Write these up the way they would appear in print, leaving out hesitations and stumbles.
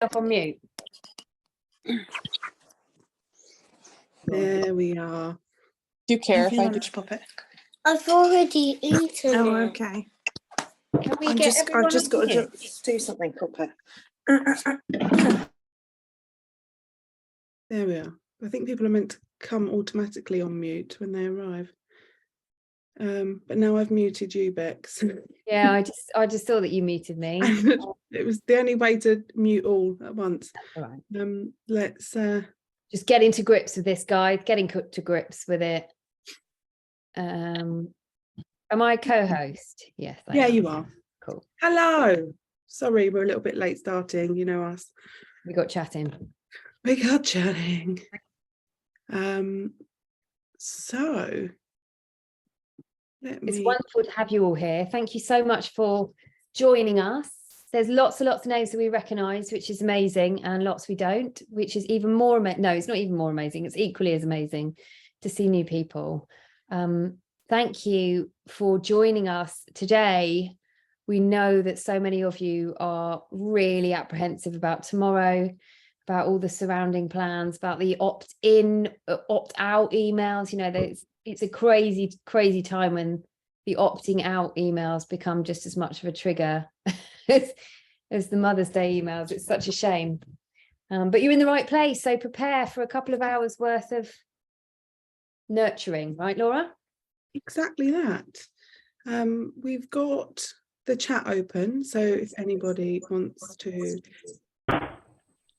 Up on mute. There we are. Do you care if I do? Pop it? I've already eaten Oh, it. okay. Can we get everyone I've just got to on mute? do something proper. There we are. I think people are meant to come automatically on mute when they arrive. But now I've muted you, Bex. Yeah, I just saw that you muted me. It was the only way to mute all at once. All right. Let's Just getting to grips with this, guys. Getting to grips with it. Am I co-host? Yes. I yeah, am. you are. Cool. Hello. Sorry, we're a little bit late starting, you know us. We got chatting. We got chatting. So It's wonderful to have you all here. Thank you so much for joining us. There's lots and lots of names that we recognise, which is amazing, and lots we don't, which is even more no, it's not even more amazing. It's equally as amazing to see new people. Thank you for joining us today. We know that so many of you are really apprehensive about tomorrow, about all the surrounding plans, about the opt-in, opt-out emails. You know, it's a crazy, crazy time when the opting out emails become just as much of a trigger as the Mother's Day emails. It's such a shame. But you're in the right place, so prepare for a couple of hours worth of nurturing, right, Laura? Exactly that. We've got the chat open, so if anybody wants to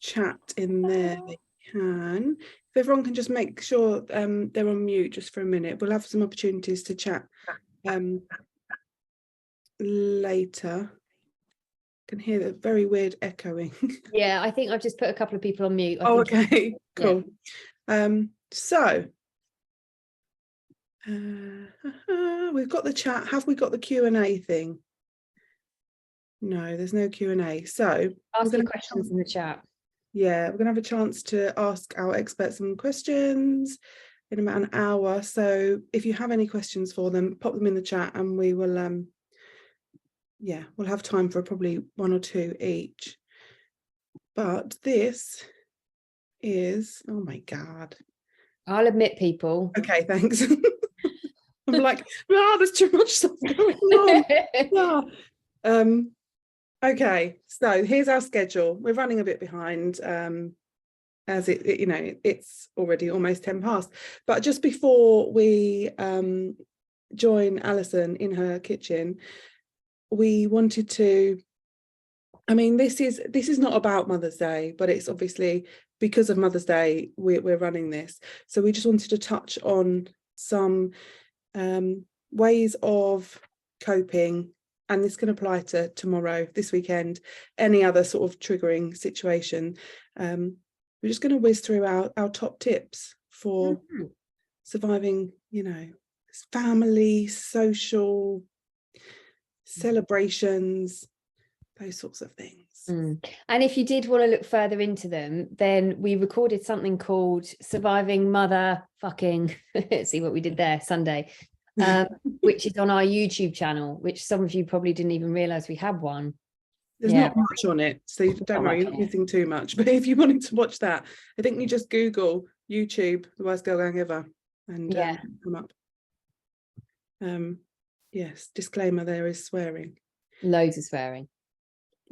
chat in there, they can. If everyone can just make sure they're on mute just for a minute, we'll have some opportunities to chat later. I can hear the very weird echoing. Yeah, I think I've just put a couple of people on mute. Oh, okay, cool. So we've got the chat. Have we got the Q&A thing? No, there's no Q&A. So ask your questions in the chat. Yeah, we're going to have a chance to ask our experts some questions in about an hour. So if you have any questions for them, pop them in the chat and we will, we'll have time for probably one or two each. But this is, oh my God. I'll admit people. Okay, thanks. I'm like, there's too much stuff going on. Okay, so here's our schedule. We're running a bit behind as it's already almost 10 past. But just before we join Alison in her kitchen, we wanted to, I mean, this is not about Mother's Day, but it's obviously because of Mother's Day, we're running this. So we just wanted to touch on some ways of coping. And this can apply to tomorrow, this weekend, any other sort of triggering situation. We're just going to whiz through our top tips for surviving, family, social, celebrations, those sorts of things. And if you did want to look further into them, then we recorded something called Surviving Mother Fucking, see what we did there, Sunday. Which is on our YouTube channel, which some of you probably didn't even realize we had one. There's not much on it, so don't worry, you're not missing too much. But if you wanted to watch that, I think you just Google YouTube, the worst girl gang ever, and come up. Yes, disclaimer, there is swearing. Loads of swearing.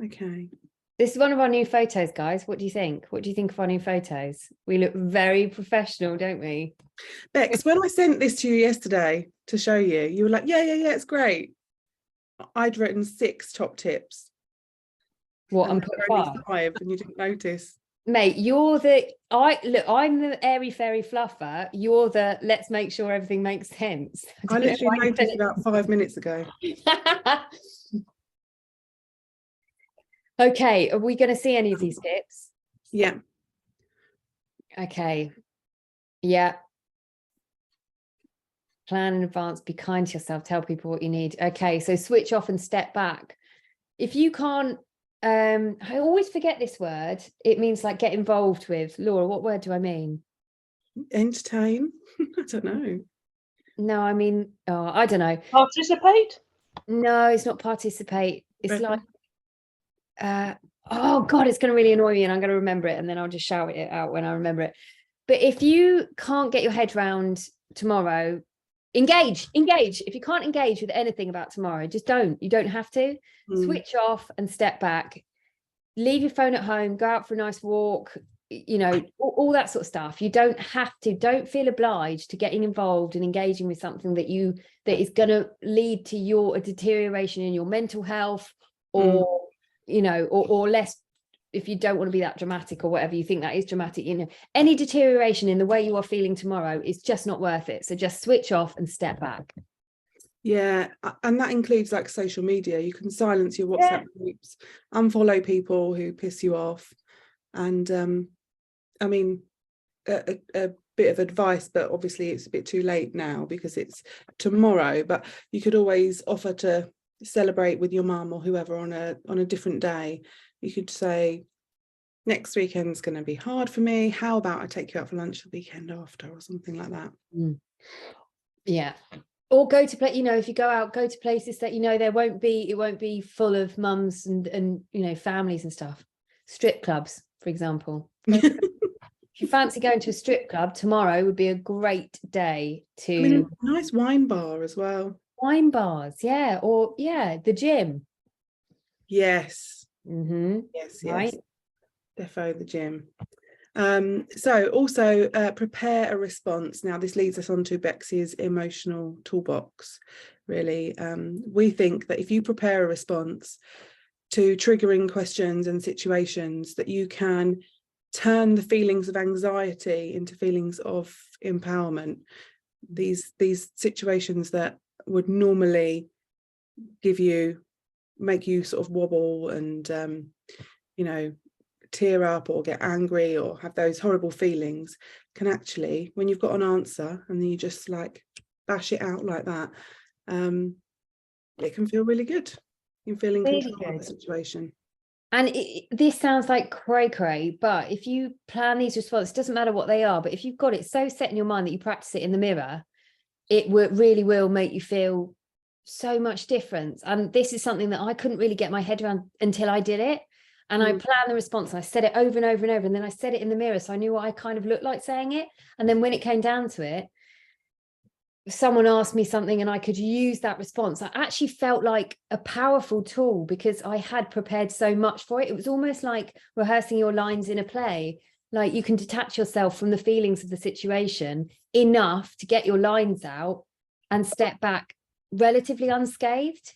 Okay. This is one of our new photos, guys. What do you think? What do you think of our new photos? We look very professional, don't we? Bex, when I sent this to you yesterday to show you, you were like, yeah, it's great. I'd written 6 top tips. What, and put 5 and you didn't notice. Mate, I'm the airy fairy fluffer. You're the let's make sure everything makes sense. I literally noticed about 5 minutes ago. Okay, are we going to see any of these tips? Yeah. Okay. Yeah. Plan in advance, be kind to yourself, tell people what you need. Okay, so switch off and step back. If you can't, I always forget this word. It means like get involved with. Laura, what word do I mean? Entertain? I don't know. No, I mean, I don't know. Participate? No, it's not participate. It's like oh God, it's going to really annoy me and I'm going to remember it and then I'll just shout it out when I remember it. But if you can't get your head round tomorrow, engage. If you can't engage with anything about tomorrow, just don't. You don't have to. Switch off and step back. Leave your phone at home, go out for a nice walk, you know, all that sort of stuff. You don't have to. Don't feel obliged to getting involved and engaging with something that is going to lead to a deterioration in your mental health, or you know, or less, if you don't want to be that dramatic or whatever you think that is dramatic, you know, any deterioration in the way you are feeling tomorrow is just not worth it. So just switch off and step back. Yeah, and that includes like social media. You can silence your WhatsApp groups, unfollow people who piss you off. And I mean, a bit of advice, but obviously it's a bit too late now because it's tomorrow, but you could always offer to celebrate with your mum or whoever on a different day. You could say, next weekend's going to be hard for me. How about I take you out for lunch the weekend after, or something like that? Yeah. Or go to play, you know, if you go out, go to places that, you know, it won't be full of mums and you know, families and stuff. Strip clubs, for example. If you fancy going to a strip club, tomorrow would be a great day to. I mean, a nice wine bar as well. Wine bars, yeah. Or the gym. Yes. Yes. Right. Defo the gym. So also prepare a response. Now this leads us on to Bexy's emotional toolbox, really. We think that if you prepare a response to triggering questions and situations, that you can turn the feelings of anxiety into feelings of empowerment. These situations that would normally make you sort of wobble and you know, tear up or get angry or have those horrible feelings, can actually, when you've got an answer and then you just like bash it out like that, it can feel really good. You can feel in control of the situation. And this sounds like cray, but if you plan these responses, it doesn't matter what they are, but if you've got it so set in your mind that you practice it in the mirror, it really will make you feel so much difference. And this is something that I couldn't really get my head around until I did it. And I planned the response and I said it over and over and over. And then I said it in the mirror, so I knew what I kind of looked like saying it. And then when it came down to it, someone asked me something and I could use that response. I actually felt like a powerful tool because I had prepared so much for it. It was almost like rehearsing your lines in a play. Like you can detach yourself from the feelings of the situation enough to get your lines out and step back relatively unscathed.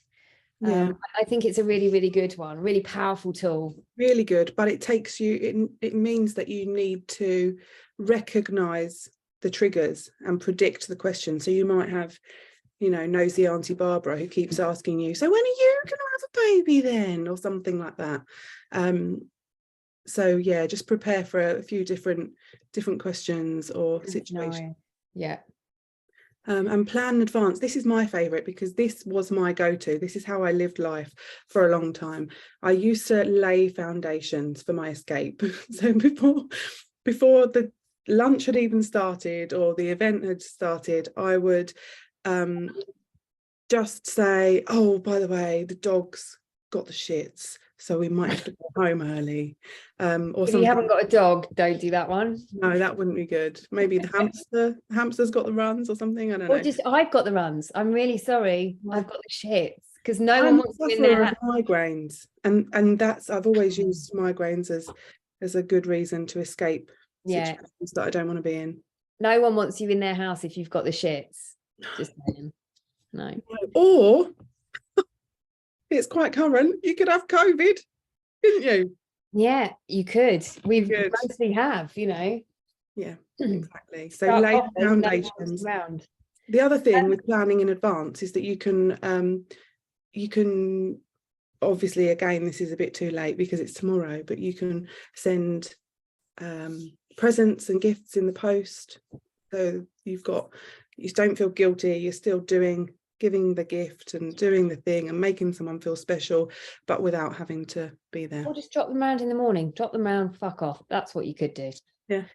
I think it's a really, really good one, really powerful tool. Really good, but it takes you, it means that you need to recognize the triggers and predict the question. So you might have, you know, nosy Auntie Barbara who keeps asking you, so when are you going to have a baby then, or something like that. So yeah, just prepare for a few different questions or situations. Yeah. And plan in advance. This is my favorite because this was my go-to. This is how I lived life for a long time. I used to lay foundations for my escape. So before the lunch had even started or the event had started, I would just say, oh, by the way, the dog's got the shits, so we might have to go home early. Or if you haven't got a dog, don't do that one. No, that wouldn't be good. Maybe the hamster's got the runs or something. I don't know. Or just I've got the runs. I'm really sorry. I've got the shits because no one wants to in there. Migraines, and that's, I've always used migraines as a good reason to escape situations that I don't want to be in. No one wants you in their house if you've got the shits. Just saying. No. Or it's quite current. You could have COVID, couldn't you? Yeah, you could. We've mostly have, you know. Yeah, exactly. So lay foundations. The other thing with planning in advance is that you can obviously, again, this is a bit too late because it's tomorrow, but you can send presents and gifts in the post. So you don't feel guilty. You're still giving the gift and doing the thing and making someone feel special, but without having to be there. Or just drop them around in the morning. Drop them around, fuck off. That's what you could do. Yeah.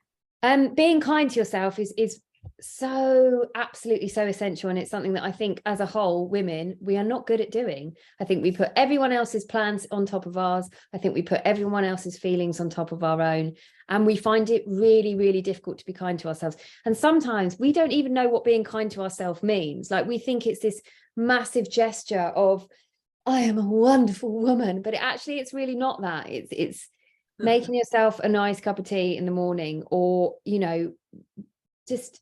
Being kind to yourself is so absolutely so essential, and it's something that I think as a whole, women, we are not good at doing. I think we put everyone else's plans on top of ours. I think we put everyone else's feelings on top of our own, and we find it really, really difficult to be kind to ourselves. And sometimes we don't even know what being kind to ourselves means. Like, we think it's this massive gesture of, I am a wonderful woman, but it's really not that. It's making yourself a nice cup of tea in the morning, or, you know, just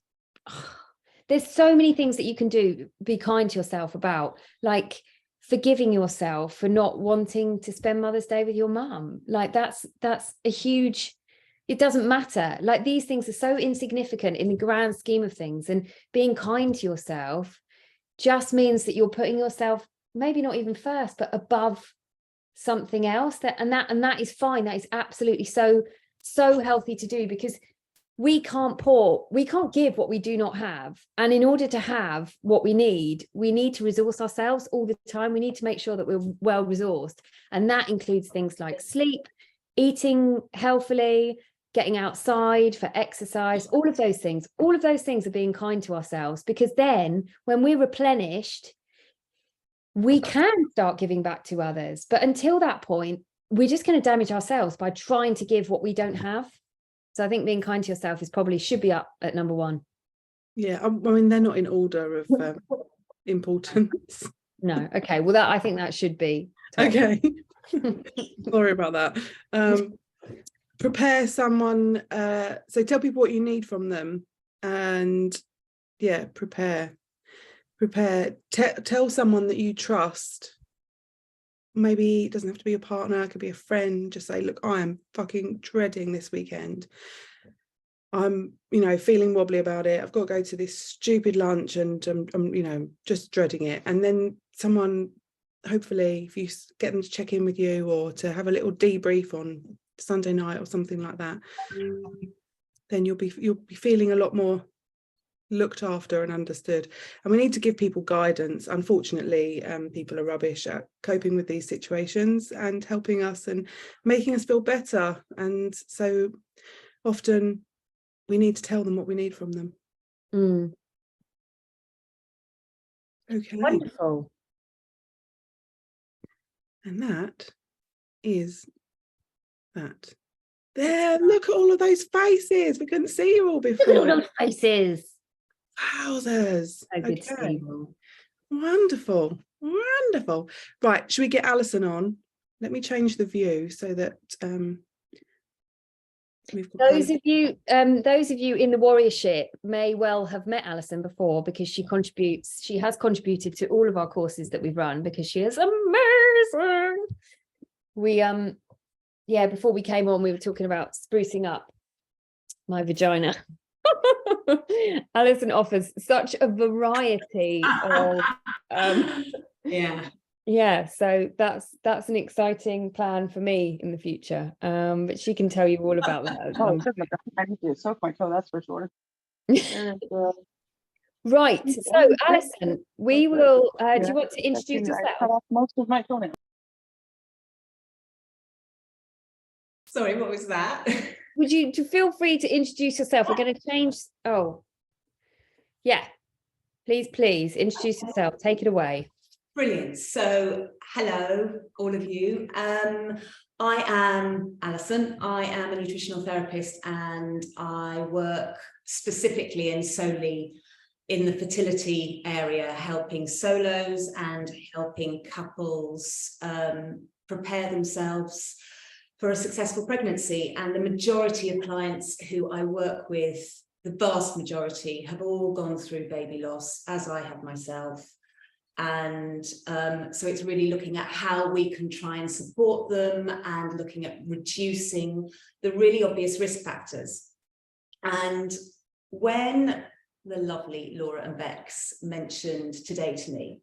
there's so many things that you can do, be kind to yourself about, like forgiving yourself for not wanting to spend Mother's Day with your mum. Like, that's a huge, it doesn't matter. Like, these things are so insignificant in the grand scheme of things, and being kind to yourself just means that you're putting yourself maybe not even first, but above something else. And that is fine. That is absolutely so healthy to do, because we can't give what we do not have. And in order to have what we need to resource ourselves all the time. We need to make sure that we're well resourced. And that includes things like sleep, eating healthily, getting outside for exercise, all of those things are being kind to ourselves, because then when we're replenished, we can start giving back to others. But until that point, we're just going to damage ourselves by trying to give what we don't have. So I think being kind to yourself should be up at number one. Yeah, I mean, they're not in order of importance. No, okay. Well, I think that should be top. Okay. Sorry about that. Prepare someone. So tell people what you need from them, and yeah, prepare. Tell someone that you trust. Maybe it doesn't have to be a partner, it could be a friend. Just say, look, I am fucking dreading this weekend. I'm, feeling wobbly about it. I've got to go to this stupid lunch, and I'm, just dreading it. And then someone, hopefully, if you get them to check in with you, or to have a little debrief on Sunday night or something like that, then you'll be feeling a lot more looked after and understood. And we need to give people guidance. Unfortunately, people are rubbish at coping with these situations and helping us and making us feel better. And so often we need to tell them what we need from them. Okay. Wonderful. And that is that. There, look at all of those faces. We couldn't see you all before. Look at all those faces. Wowzers. So good to see you all. Wonderful. Right, should we get Alison on? Let me change the view so that we've got those of you in the warriorship may well have met Alison before, because she has contributed to all of our courses that we've run, because she is amazing. We before we came on, we were talking about sprucing up my vagina. Alison offers such a variety of so that's an exciting plan for me in the future, but she can tell you all about that. I need to soak my toe, that's for sure. Right, so Alison, we will do you want to introduce I cut yourself? off most of my toenails. Sorry, what was that? Would you feel free to introduce yourself? We're going to change. Oh, yeah. Please introduce yourself. Take it away. Brilliant. So, hello, all of you. I am Alison. I am a nutritional therapist, and I work specifically and solely in the fertility area, helping solos and helping couples prepare themselves for a successful pregnancy. And the majority of clients who I work with, the vast majority, have all gone through baby loss, as I have myself. And so it's really looking at how we can try and support them, and looking at reducing the really obvious risk factors. And when the lovely Laura and Bex mentioned today to me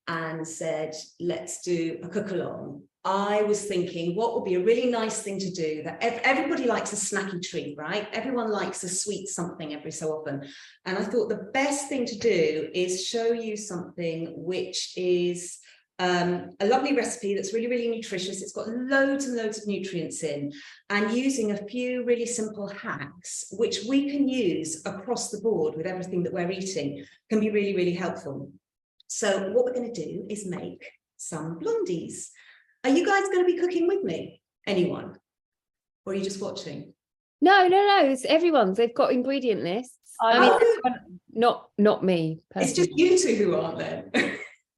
and said, let's do a cook along, I was thinking, what would be a really nice thing to do? That everybody likes a snacky treat, right? Everyone likes a sweet something every so often. And I thought the best thing to do is show you something which is a lovely recipe that's really, really nutritious. It's got loads and loads of nutrients in, and using a few really simple hacks, which we can use across the board with everything that we're eating, can be really, really helpful. So what we're going to do is make some blondies. Are you guys going to be cooking with me? Anyone? Or are you just watching? No, it's everyone's. They've got ingredient lists. I'm I mean, not. not me. It's just personally. you two who aren't then.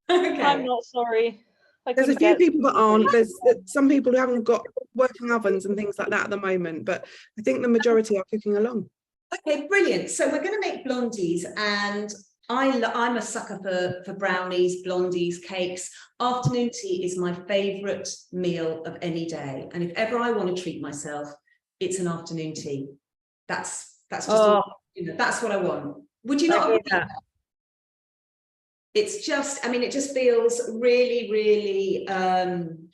Okay. I'm not sorry. There's a few people that aren't. There's some people who haven't got working ovens and things like that at the moment, but I think the majority are cooking along. Okay, brilliant. So we're going to make blondies, and I'm a sucker for brownies, blondies, cakes. Afternoon tea is my favourite meal of any day, and if ever I want to treat myself, it's an afternoon tea. That's just that's what I want. Would you not agree with that? It's just, I mean, it just feels really, really,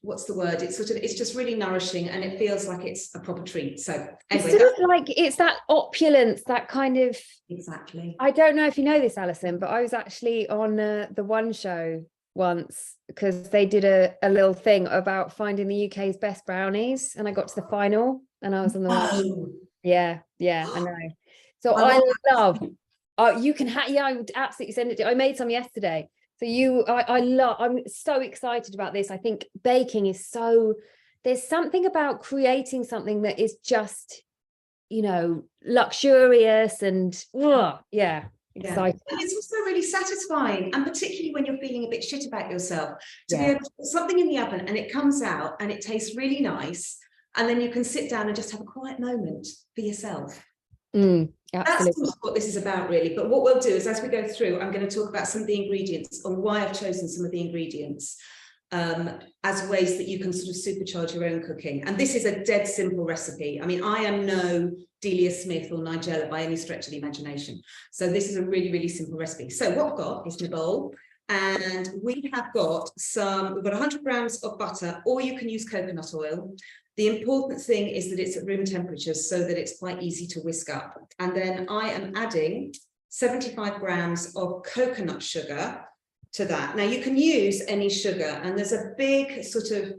what's the word? It's just really nourishing, and it feels like it's a proper treat. So anyway, It's sort of like, it's that opulence, that kind of, exactly. I don't know if you know this, Alison, but I was actually on the One Show once, because they did a little thing about finding the UK's best brownies, and I got to the final, and I was on the Oh, yeah, I know. So I I love love, you can I would absolutely send it to, I made some yesterday. So I'm so excited about this. I think baking is there's something about creating something that is just, luxurious and yeah, exciting. And it's also really satisfying, and particularly when you're feeling a bit shit about yourself, to be Yeah. able to put something in the oven and it comes out and it tastes really nice, and then you can sit down and just have a quiet moment for yourself. Absolutely. That's what this is about, really. But what we'll do is, as we go through, I'm going to talk about some of the ingredients and why I've chosen some of the ingredients as ways that you can sort of supercharge your own cooking. And this is a dead simple recipe. I mean, I am no Delia Smith or Nigella by any stretch of the imagination. So this is a really, really simple recipe. So what I've got is my bowl, and we've got 100 grams of butter, or you can use coconut oil. The important thing is that it's at room temperature so that it's quite easy to whisk up. And then I am adding 75 grams of coconut sugar to that. Now you can use any sugar, and there's a big sort of,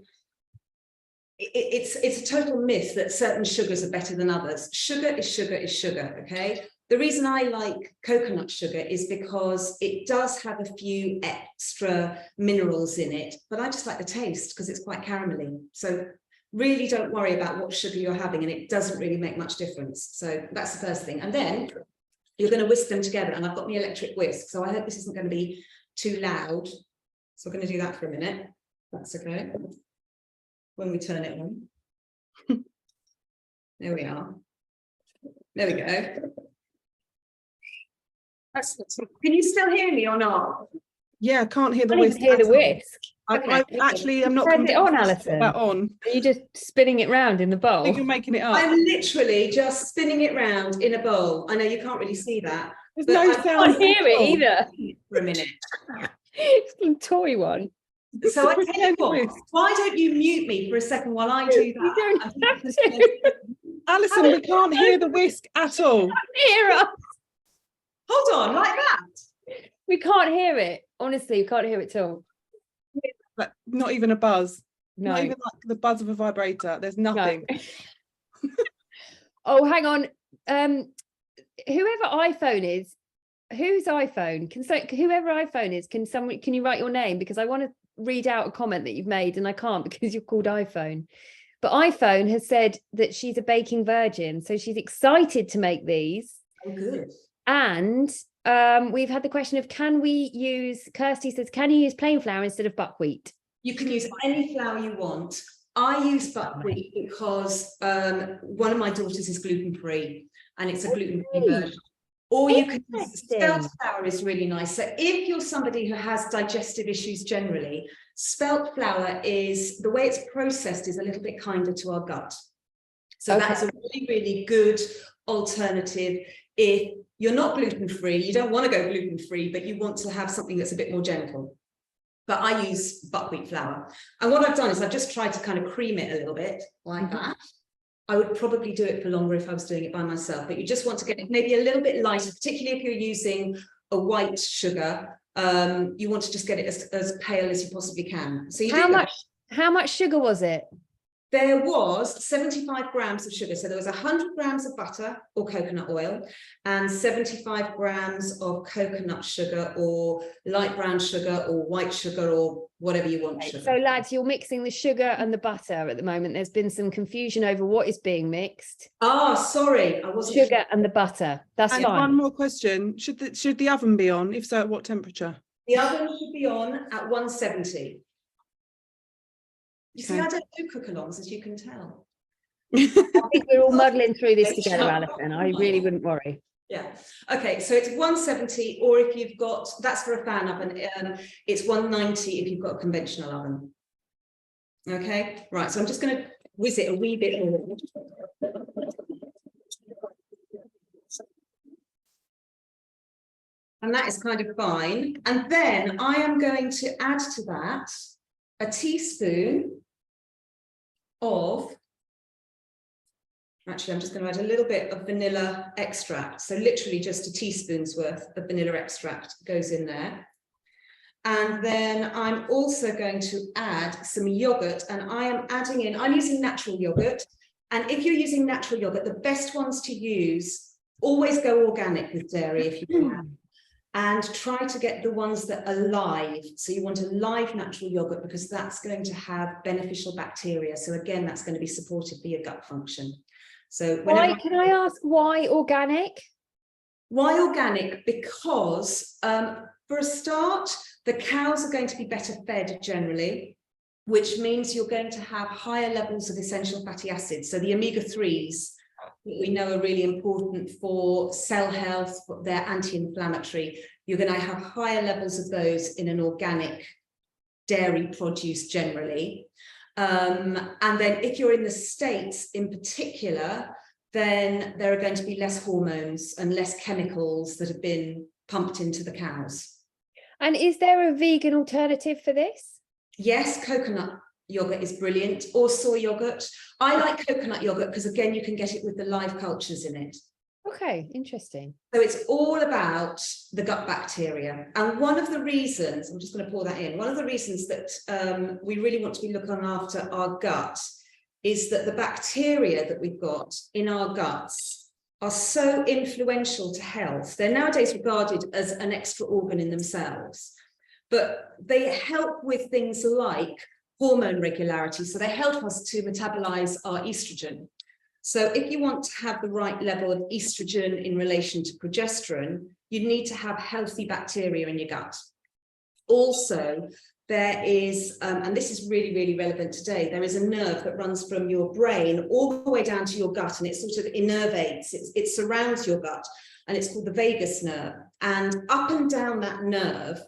it's a total myth that certain sugars are better than others. Sugar is sugar is sugar, okay? The reason I like coconut sugar is because it does have a few extra minerals in it, but I just like the taste because it's quite caramelly. So really don't worry about what sugar you're having, and it doesn't really make much difference. So that's the first thing. And then you're going to whisk them together, and I've got my electric whisk, so I hope this isn't going to be too loud. So we're going to do that for a minute. That's okay. When we turn it on. There we are. There we go. Can you still hear me or not? Yeah, I can't hear the I can't whisk. even hear the at all. whisk. I actually am not Turn it on, convinced Alison. that on. Are you just spinning it round in the I bowl? think you're making it up. I'm literally just spinning it round in a bowl. I know you can't really see that. There's but no I I sound. can't hear at it all. either. For a minute. It's a toy one. So I It's a tell you what, whisk. why don't you mute me for a second while I do You that? don't I think have it's to. Alison, we can't hear the whisk at all. Hear us. Hold on, like that. We can't hear it. Honestly, we can't hear it at all. But not even a buzz. No. Not even like the buzz of a vibrator. There's nothing. Oh, hang on. Whoever iPhone is, whose iPhone? Whoever iPhone is, can you write your name? Because I want to read out a comment that you've made, and I can't because you're called iPhone. But iPhone has said that she's a baking virgin, so she's excited to make these. Oh, good. And we've had the question of, Kirsty says, can you use plain flour instead of buckwheat? You can use any flour you want. I use buckwheat because one of my daughters is gluten-free, and it's a gluten-free version. Or you can use spelt flour is really nice. So if you're somebody who has digestive issues generally, spelt flour is, the way it's processed is a little bit kinder to our gut. So that's a really, really good alternative. If you're not gluten-free, you don't want to go gluten-free, but you want to have something that's a bit more gentle. But I use buckwheat flour. And what I've done is I've just tried to kind of cream it a little bit like that. I would probably do it for longer if I was doing it by myself, but you just want to get it maybe a little bit lighter, particularly if you're using a white sugar. You want to just get it as pale as you possibly can. So you How do that. how much sugar was it? There was 75 grams of sugar. So there was 100 grams of butter or coconut oil and 75 grams of coconut sugar or light brown sugar or white sugar or whatever you want. Okay, Sugar. so lads, you're mixing the sugar and the butter at the moment. There's been some confusion over what is being mixed. Ah, sorry, I wasn't. Sugar and the butter. That's And fine. one more question: should the oven be on? If so, at what temperature? The oven should be on at 170. You see, Okay. I don't do cook-alongs, as you can tell. I think we're all muddling through this together, Alison. I really wouldn't worry. Yeah. Okay, so it's 170, or if you've got, that's for a fan oven, it's 190 if you've got a conventional oven. Okay, right, so I'm just going to whiz it a wee bit more. And that is kind of fine. And then I am going to add to that a teaspoon of, actually, I'm just going to add a little bit of vanilla extract. So literally just a teaspoon's worth of vanilla extract goes in there. And then I'm also going to add some yogurt, and I am adding in, I'm using natural yogurt. And if you're using natural yogurt, the best ones to use, always go organic with dairy if you can. And try to get the ones that are live. So you want a live natural yogurt because that's going to have beneficial bacteria. So again, that's going to be supportive for your gut function. So Why, can I ask why organic? why organic? Because for a start, the cows are going to be better fed generally, which means you're going to have higher levels of essential fatty acids. So the omega-3s, we know are really important for cell health, they're anti-inflammatory. You're going to have higher levels of those in an organic dairy produce generally. And then if you're in the States in particular, then there are going to be less hormones and less chemicals that have been pumped into the cows. And is there a vegan alternative for this? Yes, coconut yogurt is brilliant, or soy yogurt. I like coconut yogurt because again, you can get it with the live cultures in it. Okay, interesting. So it's all about the gut bacteria. And one of the reasons, I'm just going to pour that in, one of the reasons that we really want to be looking after our gut is that the bacteria that we've got in our guts are so influential to health. They're nowadays regarded as an extra organ in themselves, but they help with things like hormone regularity. So they help us to metabolize our estrogen. So if you want to have the right level of estrogen in relation to progesterone, you need to have healthy bacteria in your gut. Also, there is, and this is really, really relevant today, there is a nerve that runs from your brain all the way down to your gut, and it sort of innervates, it surrounds your gut, and it's called the vagus nerve. And up and down that nerve,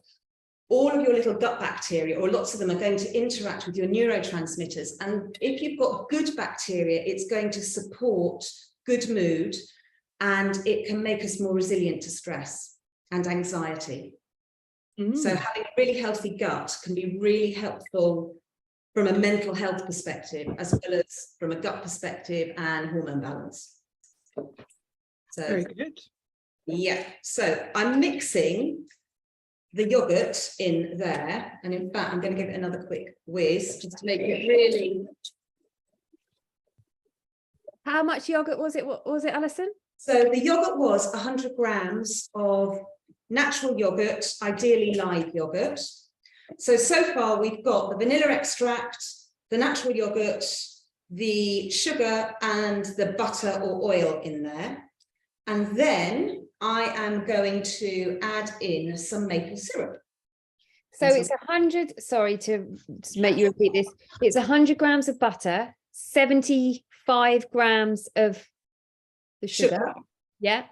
all of your little gut bacteria, or lots of them, are going to interact with your neurotransmitters. And if you've got good bacteria, it's going to support good mood, and it can make us more resilient to stress and anxiety. So having a really healthy gut can be really helpful from a mental health perspective, as well as from a gut perspective and hormone balance. So, Very good. yeah, so I'm mixing the yogurt in there, and in fact I'm going to give it another quick whiz just to make it really. How much yogurt was it? What was it, Alison? So the yogurt was 100 grams of natural yogurt, ideally live yogurt. So far we've got the vanilla extract, the natural yogurt, the sugar and the butter or oil in there. And then I am going to add in some maple syrup. So it's 100, sorry to make you repeat this. It's 100 grams of butter, 75 grams of the sugar. Yeah.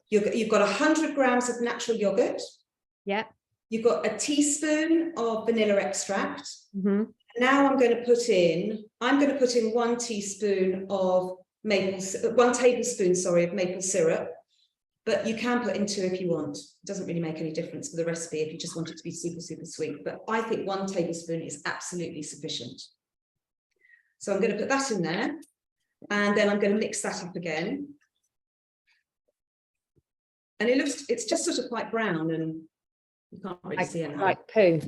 You've got 100 grams of natural yogurt. Yeah. You've got a teaspoon of vanilla extract. Mm-hmm. Now I'm going to put in 1 teaspoon of one tablespoon, sorry, of maple syrup. But you can put in 2 if you want. It doesn't really make any difference for the recipe if you just want it to be super, super sweet. But I think 1 tablespoon is absolutely sufficient. So I'm going to put that in there. And then I'm going to mix that up again. And it's just sort of quite brown and You can't really see it. Like poo.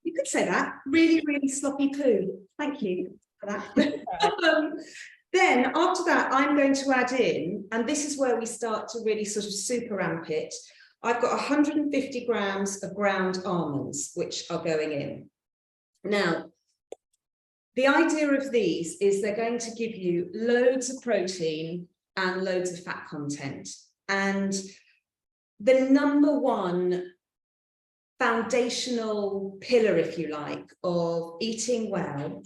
You could say that. Really, really sloppy poo. Thank you for that. Then after that, I'm going to add in, and this is where we start to really sort of super amp it. I've got 150 grams of ground almonds, which are going in. Now, the idea of these is they're going to give you loads of protein and loads of fat content. And the number one foundational pillar, if you like, of eating well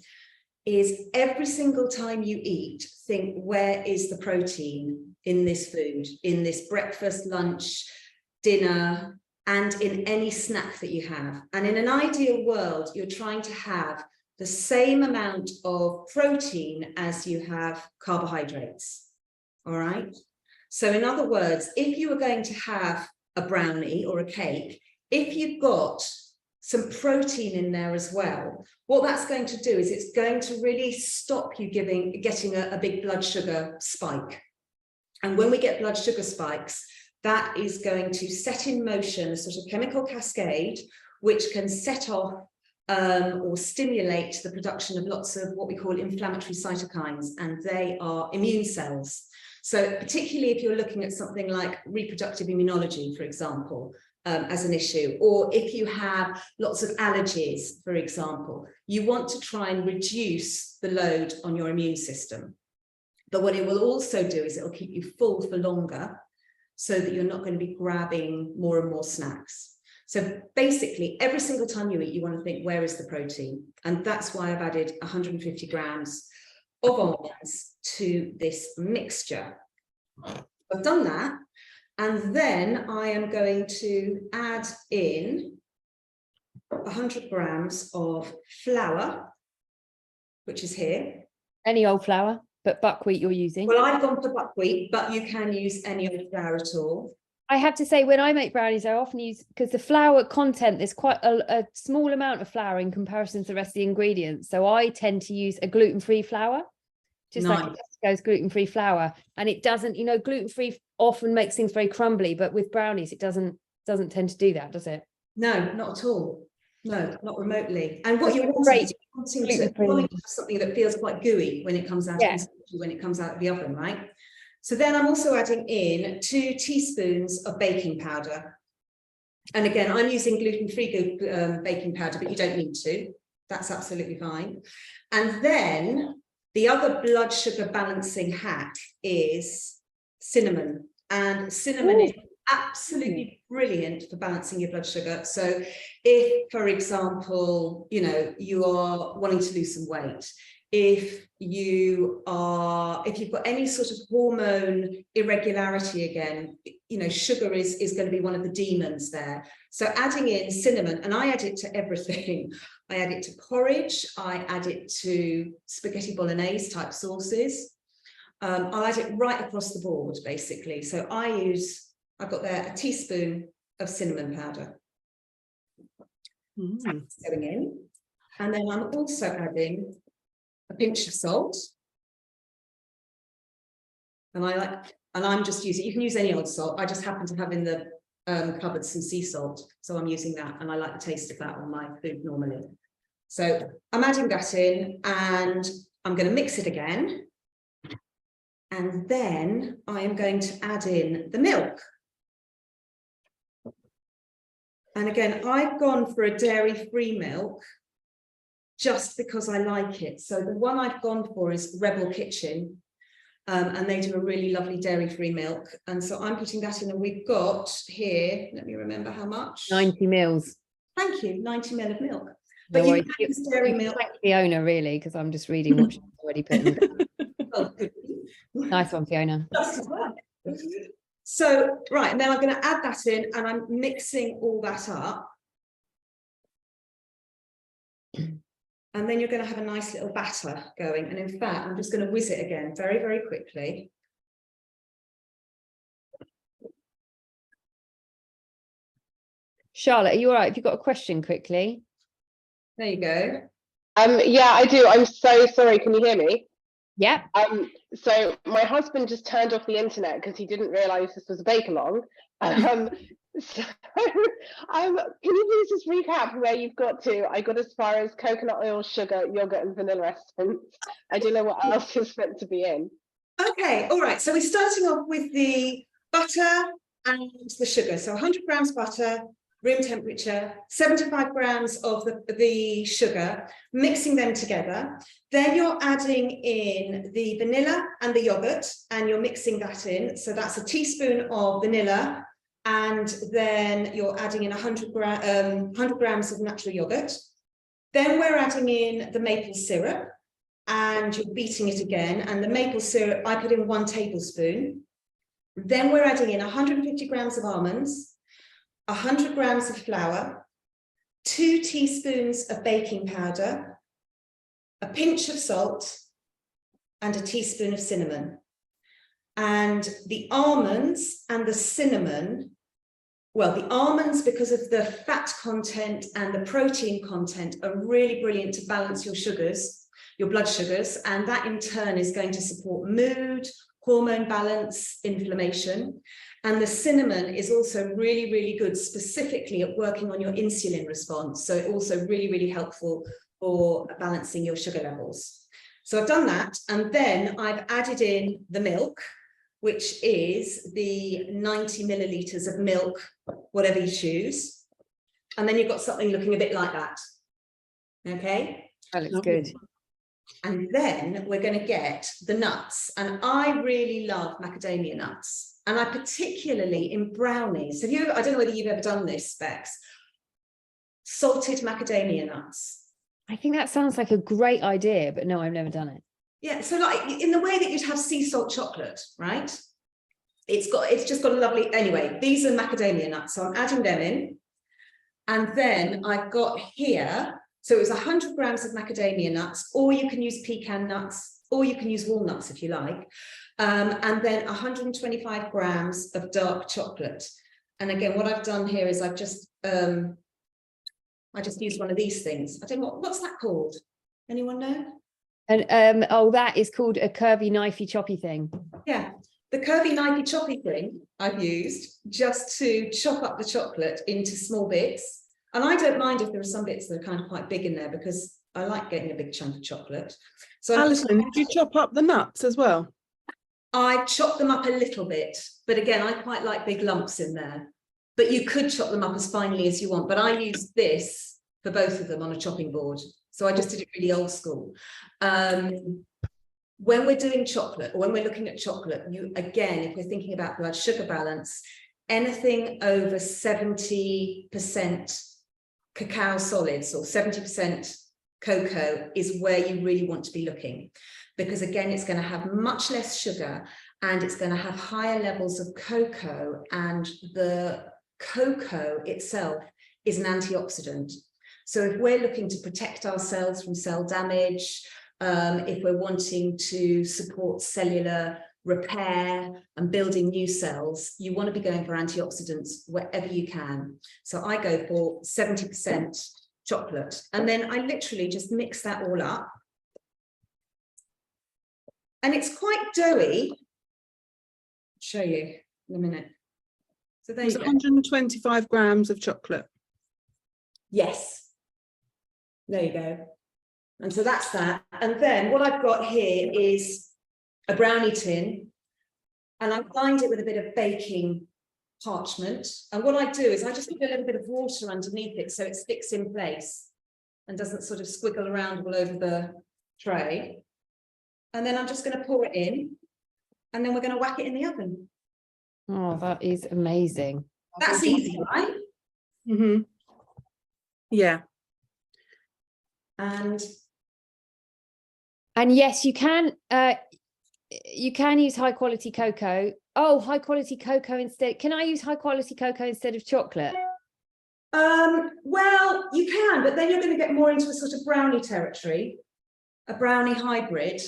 is every single time you eat, think, where is the protein in this food, in this breakfast, lunch, dinner, and in any snack that you have. And in an ideal world, you're trying to have the same amount of protein as you have carbohydrates. All right. So in other words, if you are going to have a brownie or a cake, if you've got some protein in there as well, what that's going to do is it's going to really stop you getting a big blood sugar spike. And when we get blood sugar spikes, that is going to set in motion a sort of chemical cascade, which can set off or stimulate the production of lots of what we call inflammatory cytokines, and they are immune cells. So particularly if you're looking at something like reproductive immunology, for example, as an issue, or if you have lots of allergies, for example, you want to try and reduce the load on your immune system. But what it will also do is it will keep you full for longer so that you're not going to be grabbing more and more snacks. So basically, every single time you eat, you want to think, where is the protein? And that's why I've added 150 grams of almonds to this mixture. I've done that. And then I am going to add in 100 grams of flour, which is here. Any old flour, but buckwheat you're using. Well, I've gone for buckwheat, but you can use any old flour at all. I have to say, when I make brownies, I often use, because the flour content, there's quite a small amount of flour in comparison to the rest of the ingredients. So I tend to use a gluten-free flour, just Nice. like Tesco's gluten-free flour. And it doesn't, you know, gluten-free often makes things very crumbly, but with brownies, it doesn't tend to do that, does it? No, not at all. No, not remotely. And what That's you're great. wanting to have something that feels quite gooey when it comes out, Yeah. when it comes out of the oven, right? So then I'm also adding in 2 teaspoons of baking powder. And again, I'm using gluten-free baking powder, but you don't need to. That's absolutely fine. And then the other blood sugar balancing hack is cinnamon. And cinnamon is absolutely brilliant for balancing your blood sugar. So if, for example, you know, you are wanting to lose some weight, if you've got any sort of hormone irregularity again, you know, sugar is going to be one of the demons there. So adding in cinnamon, and I add it to everything. I add it to porridge, I add it to spaghetti bolognese type sauces. I'll add it right across the board, basically. So I've got there a teaspoon of cinnamon powder. That's going in. And then I'm also adding a pinch of salt. And I'm just using, you can use any old salt. I just happen to have in the cupboard some sea salt. So I'm using that, and I like the taste of that on my food normally. So I'm adding that in, and I'm going to mix it again. And then I am going to add in the milk. And again, I've gone for a dairy-free milk just because I like it. So the one I've gone for is Rebel Kitchen, and they do a really lovely dairy-free milk. And so I'm putting that in, and we've got here, let me remember how much. 90 mils. Thank you, 90 ml of milk. No But you worries. can use dairy milk. Thank Fiona, really, because I'm just reading what she's already put in. Oh, good. Nice one, Fiona. Just as well. So, right, and then I'm going to add that in, and I'm mixing all that up. And then you're going to have a nice little batter going. And in fact, I'm just going to whiz it again very, very quickly. Charlotte, are you all right? Have you got a question quickly? There you go. Yeah, I do. I'm so sorry. Can you hear me? Yeah. So my husband just turned off the internet because he didn't realise this was a bake-along. So can you please just recap where you've got to? I got as far as coconut oil, sugar, yogurt, and vanilla essence. I don't know what else is meant to be in. Okay, all right. So we're starting off with the butter and the sugar. So 100 grams butter, room temperature, 75 grams of the sugar, mixing them together. Then you're adding in the vanilla and the yogurt, and you're mixing that in. So that's a teaspoon of vanilla, and then you're adding in 100 grams of natural yogurt. Then we're adding in the maple syrup, and you're beating it again. And the maple syrup, I put in 1 tablespoon. Then we're adding in 150 grams of almonds, 100 grams of flour, 2 teaspoons of baking powder, a pinch of salt, and a teaspoon of cinnamon. And the almonds and the cinnamon, well, the almonds, because of the fat content and the protein content, are really brilliant to balance your sugars, your blood sugars, and that in turn is going to support mood, hormone balance, inflammation. And the cinnamon is also really, really good, specifically at working on your insulin response. So also really, really helpful for balancing your sugar levels. So I've done that. And then I've added in the milk, which is the 90 milliliters of milk, whatever you choose. And then you've got something looking a bit like that. Okay. That looks good. And then we're going to get the nuts. And I really love macadamia nuts. And I particularly in brownies. Have you, I don't know whether you've ever done this, Bex, salted macadamia nuts. I think that sounds like a great idea, but no, I've never done it. Yeah, so like in the way that you'd have sea salt chocolate, right? It's just got a lovely, anyway, these are macadamia nuts. So I'm adding them in. And then I've got here, so it was 100 grams of macadamia nuts, or you can use pecan nuts, or you can use walnuts if you like. And then 125 grams of dark chocolate. And again, what I've done here is I just used one of these things. I don't know, what's that called? Anyone know? And oh, that is called a curvy, knifey, choppy thing. Yeah, the curvy, knifey, choppy thing I've used just to chop up the chocolate into small bits. And I don't mind if there are some bits that are kind of quite big in there because I like getting a big chunk of chocolate. So Alison, did you chop up the nuts as well? I chopped them up a little bit, but again, I quite like big lumps in there. But you could chop them up as finely as you want. But I used this for both of them on a chopping board. So I just did it really old school. When we're doing chocolate, or when we're looking at chocolate, again, if we're thinking about blood sugar balance, anything over 70% cacao solids or 70% cocoa is where you really want to be looking. Because again, it's going to have much less sugar and it's going to have higher levels of cocoa, and the cocoa itself is an antioxidant. So if we're looking to protect our cells from cell damage, if we're wanting to support cellular repair and building new cells, you want to be going for antioxidants wherever you can. So I go for 70% chocolate, and then I literally just mix that all up. And it's quite doughy. I'll show you in a minute. So there you It's go. 125 grams of chocolate. Yes. There you go. And so that's that. And then what I've got here is a brownie tin, and I bind it with a bit of baking parchment. And what I do is I just put a little bit of water underneath it so it sticks in place and doesn't sort of squiggle around all over the tray. And then I'm just going to pour it in, and then we're going to whack it in the oven. Oh, that is amazing. That's easy, right? Mm-hmm. Yeah. And yes, you can use high quality cocoa. Oh, high quality cocoa instead. Can I use high quality cocoa instead of chocolate? well, you can, but then you're going to get more into a sort of brownie territory, a brownie hybrid,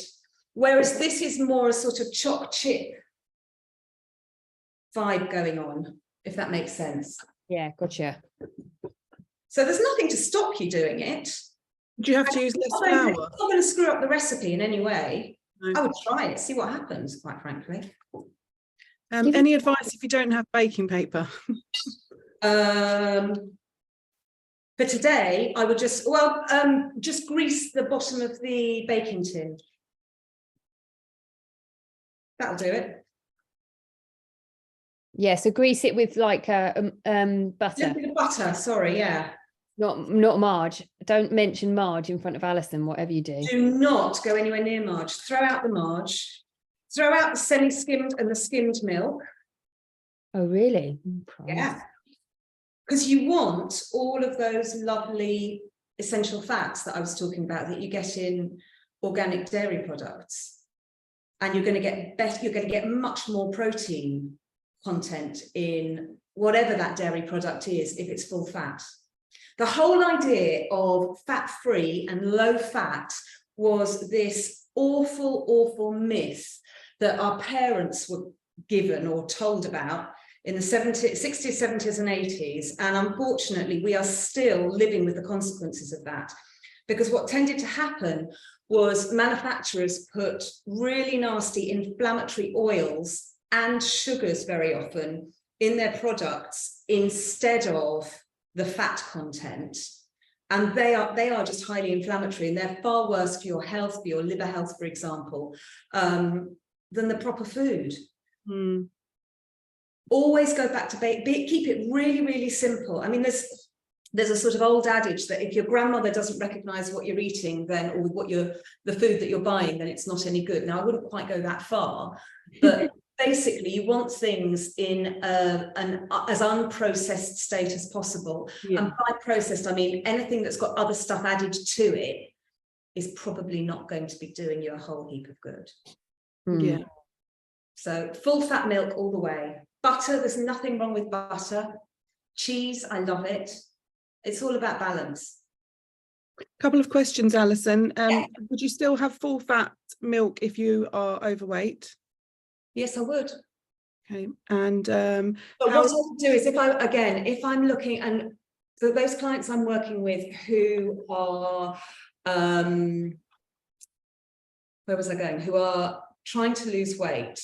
whereas this is more a sort of choc chip vibe going on, if that makes sense. Yeah, gotcha. So there's nothing to stop you doing it. Do you have to use less It's flour? not going to screw up the recipe in any way. No. I would try it, see what happens, quite frankly. Any advice if you don't have baking paper? For today, I would just grease the bottom of the baking tin. That'll do it. Yeah, so grease it with like butter, Little bit of butter, sorry, yeah. not Marge. Don't mention Marge in front of Alison, whatever you do. Do not go anywhere near Marge. Throw out the Marge. Throw out the semi-skimmed and the skimmed milk. Oh, really? Christ. Yeah. Because you want all of those lovely essential fats that I was talking about that you get in organic dairy products. And you're going to get better, you're going to get much more protein content in whatever that dairy product is if it's full fat. The whole idea of fat-free and low fat was this awful myth that our parents were given or told about in the 60s, 70s and 80s. And unfortunately, we are still living with the consequences of that. Because what tended to happen was manufacturers put really nasty inflammatory oils and sugars very often in their products instead of the fat content. And they are just highly inflammatory, and they're far worse for your health, for your liver health, for example, than the proper food. Mm. Always go back to keep it really simple. I mean, there's a sort of old adage that if your grandmother doesn't recognize what you're eating, then, or the food that you're buying, then it's not any good. Now, I wouldn't quite go that far, but basically you want things in an as unprocessed state as possible. Yeah. And by processed, I mean anything that's got other stuff added to it is probably not going to be doing you a whole heap of good. Yeah. So full fat milk all the way. Butter, there's nothing wrong with butter. Cheese, I love it. It's all about balance. Couple of questions, Alison. Would you still have full fat milk if you are overweight? Yes, I would. Okay. And but what I would do is if I'm looking, and for those clients I'm working with who are where was I going? Who are trying to lose weight,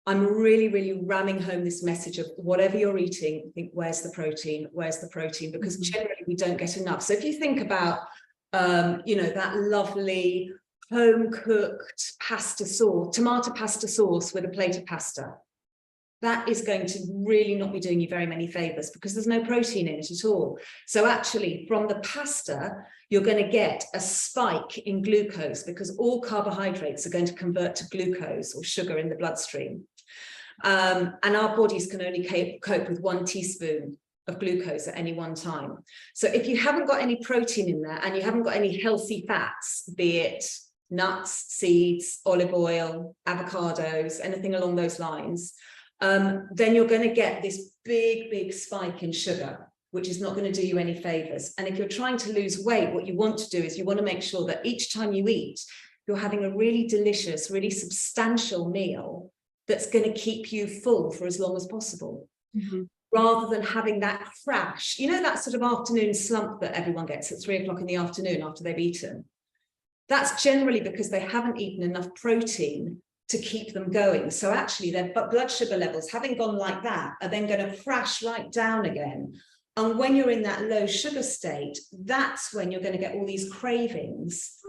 I'm really ramming home this message of whatever you're eating, think, where's the protein? Where's the protein? Because generally we don't get enough. So if you think about, that lovely home-cooked pasta sauce, tomato pasta sauce with a plate of pasta, that is going to really not be doing you very many favors because there's no protein in it at all. So actually from the pasta, you're going to get a spike in glucose because all carbohydrates are going to convert to glucose or sugar in the bloodstream. And our bodies can only cope with 1 teaspoon of glucose at any one time. So if you haven't got any protein in there and you haven't got any healthy fats, be it nuts, seeds, olive oil, avocados, anything along those lines, then you're going to get this big spike in sugar, which is not going to do you any favors. And if you're trying to lose weight, what you want to do is you want to make sure that each time you eat, you're having a really delicious, really substantial meal that's going to keep you full for as long as possible. Rather than having that crash, that sort of afternoon slump that everyone gets at 3 o'clock in the afternoon after they've eaten. That's generally because they haven't eaten enough protein to keep them going. So actually their blood sugar levels, having gone like that, are then going to crash right down again. And when you're in that low sugar state, that's when you're going to get all these cravings,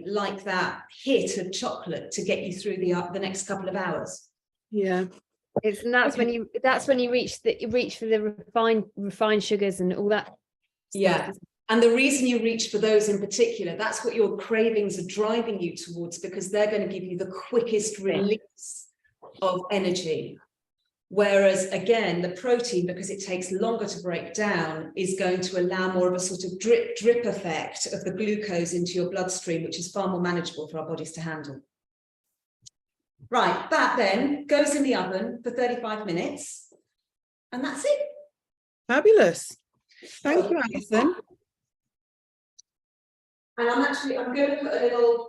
like that hit of chocolate to get you through the next couple of hours. Yeah. That's when you reach for the refined sugars and all that. Yeah. And the reason you reach for those in particular, that's what your cravings are driving you towards, because they're going to give you the quickest release of energy. Whereas again, the protein, because it takes longer to break down, is going to allow more of a sort of drip effect of the glucose into your bloodstream, which is far more manageable for our bodies to handle. Right, that then goes in the oven for 35 minutes, and that's it. Fabulous. Thank you, Alison. And I'm going to put a little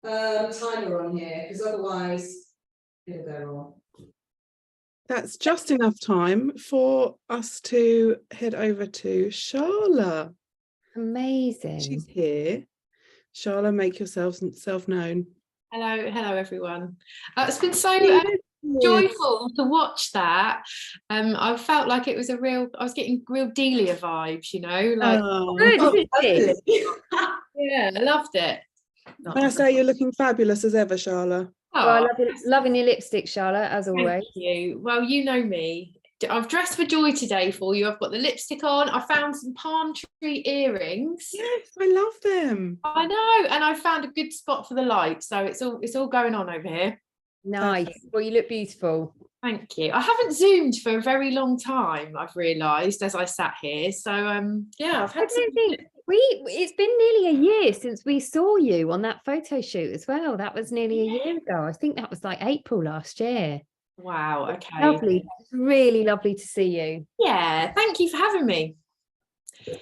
timer on here, because otherwise it'll go wrong. That's just enough time for us to head over to Charla. Amazing. She's here. Charlotte, make yourself known. Hello everyone. It's been so joyful to watch that. I felt like it was I was getting real Delia vibes, you know, like Good, isn't it? yeah, I loved it. May I say you're looking fabulous as ever, Charlotte. Well, I Oh, love loving your lipstick, Charlotte, as always. thank you. Well, you know me. I've dressed for joy today for you. I've got the lipstick on. I found some palm tree earrings. Yes, I love them. I know, and I found a good spot for the light. So it's all going on over here. Nice. Well, you look beautiful. Thank you. I haven't zoomed for a very long time, I've realised as I sat here. So yeah, I've I had some. don't think it's been nearly a year since we saw you on that photo shoot as well. That was nearly a year ago. I think that was like April last year. Wow, okay. Lovely. It's really lovely to see you. Yeah, thank you for having me.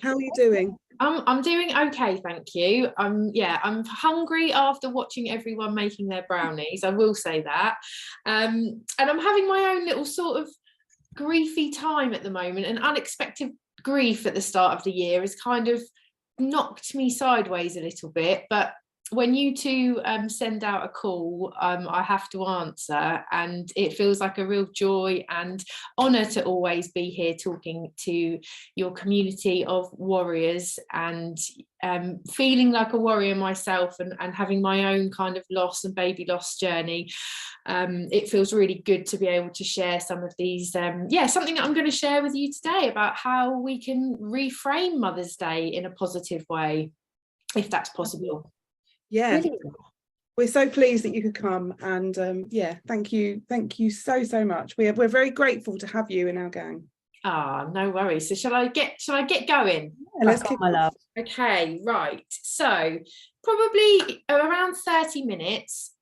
How are you doing? I'm doing okay, thank you. I'm hungry after watching everyone making their brownies, I will say that. And I'm having my own little sort of griefy time at the moment, and unexpected grief at the start of the year has kind of knocked me sideways a little bit, but when you two send out a call, I have to answer, and it feels like a real joy and honour to always be here talking to your community of warriors, and feeling like a warrior myself, and having my own kind of loss and baby loss journey. It feels really good to be able to share some of these, something that I'm going to share with you today about how we can reframe Mother's Day in a positive way, if that's possible. Yeah, Brilliant. we're so pleased that you could come, and thank you so much. We're very grateful to have you in our gang. No worries. So shall I get going? Yeah, let's Crack on, kick my off. love. Okay, right. So probably around 30 minutes.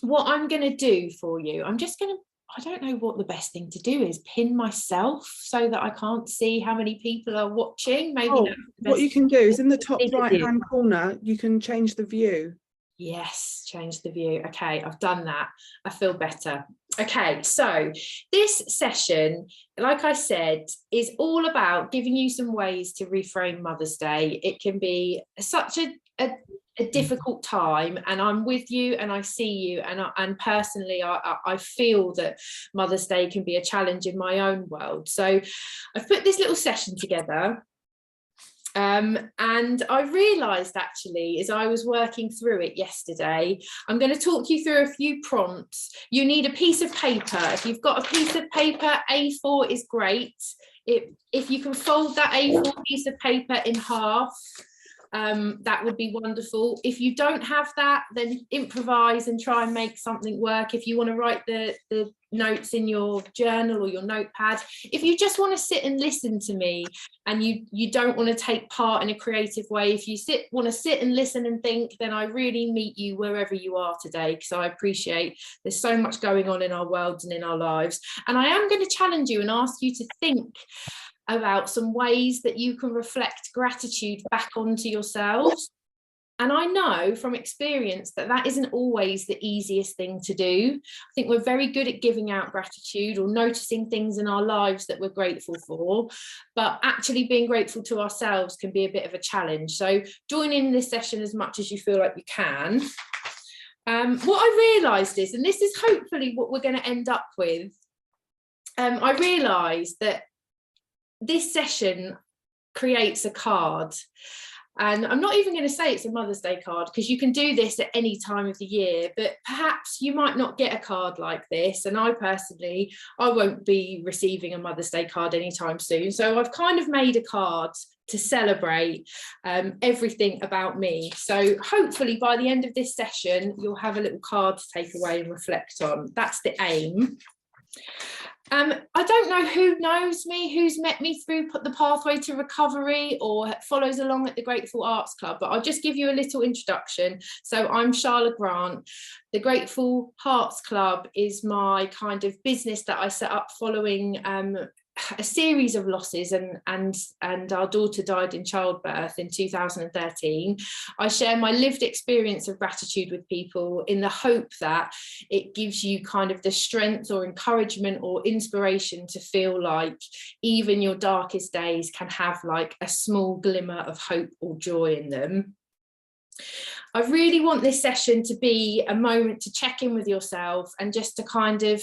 What I'm going to do for you, I don't know what the best thing to do is, pin myself so that I can't see how many people are watching. Maybe that's the what you best can do is in the top Big of right you. hand corner, you can change the view. Yes, change the view. Okay, I've done that. I feel better. Okay, so this session, like I said, is all about giving you some ways to reframe Mother's Day. It can be such a difficult time, and I'm with you and I see you, and personally I feel that Mother's Day can be a challenge in my own world. So I've put this little session together. And I realised actually, as I was working through it yesterday, I'm going to talk you through a few prompts. You need a piece of paper. If you've got a piece of paper, A4 is great. If you can fold that A4 piece of paper in half, that would be wonderful. If you don't have that, then improvise and try and make something work. If you want to write the notes in your journal or your notepad, if you just want to sit and listen to me and you don't want to take part in a creative way, if you want to sit and listen and think, then I really meet you wherever you are today, because I appreciate there's so much going on in our worlds and in our lives. And I am going to challenge you and ask you to think about some ways that you can reflect gratitude back onto yourselves. And I know from experience that that isn't always the easiest thing to do. I think we're very good at giving out gratitude or noticing things in our lives that we're grateful for, but actually being grateful to ourselves can be a bit of a challenge. So join in this session as much as you feel like you can. What I realised is, and this is hopefully what we're going to end up with, I realised that this session creates a card, and I'm not even going to say it's a Mother's Day card, because you can do this at any time of the year, but perhaps you might not get a card like this, and I won't be receiving a Mother's Day card anytime soon. So I've kind of made a card to celebrate everything about me. So hopefully by the end of this session you'll have a little card to take away and reflect on. That's the aim. I don't know who knows me, who's met me through the Pathway to Recovery or follows along at the Grateful Arts Club, but I'll just give you a little introduction. So I'm Charlotte Grant. The Grateful Hearts Club is my kind of business that I set up following a series of losses, and our daughter died in childbirth in 2013. I share my lived experience of gratitude with people in the hope that it gives you kind of the strength or encouragement or inspiration to feel like even your darkest days can have like a small glimmer of hope or joy in them. I really want this session to be a moment to check in with yourself and just to kind of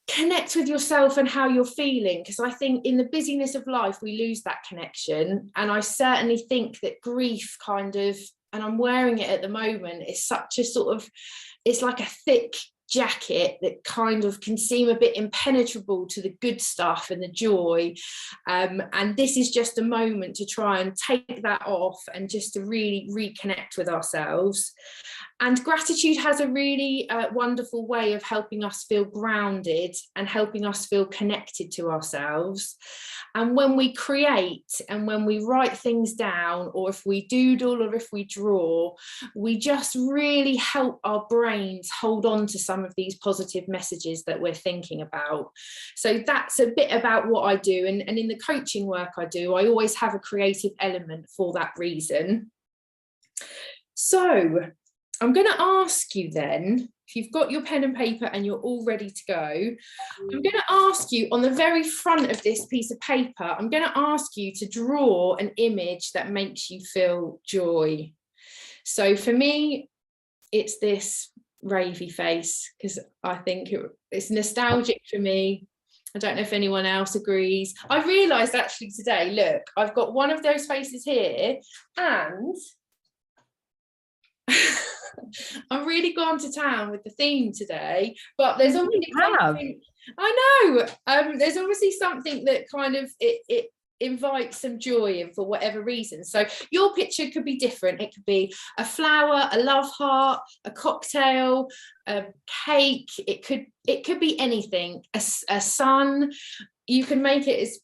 connect with yourself and how you're feeling, because I think in the busyness of life we lose that connection. And I certainly think that grief kind of, and I'm wearing it at the moment, is such a sort of, it's like a thick jacket that kind of can seem a bit impenetrable to the good stuff and the joy, and this is just a moment to try and take that off and just to really reconnect with ourselves. And gratitude has a really wonderful way of helping us feel grounded and helping us feel connected to ourselves. And when we create and when we write things down, or if we doodle or if we draw, we just really help our brains hold on to some of these positive messages that we're thinking about. So that's a bit about what I do. And in the coaching work I do, I always have a creative element for that reason. So I'm going to ask you then, if you've got your pen and paper and you're all ready to go, I'm going to ask you on the very front of this piece of paper, I'm going to ask you to draw an image that makes you feel joy. So for me, it's this ravey face, because I think it's nostalgic for me. I don't know if anyone else agrees. I realised actually today, look, I've got one of those faces here, and I've really gone to town with the theme today, but there's obviously something, I know, there's obviously something that kind of it invites some joy in for whatever reason. So your picture could be different. It could be a flower, a love heart, a cocktail, a cake. It could be anything, a sun. You can make it as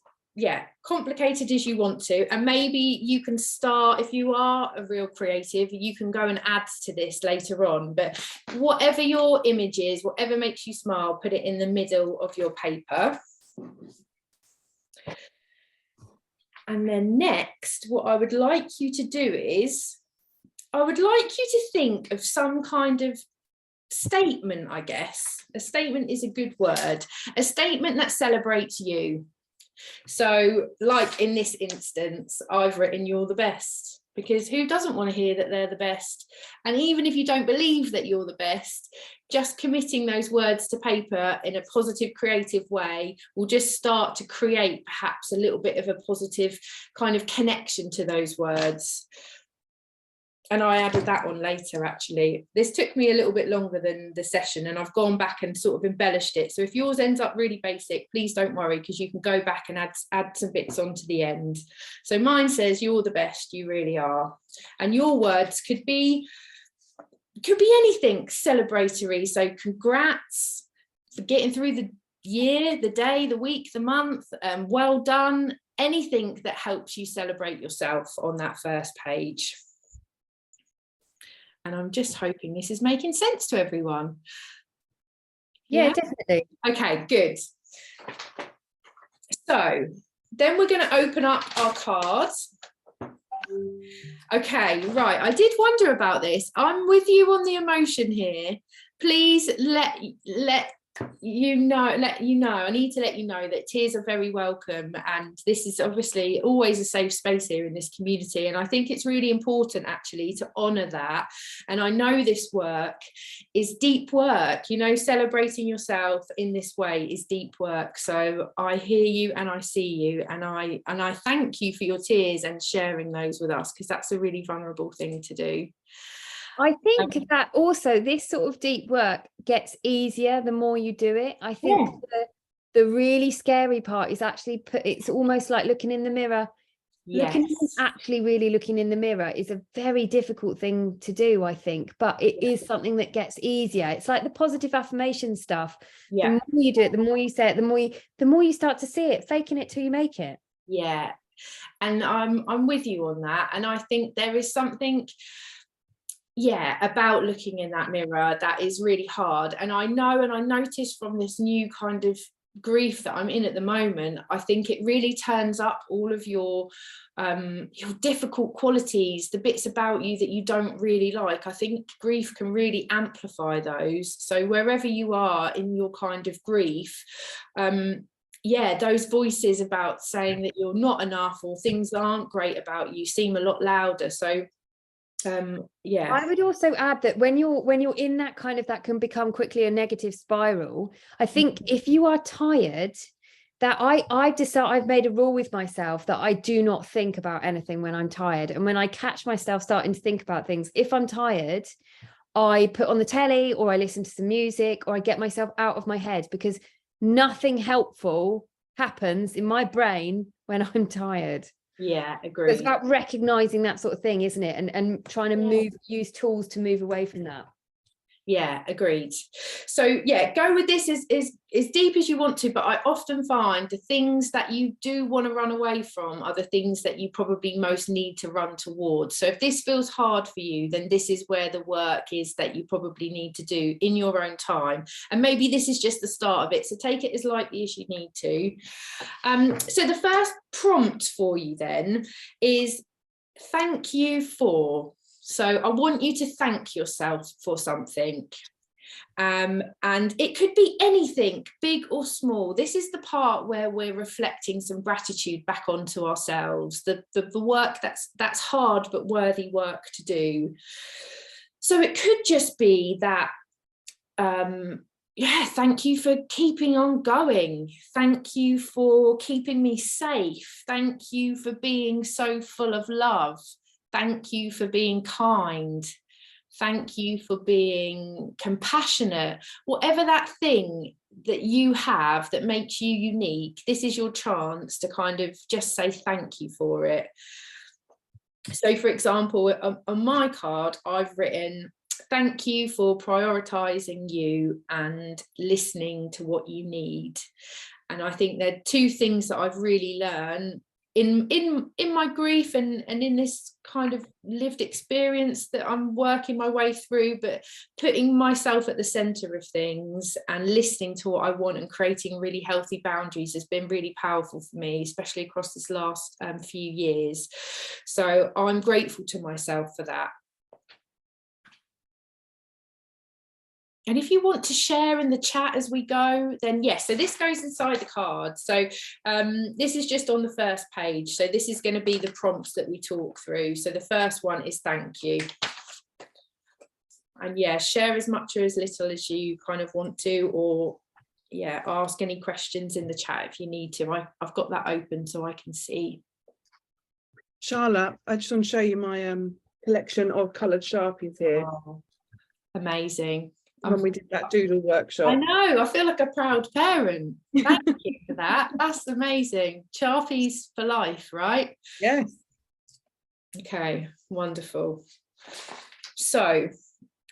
complicated as you want to, and maybe you can start, if you are a real creative, you can go and add to this later on, but whatever your image is, whatever makes you smile, put it in the middle of your paper. And then next, what I would like you to do is, I would like you to think of some kind of statement, I guess. A statement is a good word. A statement that celebrates you. So like in this instance, I've written "you're the best," because who doesn't want to hear that they're the best? And even if you don't believe that you're the best, just committing those words to paper in a positive, creative way will just start to create perhaps a little bit of a positive kind of connection to those words. And I added that on later, actually. This took me a little bit longer than the session, and I've gone back and sort of embellished it. So if yours ends up really basic, please don't worry, because you can go back and add some bits onto the end. So mine says, "You're the best, you really are." And your words could be anything celebratory. So congrats for getting through the year, the day, the week, the month, well done. Anything that helps you celebrate yourself on that first page. And I'm just hoping this is making sense to everyone. Yeah, definitely. Okay, good. So then we're going to open up our cards. Okay, right. I did wonder about this. I'm with you on the emotion here. Please let you know, I need to let you know that tears are very welcome, and this is obviously always a safe space here in this community, and I think it's really important actually to honor that. And I know this work is deep work, you know, celebrating yourself in this way is deep work. So I hear you and I see you, and I thank you for your tears and sharing those with us, because that's a really vulnerable thing to do. I think that also this sort of deep work gets easier the more you do it. I think the really scary part is actually it's almost like looking in the mirror. Yes. Actually really looking in the mirror is a very difficult thing to do, I think, but it is something that gets easier. It's like the positive affirmation stuff. The more you do it, the more you say it, the more you start to see it, faking it till you make it. Yeah, and I'm with you on that. And I think there is something about looking in that mirror that is really hard. And I know, and I noticed from this new kind of grief that I'm in at the moment, I think it really turns up all of your difficult qualities, the bits about you that you don't really like. I think grief can really amplify those. So wherever you are in your kind of grief, those voices about saying that you're not enough or things aren't great about you seem a lot louder. So Yeah. I would also add that when you're in that kind of, that can become quickly a negative spiral. I think if you are tired, that I've made a rule with myself that I do not think about anything when I'm tired. And when I catch myself starting to think about things, if I'm tired, I put on the telly or I listen to some music or I get myself out of my head, because nothing helpful happens in my brain when I'm tired. Yeah, It's agreed. about recognizing that sort of thing, isn't it? And trying to use tools to move away from that. Yeah, agreed. So yeah, go with this as deep as you want to, but I often find the things that you do want to run away from are the things that you probably most need to run towards. So if this feels hard for you, then this is where the work is that you probably need to do in your own time. And maybe this is just the start of it, so take it as lightly as you need to. So the first prompt for you then is thank you for. So I want you to thank yourself for something. And it could be anything, big or small. This is the part where we're reflecting some gratitude back onto ourselves, the work that's hard but worthy work to do. So it could just be that, thank you for keeping on going. Thank you for keeping me safe. Thank you for being so full of love. Thank you for being kind. Thank you for being compassionate. Whatever that thing that you have that makes you unique, this is your chance to kind of just say thank you for it. So for example, on my card, I've written, thank you for prioritizing you and listening to what you need. And I think there are two things that I've really learned in my grief and in this kind of lived experience that I'm working my way through, but putting myself at the center of things and listening to what I want and creating really healthy boundaries has been really powerful for me, especially across this last few years. So I'm grateful to myself for that. And if you want to share in the chat as we go, then yes, so this goes inside the card. So this is just on the first page. So this is going to be the prompts that we talk through. So the first one is thank you. And yeah, share as much or as little as you kind of want to, or yeah, ask any questions in the chat if you need to. I've got that open so I can see. Charlotte, I just want to show you my collection of coloured Sharpies here. Oh, amazing. When we did that doodle workshop. I know, I feel like a proud parent. Thank you for that. That's amazing. Sharpies for life, right? Yes. Okay, wonderful. So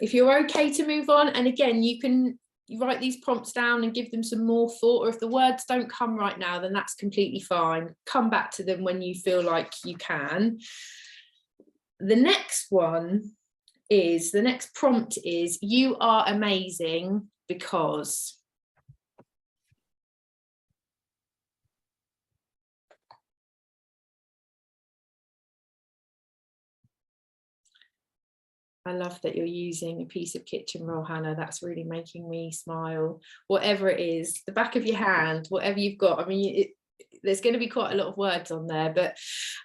if you're okay to move on, and again, you can write these prompts down and give them some more thought, or if the words don't come right now, then that's completely fine. Come back to them when you feel like you can. The next prompt is you are amazing because. I love that you're using a piece of kitchen roll, Hannah. That's really making me smile. Whatever it is, the back of your hand, whatever you've got. I mean, there's going to be quite a lot of words on there, but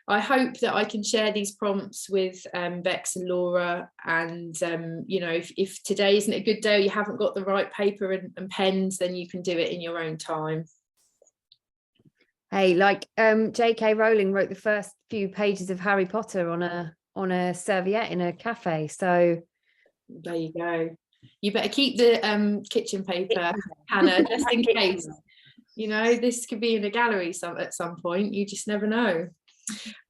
I hope that I can share these prompts with Bex and Laura. And, you know, if today isn't a good day, or you haven't got the right paper and pens, then you can do it in your own time. Hey, like J.K. Rowling wrote the first few pages of Harry Potter on a serviette in a cafe. So there you go. You better keep the kitchen paper, Hannah, just in case. You know, this could be in a gallery at some point. You just never know.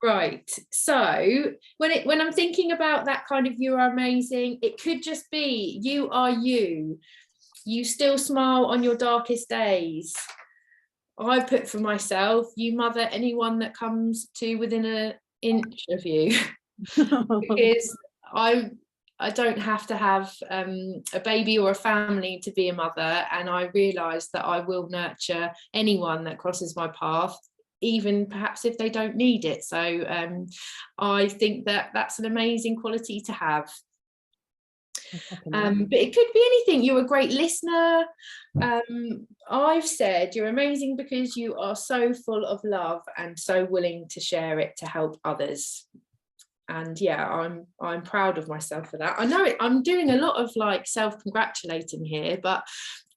Right. So when I'm thinking about that kind of you are amazing, it could just be you are you. You still smile on your darkest days. I put for myself, you mother anyone that comes to within an inch of you. Because I don't have to have a baby or a family to be a mother, and I realise that I will nurture anyone that crosses my path, even perhaps if they don't need it. So I think that that's an amazing quality to have. But it could be anything. You're a great listener. I've said you're amazing because you are so full of love and so willing to share it to help others. And yeah, I'm proud of myself for that. I know I'm doing a lot of like self-congratulating here, but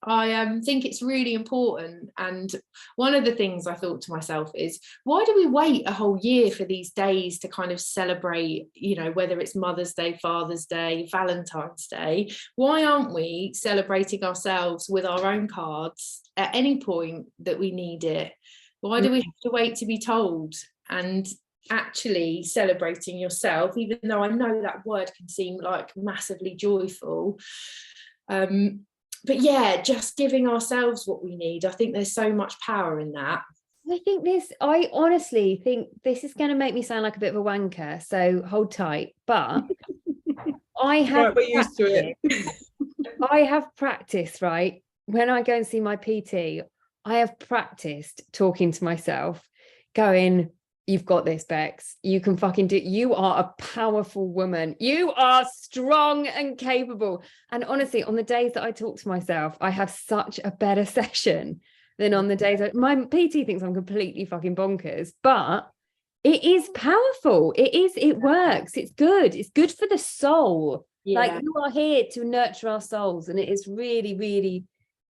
I think it's really important. And one of the things I thought to myself is, why do we wait a whole year for these days to kind of celebrate, you know, whether it's Mother's Day, Father's Day, Valentine's Day? Why aren't we celebrating ourselves with our own cards at any point that we need it? Why do we have to wait to be told? And actually celebrating yourself, even though I know that word can seem like massively joyful, but yeah, just giving ourselves what we need. I think there's so much power in that. I honestly think this is going to make me sound like a bit of a wanker, so hold tight, but I have Right, we're used to it. I have practiced, right? When I go and see my PT, I have practiced talking to myself, going, you've got this, Bex. You can fucking do it. You are a powerful woman. You are strong and capable. And honestly, on the days that I talk to myself, I have such a better session than on the days my PT thinks I'm completely fucking bonkers, but it is powerful. It works. It's good. It's good for the soul. Yeah. Like, you are here to nurture our souls. And it is really, really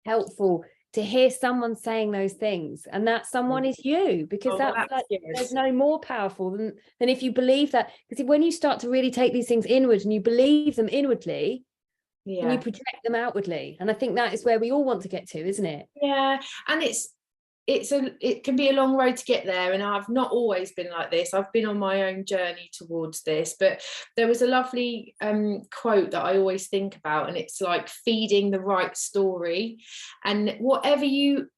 helpful to hear someone saying those things, and that someone is you, because there's no more powerful than if you believe that. Because when you start to really take these things inward and you believe them inwardly, and you project them outwardly, and I think that is where we all want to get to, isn't it? Yeah, and it can be a long road to get there, and I've not always been like this. I've been on my own journey towards this, but there was a lovely quote that I always think about, and it's like feeding the right story, and whatever you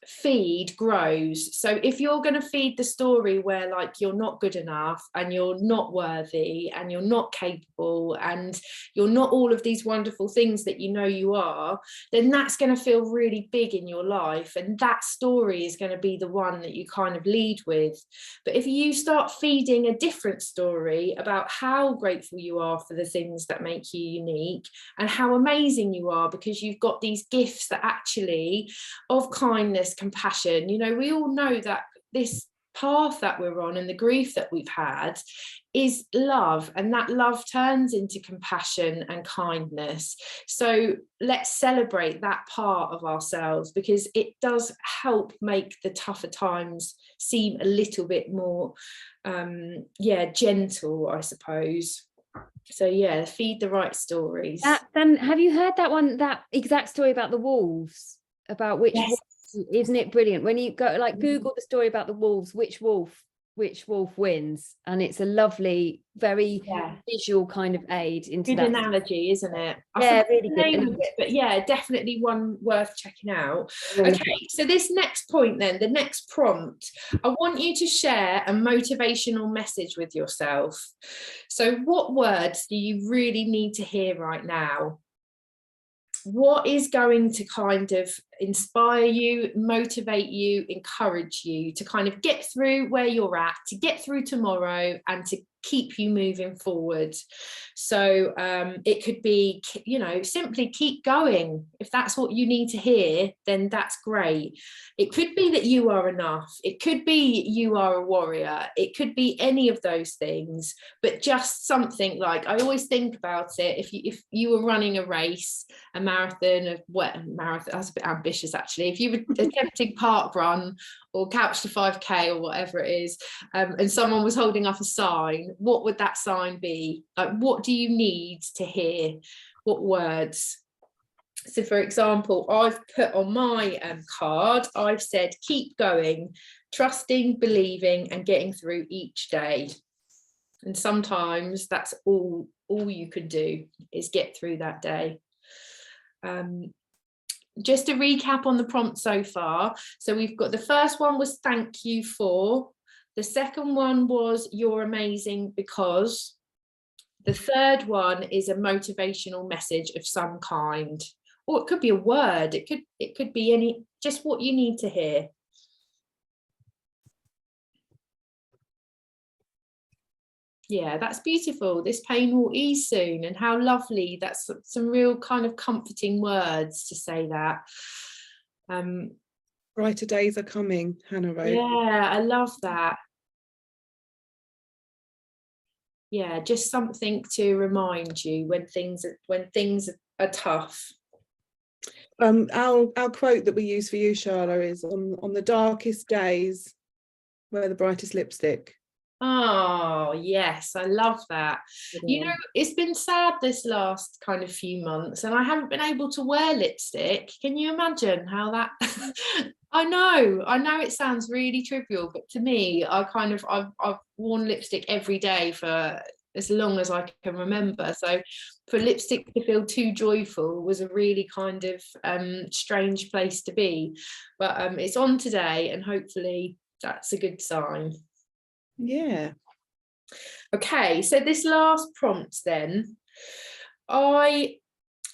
feed grows. So if you're going to feed the story where like you're not good enough and you're not worthy and you're not capable and you're not all of these wonderful things that you know you are, then that's going to feel really big in your life, and that story is going to be the one that you kind of lead with. But if you start feeding a different story about how grateful you are for the things that make you unique and how amazing you are because you've got these gifts that actually of kindness, compassion, you know, we all know that this path that we're on and the grief that we've had is love, and that love turns into compassion and kindness. So let's celebrate that part of ourselves, because it does help make the tougher times seem a little bit more gentle, I suppose. So yeah, feed the right stories. Then have you heard that exact story about the wolves, about which Yes. Isn't it brilliant when you go like Google the story about the wolves, which wolf wins? And it's a lovely, very visual kind of aid into good that analogy, isn't it? Really good. But yeah, definitely one worth checking out. Okay, so this next point then, the next prompt, I want you to share a motivational message with yourself. So what words do you really need to hear right now? What is going to kind of inspire you, motivate you, encourage you to kind of get through where you're at, to get through tomorrow, and to keep you moving forward? So it could be, you know, simply keep going. If that's what you need to hear, then that's great. It could be that you are enough. It could be you are a warrior. It could be any of those things, but just something like, I always think about it, if you were running a race, a marathon, that's a bit ambitious actually. If you were attempting park run or couch to 5k or whatever it is, and someone was holding up a sign, what would that sign be? Like, what do you need to hear? What words? So for example, I've put on my card, I've said, keep going, trusting, believing, and getting through each day. And sometimes that's all you can do is get through that day. Just to recap on the prompt so far. So we've got, the first one was thank you for. The second one was you're amazing because. The third one is a motivational message of some kind, or it could be a word. It could be just what you need to hear. Yeah, that's beautiful. This pain will ease soon. And how lovely. That's some real kind of comforting words to say that. Brighter days are coming, Hannah wrote. Yeah, I love that. Yeah, just something to remind you when things are tough. Our quote that we use for you, Charla, is on the darkest days, wear the brightest lipstick. Oh, yes, I love that. You know, it's been sad this last kind of few months, and I haven't been able to wear lipstick. Can you imagine how that? I know it sounds really trivial, but to me, I've worn lipstick every day for as long as I can remember. So for lipstick to feel too joyful was a really kind of strange place to be. But it's on today, and hopefully that's a good sign. Yeah. Okay, so this last prompt then, I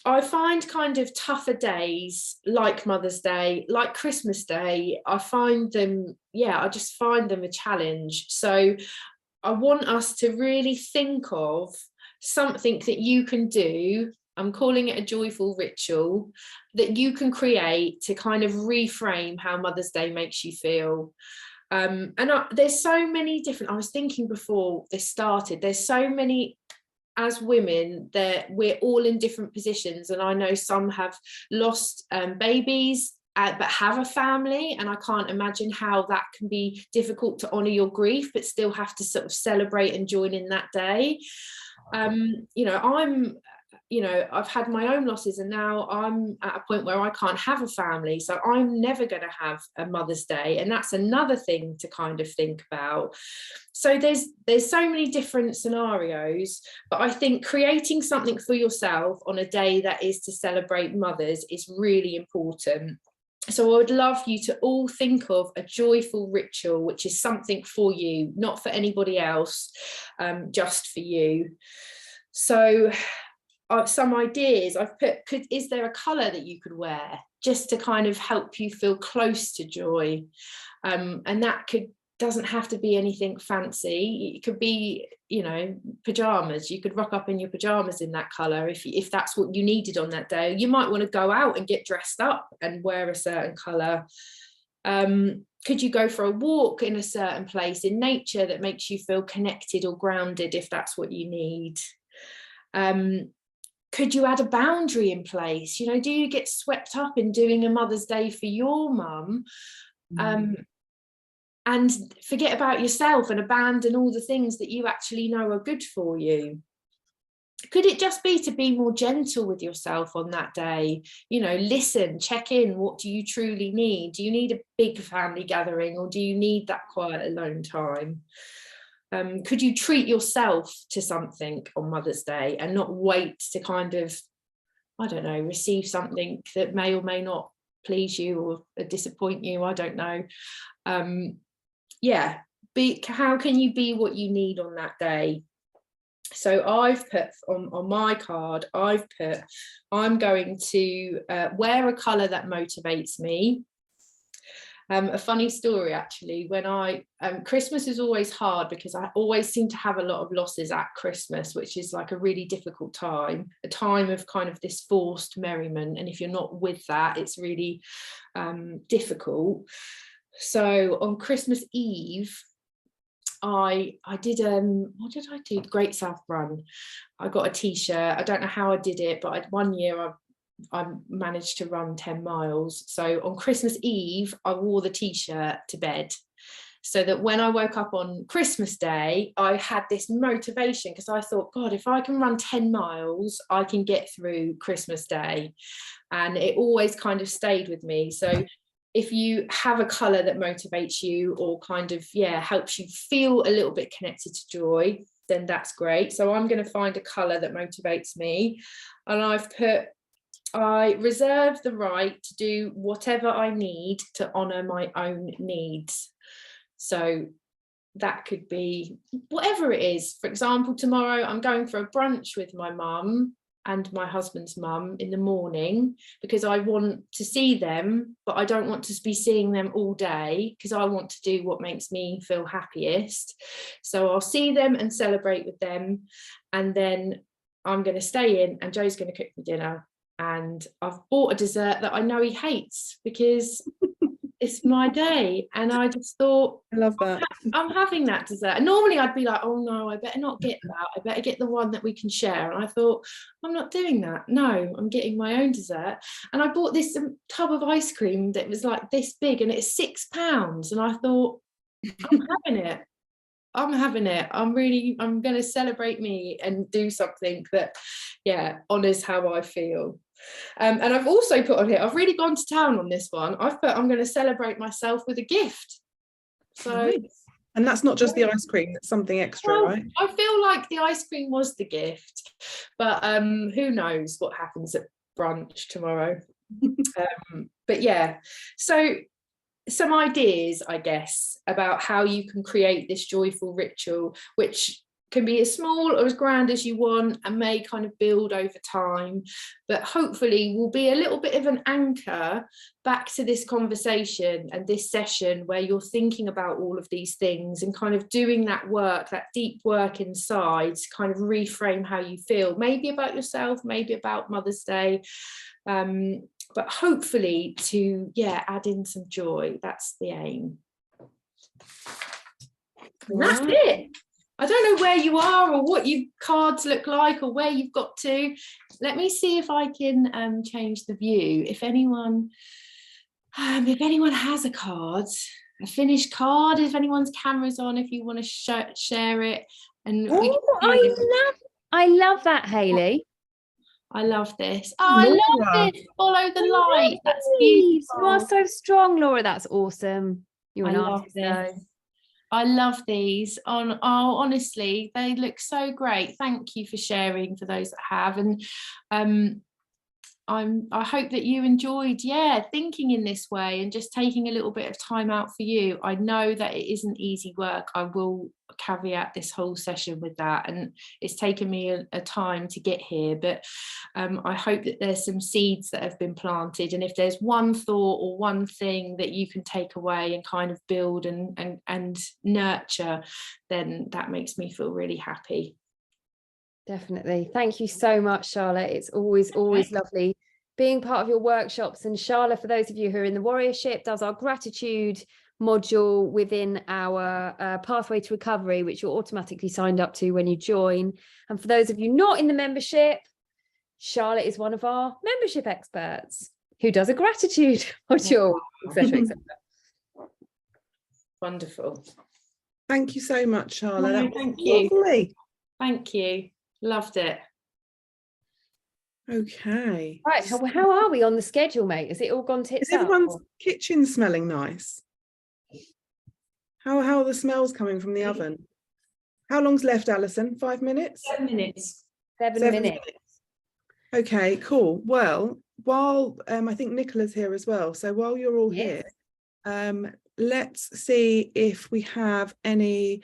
find kind of tougher days like Mother's Day, like Christmas Day, I just find them a challenge. So I want us to really think of something that you can do. I'm calling it a joyful ritual that you can create to kind of reframe how Mother's Day makes you feel. There's so many different, I was thinking before this started, there's so many, as women, that we're all in different positions, and I know some have lost babies but have a family, and I can't imagine how that can be difficult to honour your grief but still have to sort of celebrate and join in that day. I've had my own losses, and now I'm at a point where I can't have a family, so I'm never going to have a Mother's Day, and that's another thing to kind of think about. So there's so many different scenarios, but I think creating something for yourself on a day that is to celebrate mothers is really important. So I would love you to all think of a joyful ritual, which is something for you, not for anybody else, just for you. So some ideas I've put, is there a colour that you could wear just to kind of help you feel close to joy? And that doesn't have to be anything fancy. It could be, pajamas. You could rock up in your pajamas in that colour if that's what you needed on that day. You might want to go out and get dressed up and wear a certain colour. Could you go for a walk in a certain place in nature that makes you feel connected or grounded if that's what you need? Could you add a boundary in place? Do you get swept up in doing a Mother's Day for your mum and forget about yourself and abandon all the things that you actually know are good for you? Could it just be to be more gentle with yourself on that day? Listen, check in. What do you truly need? Do you need a big family gathering, or do you need that quiet alone time? Could you treat yourself to something on Mother's Day and not wait to kind of, I don't know, receive something that may or may not please you or disappoint you? I don't know. How can you be what you need on that day? So I've put on my card, I'm going to wear a colour that motivates me. A funny story, actually, when Christmas is always hard because I always seem to have a lot of losses at Christmas, which is like a really difficult time, a time of kind of this forced merriment. And if you're not with that, it's really difficult. So on Christmas Eve, I did what did I do? Great South Run. I got a t-shirt. I don't know how I did it, but one year I managed to run 10 miles. So on Christmas Eve, I wore the t-shirt to bed so that when I woke up on Christmas Day, I had this motivation, because I thought, God, if I can run 10 miles, I can get through Christmas Day. And it always kind of stayed with me. So if you have a colour that motivates you or kind of, helps you feel a little bit connected to joy, then that's great. So I'm going to find a colour that motivates me. And I reserve the right to do whatever I need to honour my own needs. So that could be whatever it is. For example, tomorrow I'm going for a brunch with my mum and my husband's mum in the morning because I want to see them, but I don't want to be seeing them all day because I want to do what makes me feel happiest. So I'll see them and celebrate with them, and then I'm going to stay in and Joe's going to cook me dinner. And I've bought a dessert that I know he hates because it's my day. And I just thought, I love that. I'm having that dessert. And normally I'd be like, oh no, I better not get that. I better get the one that we can share. And I thought, I'm not doing that. No, I'm getting my own dessert. And I bought this tub of ice cream that was like this big, and it's £6. And I thought, I'm having it. I'm having it. I'm going to celebrate me and do something that, yeah, honours how I feel. And I've also put on here, I've really gone to town on this one. I've put, I'm going to celebrate myself with a gift. So, Nice. And that's not just the ice cream, that's something extra, well, right? I feel like the ice cream was the gift, but who knows what happens at brunch tomorrow. But yeah, so some ideas, I guess, about how you can create this joyful ritual, which can be as small or as grand as you want and may kind of build over time, but hopefully will be a little bit of an anchor back to this conversation and this session where you're thinking about all of these things and kind of doing that work, that deep work inside to kind of reframe how you feel, maybe about yourself, maybe about Mother's Day, but hopefully to, yeah, add in some joy. That's the aim. And that's it. I don't know where you are or what your cards look like or where you've got to. Let me see if I can change the view. If anyone has a card, a finished card, if anyone's camera's on, if you want to share it. And I love that, Hayley. I love this. Oh, I love this. Follow the light. That's beautiful. You are so strong, Laura. That's awesome. You're an artist, though. I love these. Honestly, they look so great. Thank you for sharing, for those that have. And I hope that you enjoyed, thinking in this way and just taking a little bit of time out for you. I know that it isn't easy work. I will caveat this whole session with that, and it's taken me a time to get here, but I hope that there's some seeds that have been planted, and if there's one thought or one thing that you can take away and kind of build and nurture, then that makes me feel really happy. Definitely. Thank you so much, Charlotte. It's always lovely being part of your workshops. And Charlotte, for those of you who are in the warriorship, does our gratitude module within our pathway to recovery, which you're automatically signed up to when you join. And for those of you not in the membership, Charlotte is one of our membership experts who does a gratitude module, etc., etc. Wonderful. Thank you so much, Charlotte. No, that was thank you. lovely. Thank you. Loved it. Okay. Right. How are we on the schedule, mate? Has it all gone tits Is up? everyone's kitchen smelling nice? How are the smells coming from the oven? How long's left, Alison? 5 minutes? 7 minutes. 7 minutes. Okay, cool. Well, while I think Nicola's here as well, so while you're all here, let's see if we have any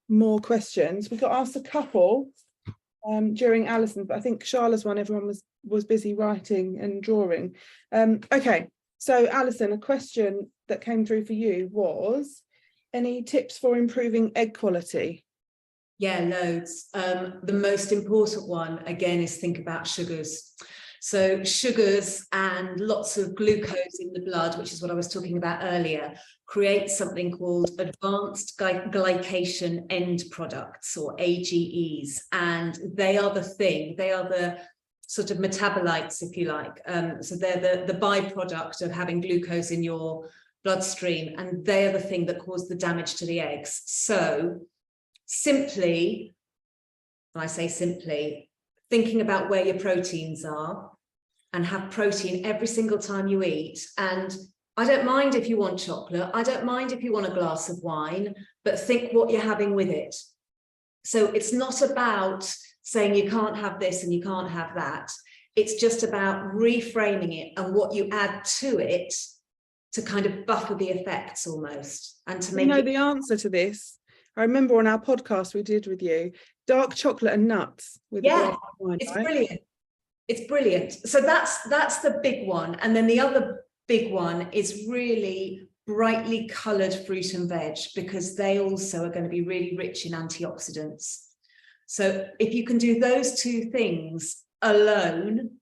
more questions. We got asked a couple during Alison's, but I think Charlotte's one, everyone was busy writing and drawing. Okay, so Alison, a question that came through for you was, any tips for improving egg quality? Yeah, loads. The most important one, again, is think about sugars. So sugars and lots of glucose in the blood, which is what I was talking about earlier, create something called advanced glycation end products, or AGEs. And they are the sort of metabolites, if you like. So they're the byproduct of having glucose in your bloodstream, and they are the thing that cause the damage to the eggs. So simply, when I say simply, thinking about where your proteins are, and have protein every single time you eat. And I don't mind if you want chocolate, I don't mind if you want a glass of wine, but think what you're having with it. So it's not about saying you can't have this and you can't have that. It's just about reframing it and what you add to it to kind of buffer the effects almost, and to make the answer to this. I remember on our podcast we did with you, dark chocolate and nuts with a glass of wine, it's right? brilliant. It's brilliant. So that's the big one. And then the other big one is really brightly coloured fruit and veg, because they also are going to be really rich in antioxidants. So if you can do those two things alone,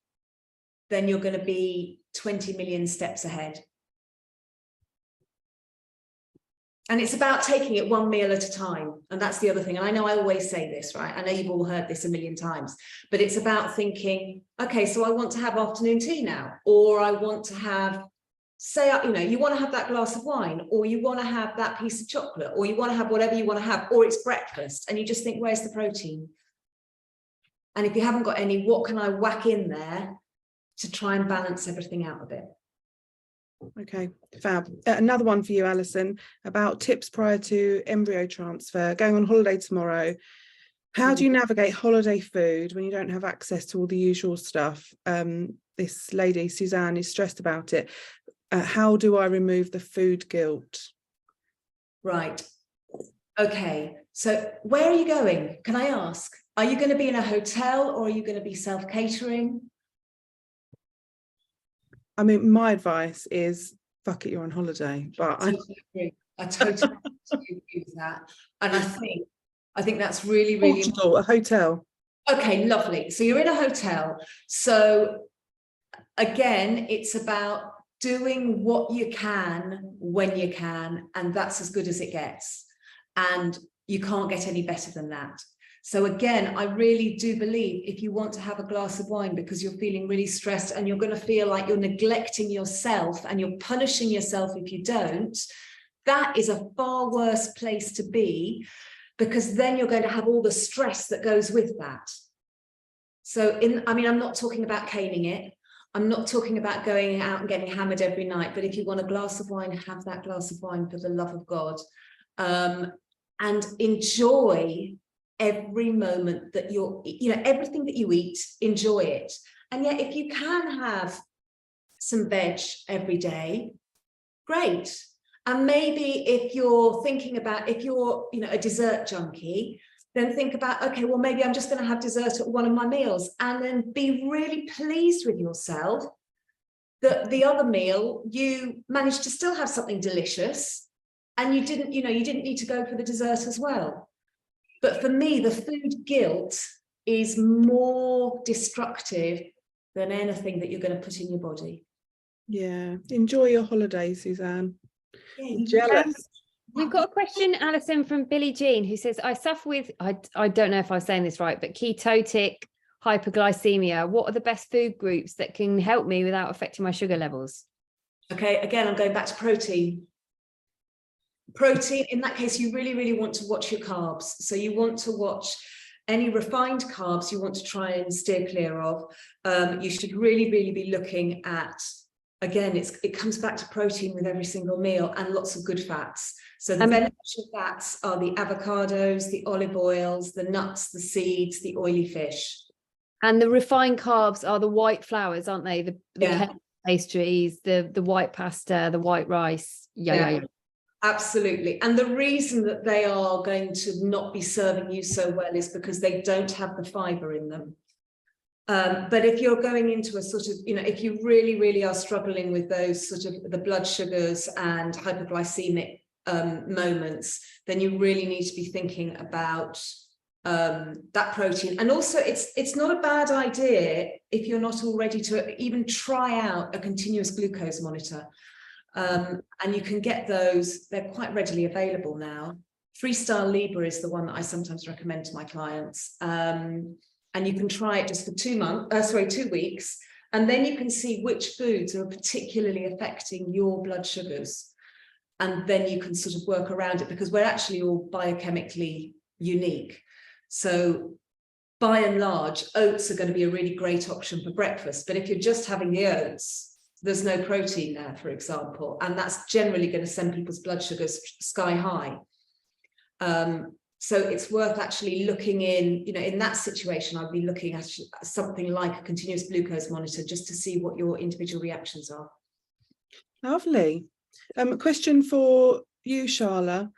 then you're going to be 20 million steps ahead. And it's about taking it one meal at a time. And that's the other thing. And I know I always say this, right? I know you've all heard this a million times, but it's about thinking, okay, so I want to have afternoon tea now, or I want to have, say, you know, you want to have that glass of wine, or you want to have that piece of chocolate, or you want to have whatever you want to have, or it's breakfast. And you just think, where's the protein? And if you haven't got any, what can I whack in there to try and balance everything out a bit? Okay, fab. Another one for you, Alison, about tips prior to embryo transfer, going on holiday tomorrow. How do you navigate holiday food when you don't have access to all the usual stuff? This lady, Suzanne, is stressed about it. How do I remove the food guilt? Right. Okay. So where are you going? Can I ask? Are you going to be in a hotel, or are you going to be self-catering? I mean, my advice is, fuck it, you're on holiday. But I totally agree with that. And I think that's really, really Portugal, a hotel. Okay, lovely. So you're in a hotel. So again, it's about doing what you can when you can, and that's as good as it gets. And you can't get any better than that. So again, I really do believe if you want to have a glass of wine because you're feeling really stressed and you're going to feel like you're neglecting yourself and you're punishing yourself if you don't, that is a far worse place to be, because then you're going to have all the stress that goes with that. So I mean, I'm not talking about caning it. I'm not talking about going out and getting hammered every night, but if you want a glass of wine, have that glass of wine for the love of God. And enjoy every moment that you're, you know, everything that you eat, enjoy it. And yet, if you can have some veg every day, great. And maybe if you're thinking about, if you're, you know, a dessert junkie, then think about, okay, well, maybe I'm just going to have dessert at one of my meals, and then be really pleased with yourself that the other meal you managed to still have something delicious, and you didn't, you know, you didn't need to go for the dessert as well. But for me, the food guilt is more destructive than anything that you're going to put in your body. Yeah, enjoy your holiday, Suzanne. Yeah, Jealous. We've got a question, Alison, from Billie Jean, who says, I suffer with, I don't know if I'm saying this right, but ketotic hyperglycemia. What are the best food groups that can help me without affecting my sugar levels? Okay, again, I'm going back to protein. Protein, in that case, you really, really want to watch your carbs. So you want to watch any refined carbs you want to try and steer clear of. You should really, really be looking at, again, it comes back to protein with every single meal, and lots of good fats. So the beneficial fats are the avocados, the olive oils, the nuts, the seeds, the oily fish. And the refined carbs are the white flours, aren't they? The pastries, the white pasta, the white rice. Yeah. Absolutely. And the reason that they are going to not be serving you so well is because they don't have the fiber in them. But if you're going into a sort of, you know, if you really, really are struggling with those sort of the blood sugars and hypoglycemic moments, then you really need to be thinking about that protein. And also it's not a bad idea, if you're not all ready, to even try out a continuous glucose monitor. And you can get those, they're quite readily available now. Freestyle Libre is the one that I sometimes recommend to my clients. And you can try it just for 2 weeks, and then you can see which foods are particularly affecting your blood sugars. And then you can sort of work around it, because we're actually all biochemically unique. So by and large, oats are going to be a really great option for breakfast. But if you're just having the oats, there's no protein there, for example, and that's generally going to send people's blood sugars sky high. So it's worth actually looking in, you know, in that situation, I'd be looking at something like a continuous glucose monitor, just to see what your individual reactions are. Lovely. A question for you, Sharla.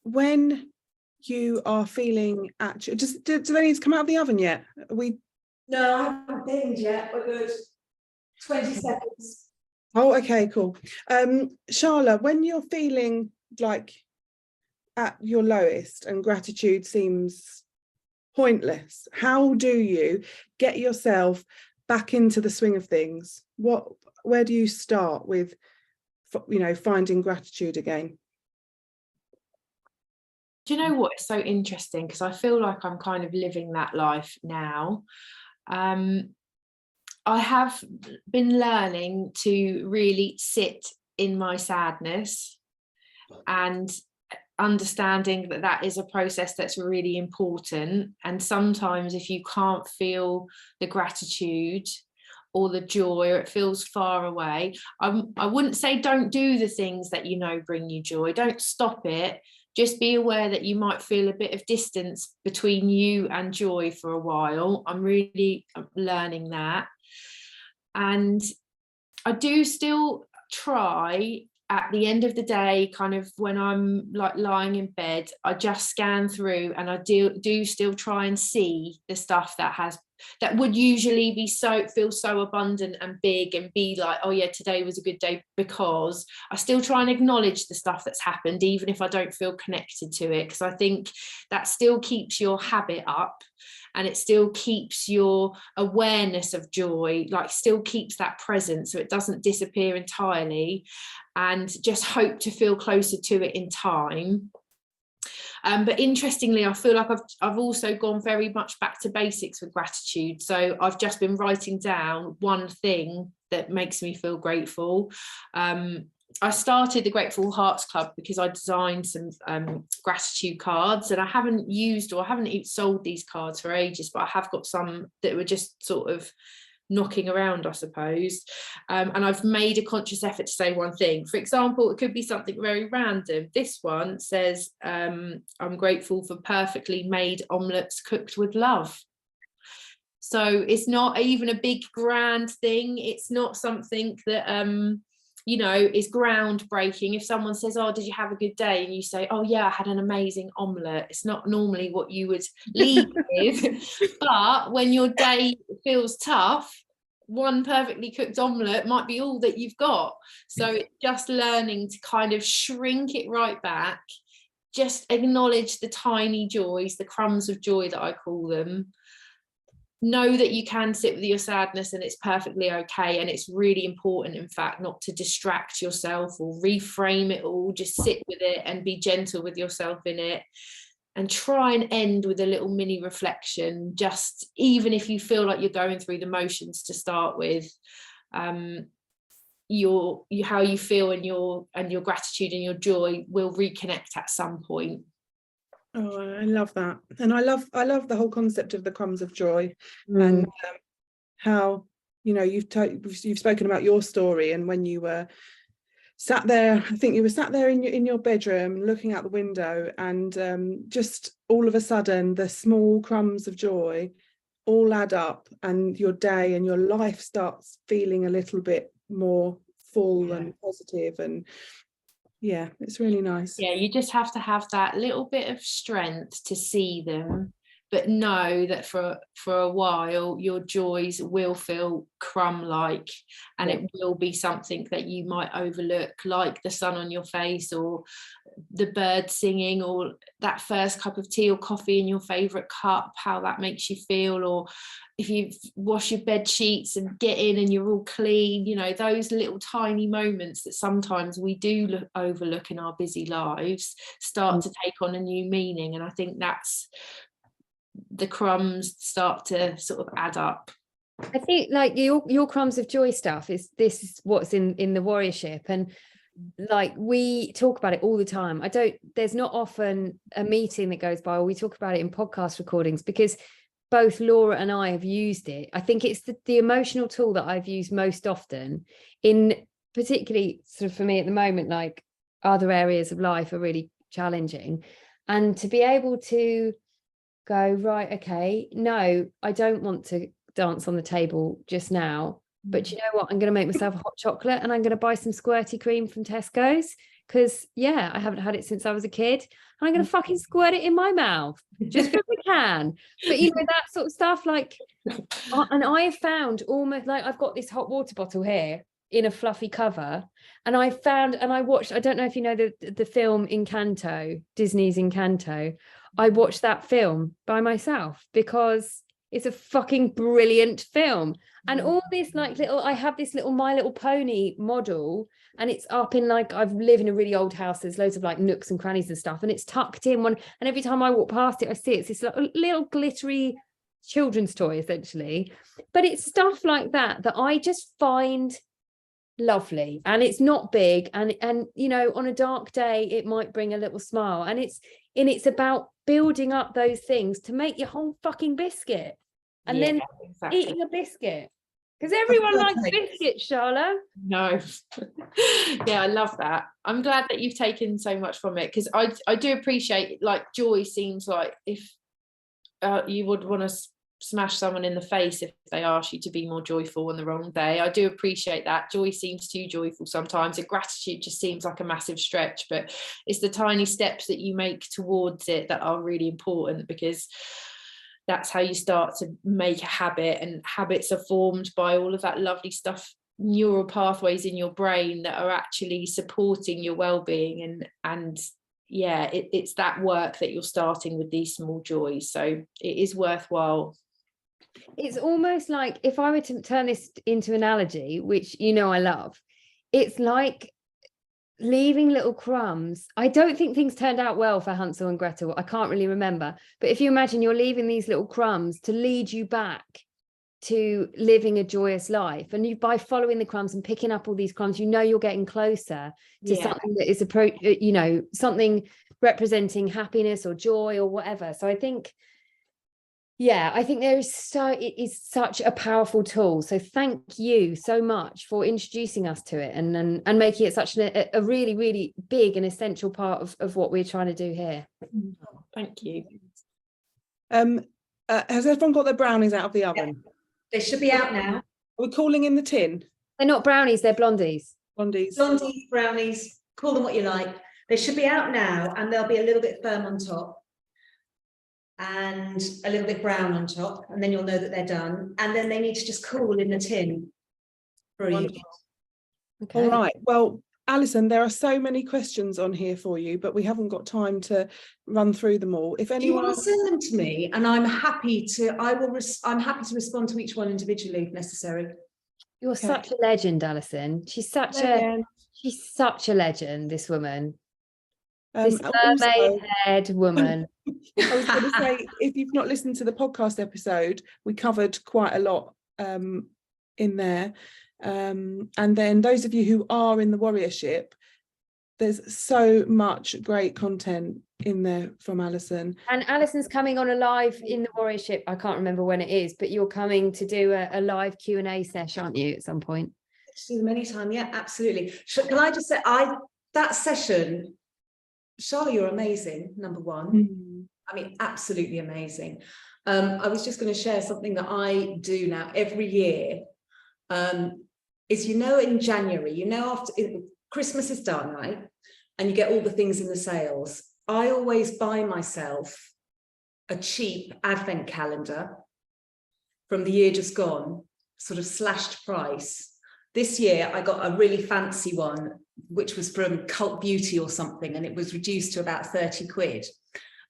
When you are feeling actually, do they need to come out of the oven yet? No, I haven't binged yet. We're good. 20 seconds. Oh, okay, cool. Sharla, when you're feeling like at your lowest and gratitude seems pointless, how do you get yourself back into the swing of things? Where do you start with, you know, finding gratitude again? Do you know what? It's so interesting because I feel like I'm kind of living that life now. I have been learning to really sit in my sadness and understanding that that is a process that's really important. And sometimes if you can't feel the gratitude or the joy, or it feels far away, I wouldn't say don't do the things that you know bring you joy. Don't stop it. Just be aware that you might feel a bit of distance between you and joy for a while. I'm really learning that. And I do still try at the end of the day, kind of when I'm like lying in bed, I just scan through and I do still try and see the stuff that would usually be feel so abundant and big and be like, oh yeah, today was a good day, because I still try and acknowledge the stuff that's happened, even if I don't feel connected to it, because I think that still keeps your habit up. And it still keeps your awareness of joy, like still keeps that present, so it doesn't disappear entirely, and just hope to feel closer to it in time. But interestingly, I feel like I've also gone very much back to basics with gratitude. So I've just been writing down one thing that makes me feel grateful. I started the Grateful Hearts Club because I designed some gratitude cards, and I haven't used or I haven't even sold these cards for ages, but I have got some that were just sort of knocking around, I suppose. And I've made a conscious effort to say one thing. For example, it could be something very random. This one says, I'm grateful for perfectly made omelettes cooked with love. So it's not even a big grand thing. It's not something that you know, is groundbreaking. If someone says, oh, did you have a good day? And you say, oh yeah, I had an amazing omelette. It's not normally what you would lead with. But when your day feels tough, one perfectly cooked omelette might be all that you've got. So it's just learning to kind of shrink it right back, just acknowledge the tiny joys, the crumbs of joy that I call them. Know that you can sit with your sadness and it's perfectly okay. And it's really important, in fact, not to distract yourself or reframe it all. Just sit with it and be gentle with yourself in it, and try and end with a little mini reflection, just even if you feel like you're going through the motions to start with. How you feel and your gratitude and your joy will reconnect at some point. Oh, I love that. And I love the whole concept of the crumbs of joy, and how, you know, you've spoken about your story, and when you were sat there, I think you were sat there in your bedroom looking out the window, and just all of a sudden the small crumbs of joy all add up, and your day and your life starts feeling a little bit more full and positive. And yeah, it's really nice. Yeah, you just have to have that little bit of strength to see them, but know that for a while your joys will feel crumb-like, and it will be something that you might overlook, like the sun on your face, or the bird singing, or that first cup of tea or coffee in your favorite cup, how that makes you feel, or if you wash your bed sheets and get in and you're all clean, you know, those little tiny moments that sometimes we do overlook in our busy lives start to take on a new meaning. And I think that's the crumbs start to sort of add up. I think like your crumbs of joy stuff is what's in the warriorship, and like we talk about it all the time. There's not often a meeting that goes by, or we talk about it in podcast recordings, because both Laura and I have used it. I think it's the emotional tool that I've used most often, in particularly sort of for me at the moment, like other areas of life are really challenging, and to be able to go, right, okay, no, I don't want to dance on the table just now, but you know what, I'm going to make myself a hot chocolate, and I'm going to buy some squirty cream from Tesco's, because I haven't had it since I was a kid, and I'm going to fucking squirt it in my mouth just because I can. But you know, that sort of stuff, like, and I have found almost like I've got this hot water bottle here in a fluffy cover, and I watched, I don't know if you know the film Encanto, Disney's Encanto. I watched that film by myself because It's a fucking brilliant film. And all this like little, I have this little My Little Pony model, and it's up in like, I've lived in a really old house. There's loads of like nooks and crannies and stuff, and it's tucked in one. And every time I walk past it, I see it's this little glittery children's toy essentially. But it's stuff like that I just find lovely, and it's not big, and you know, on a dark day it might bring a little smile, and it's about building up those things to make your whole fucking biscuit, and then eating a biscuit, because everyone likes biscuits, Charlotte. No. Yeah, I love that. I'm glad that you've taken so much from it, because I do appreciate, like, joy seems like if you would want to smash someone in the face if they ask you to be more joyful on the wrong day. I do appreciate that. Joy seems too joyful sometimes, and gratitude just seems like a massive stretch, but it's the tiny steps that you make towards it that are really important, because that's how you start to make a habit, and habits are formed by all of that lovely stuff, neural pathways in your brain that are actually supporting your well-being, and yeah, it's that work that you're starting with these small joys, so it is worthwhile. It's almost like, if I were to turn this into analogy, which you know I love, it's like leaving little crumbs. I don't think things turned out well for Hansel and Gretel. I can't really remember. But if you imagine you're leaving these little crumbs to lead you back to living a joyous life, and you, by following the crumbs and picking up all these crumbs, you know you're getting closer to something that is you know, something representing happiness or joy or whatever. So I think, yeah, I think it is such a powerful tool. So thank you so much for introducing us to it and making it such a really, really big and essential part of what we're trying to do here. Thank you. Has everyone got their brownies out of the oven? They should be out now. Are we calling in the tin? They're not brownies, they're blondies. Blondies. Blondies, brownies, call them what you like. They should be out now, and they'll be a little bit firm on top and a little bit brown on top, and then you'll know that they're done. And then they need to just cool in the tin for a Wonderful. Okay. All right. Well, Alison, there are so many questions on here for you, but we haven't got time to run through them all. If Do you anyone want to send them to me, and I'm happy to respond to each one individually if necessary. You're such a legend, Alison. She's such a legend, this woman. This mermaid-haired woman. I was going to say, if you've not listened to the podcast episode, we covered quite a lot in there. And then those of you who are in the warriorship, there's so much great content in there from Alison. And Alison's coming on a live in the warriorship. I can't remember when it is, but you're coming to do a live Q&A session, aren't you, at some point? Do them anytime, yeah, absolutely. Can I just say, that session, Charlotte, you're amazing, number one. I mean, absolutely amazing. I was just going to share something that I do now every year. Is, you know, in January, you know, after Christmas is done, right? And you get all the things in the sales. I always buy myself a cheap advent calendar from the year just gone, sort of slashed price. This year, I got a really fancy one, which was from Cult Beauty or something, and it was reduced to about 30 quid.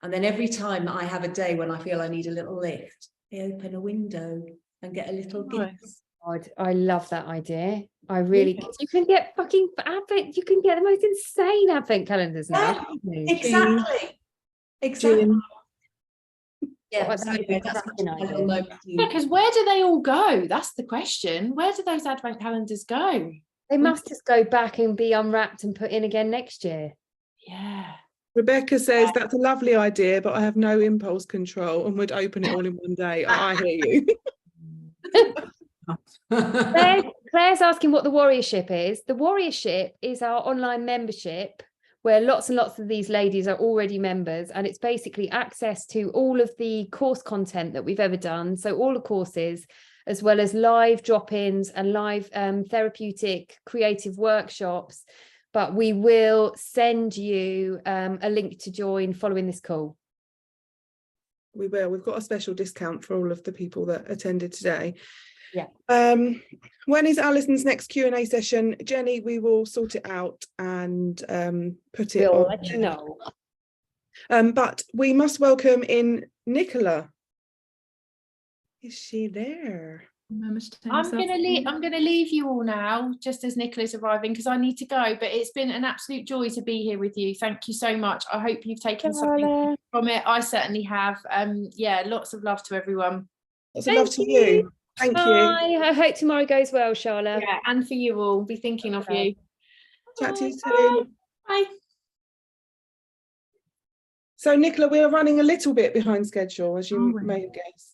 And then every time I have a day when I feel I need a little lift, I open a window and get a little gift. God, I love that idea. I really, you can get fucking advent, you can get the most insane advent calendars now. Yeah, exactly. Yeah, because where do they all go? That's the question. Where do those advent calendars go? They must just go back and be unwrapped and put in again next year. Yeah. Rebecca says that's a lovely idea, but I have no impulse control and would open it all in one day. I hear you. Claire's asking what the warriorship is. The warriorship is our online membership where lots and lots of these ladies are already members, and it's basically access to all of the course content that we've ever done. So all the courses, as well as live drop-ins and live therapeutic creative workshops. But we will send you a link to join following this call. We will. We've got a special discount for all of the people that attended today. Yeah. When is Alison's next Q&A session? Jenny, we will sort it out and put it on. We'll let you know. But we must welcome in Nicola. Is she there? Remember to turn I'm yourself I'm gonna leave you all now, just as Nicola's arriving, because I need to go. But it's been an absolute joy to be here with you. Thank you so much. I hope you've taken something from it. I certainly have. Yeah, lots of love to everyone. Lots of love to you. Thank you. Bye. I hope tomorrow goes well, Charlotte. Yeah, and for you all. Be thinking of you. Chat to you soon. Bye. So, Nicola, we're running a little bit behind schedule, as you Are we? may have guessed.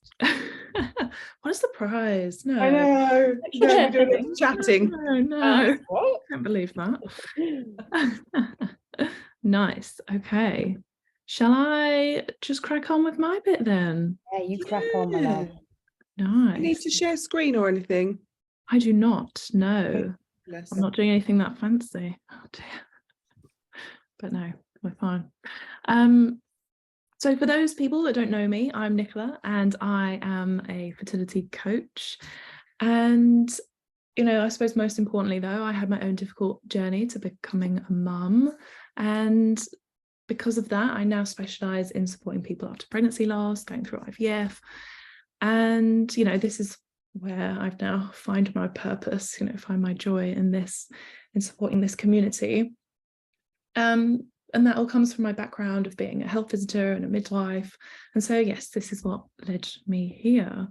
What a surprise. No. I know. No, we're doing a bit of chatting. No. Can't believe that. Nice. Okay. Shall I just crack on with my bit then? Yeah, you crack on, my love. Nice. You need to share screen or anything. I do not. No. Bless. I'm not doing anything that fancy. Oh dear. But no, we're fine. So for those people that don't know me, I'm Nicola and I am a fertility coach. And, you know, I suppose most importantly though, I had my own difficult journey to becoming a mum. And because of that, I now specialise in supporting people after pregnancy loss, going through IVF. And, you know, this is where I've now find my purpose, you know, find my joy in this, in supporting this community. And that all comes from my background of being a health visitor and a midwife. And so, yes, this is what led me here.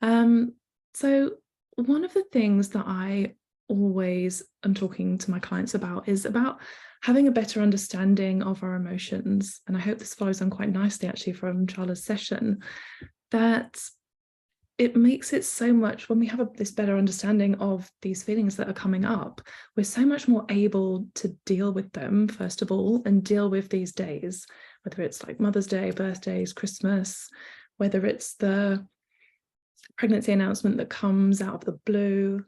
So one of the things that I always am talking to my clients about is about having a better understanding of our emotions. And I hope this follows on quite nicely actually from Charla's session, that it makes it so much, when we have this better understanding of these feelings that are coming up, we're so much more able to deal with them, first of all, and deal with these days, whether it's like Mother's Day, birthdays, Christmas, whether it's the pregnancy announcement that comes out of the blue,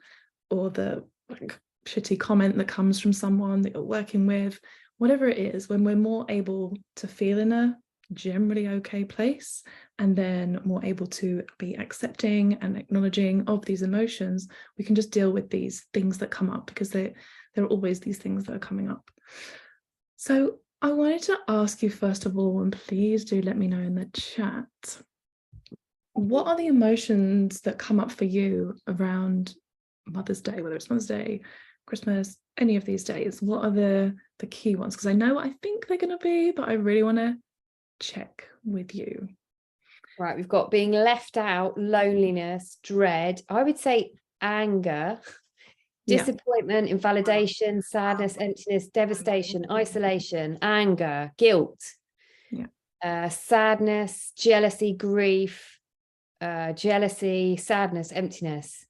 or the like shitty comment that comes from someone that you're working with, whatever it is, when we're more able to feel in a generally okay place, and then more able to be accepting and acknowledging of these emotions, we can just deal with these things that come up, because there are always these things that are coming up. So I wanted to ask you first of all, and please do let me know in the chat, what are the emotions that come up for you around Mother's Day, whether it's Mother's Day, Christmas, any of these days? What are the key ones? Because I know what I think they're going to be, but I really want to check with you. Right, we've got being left out, loneliness, dread. I would say anger, disappointment, invalidation, sadness, emptiness, devastation, isolation, anger, guilt, sadness, jealousy, grief, jealousy, sadness, emptiness.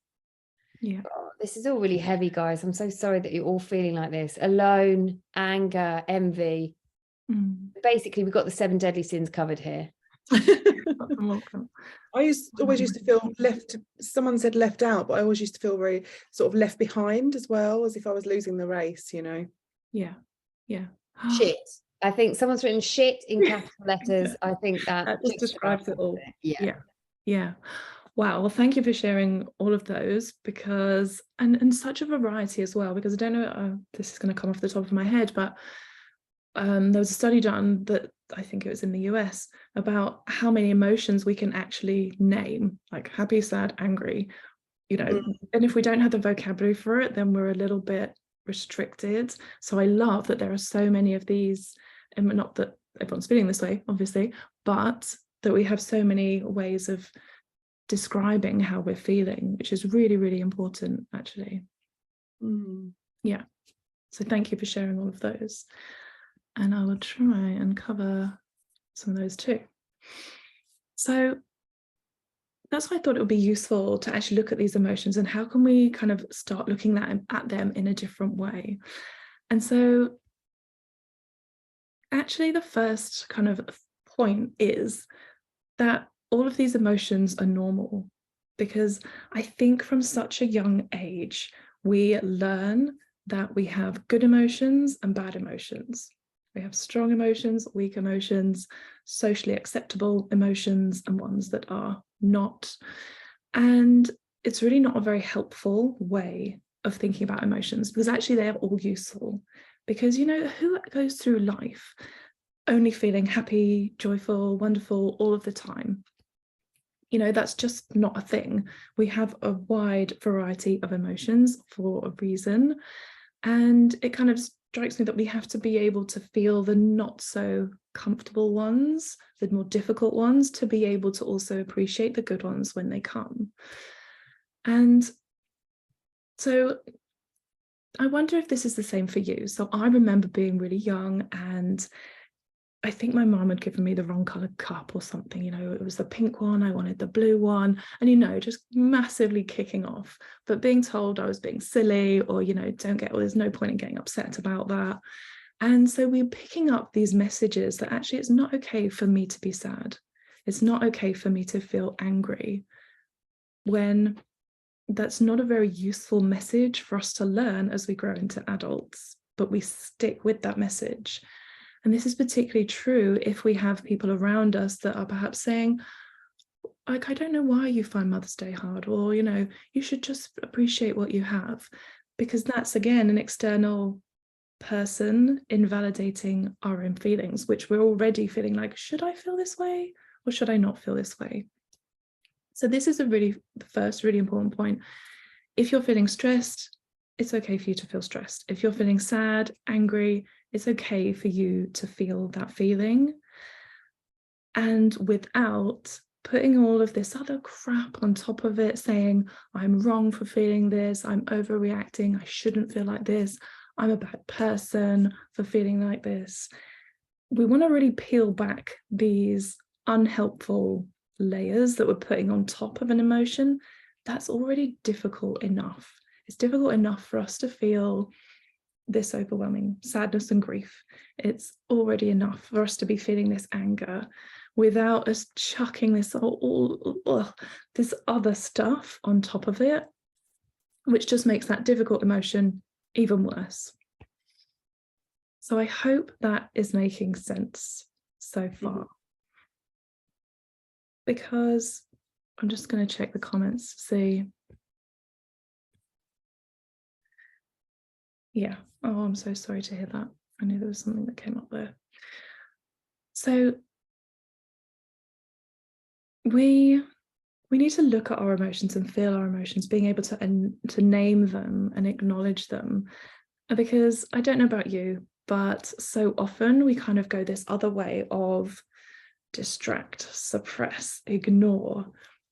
Yeah. Oh, this is all really heavy, guys. I'm so sorry that you're all feeling like this. Alone, anger, envy. Basically, we've got the 7 deadly sins covered here. I always used to feel left, someone said left out, but I always used to feel very sort of left behind as well, as if I was losing the race, you know. Yeah. Shit. I think someone's written shit in capital letters. I think that just describes it all. Yeah. Wow, well, thank you for sharing all of those, because and such a variety as well, because I don't know, this is going to come off the top of my head, but there was a study done that I think it was in the US about how many emotions we can actually name, like happy, sad, angry, you know, and if we don't have the vocabulary for it, then we're a little bit restricted. So I love that there are so many of these, and not that everyone's feeling this way, obviously, but that we have so many ways of describing how we're feeling, which is really, really important, actually. Yeah. So thank you for sharing all of those. And I will try and cover some of those too. So that's why I thought it would be useful to actually look at these emotions and how can we kind of start looking at them in a different way. And so actually the first kind of point is that all of these emotions are normal, because I think from such a young age, we learn that we have good emotions and bad emotions. We have strong emotions, weak emotions, socially acceptable emotions, and ones that are not. And it's really not a very helpful way of thinking about emotions, because actually they are all useful. Because, you know, who goes through life only feeling happy, joyful, wonderful all of the time? you know, that's just not a thing. We have a wide variety of emotions for a reason. And it kind of strikes me that we have to be able to feel the not so comfortable ones, the more difficult ones, to be able to also appreciate the good ones when they come. And so I wonder if this is the same for you. So I remember being really young, and I think my mum had given me the wrong coloured cup or something, you know, it was the pink one, I wanted the blue one, and, you know, just massively kicking off, but being told I was being silly, or, you know, there's no point in getting upset about that. And so we're picking up these messages that actually it's not okay for me to be sad. It's not okay for me to feel angry, when that's not a very useful message for us to learn as we grow into adults, but we stick with that message. And this is particularly true if we have people around us that are perhaps saying, like, I don't know why you find Mother's Day hard, or, you know, you should just appreciate what you have, because that's, again, an external person invalidating our own feelings, which we're already feeling like, should I feel this way or should I not feel this way? So this is the first really important point. If you're feeling stressed, it's okay for you to feel stressed. If you're feeling sad, angry, it's okay for you to feel that feeling. And without putting all of this other crap on top of it, saying, I'm wrong for feeling this, I'm overreacting, I shouldn't feel like this, I'm a bad person for feeling like this. We want to really peel back these unhelpful layers that we're putting on top of an emotion that's already difficult enough. It's difficult enough for us to feel this overwhelming sadness and grief. It's already enough for us to be feeling this anger without us chucking this this other stuff on top of it, which just makes that difficult emotion even worse. So I hope that is making sense so far. Because I'm just going to check the comments to see. Yeah. Oh, I'm so sorry to hear that. I knew there was something that came up there. So we need to look at our emotions and feel our emotions, being able to name them and acknowledge them. Because I don't know about you, but so often we kind of go this other way of distract, suppress, ignore.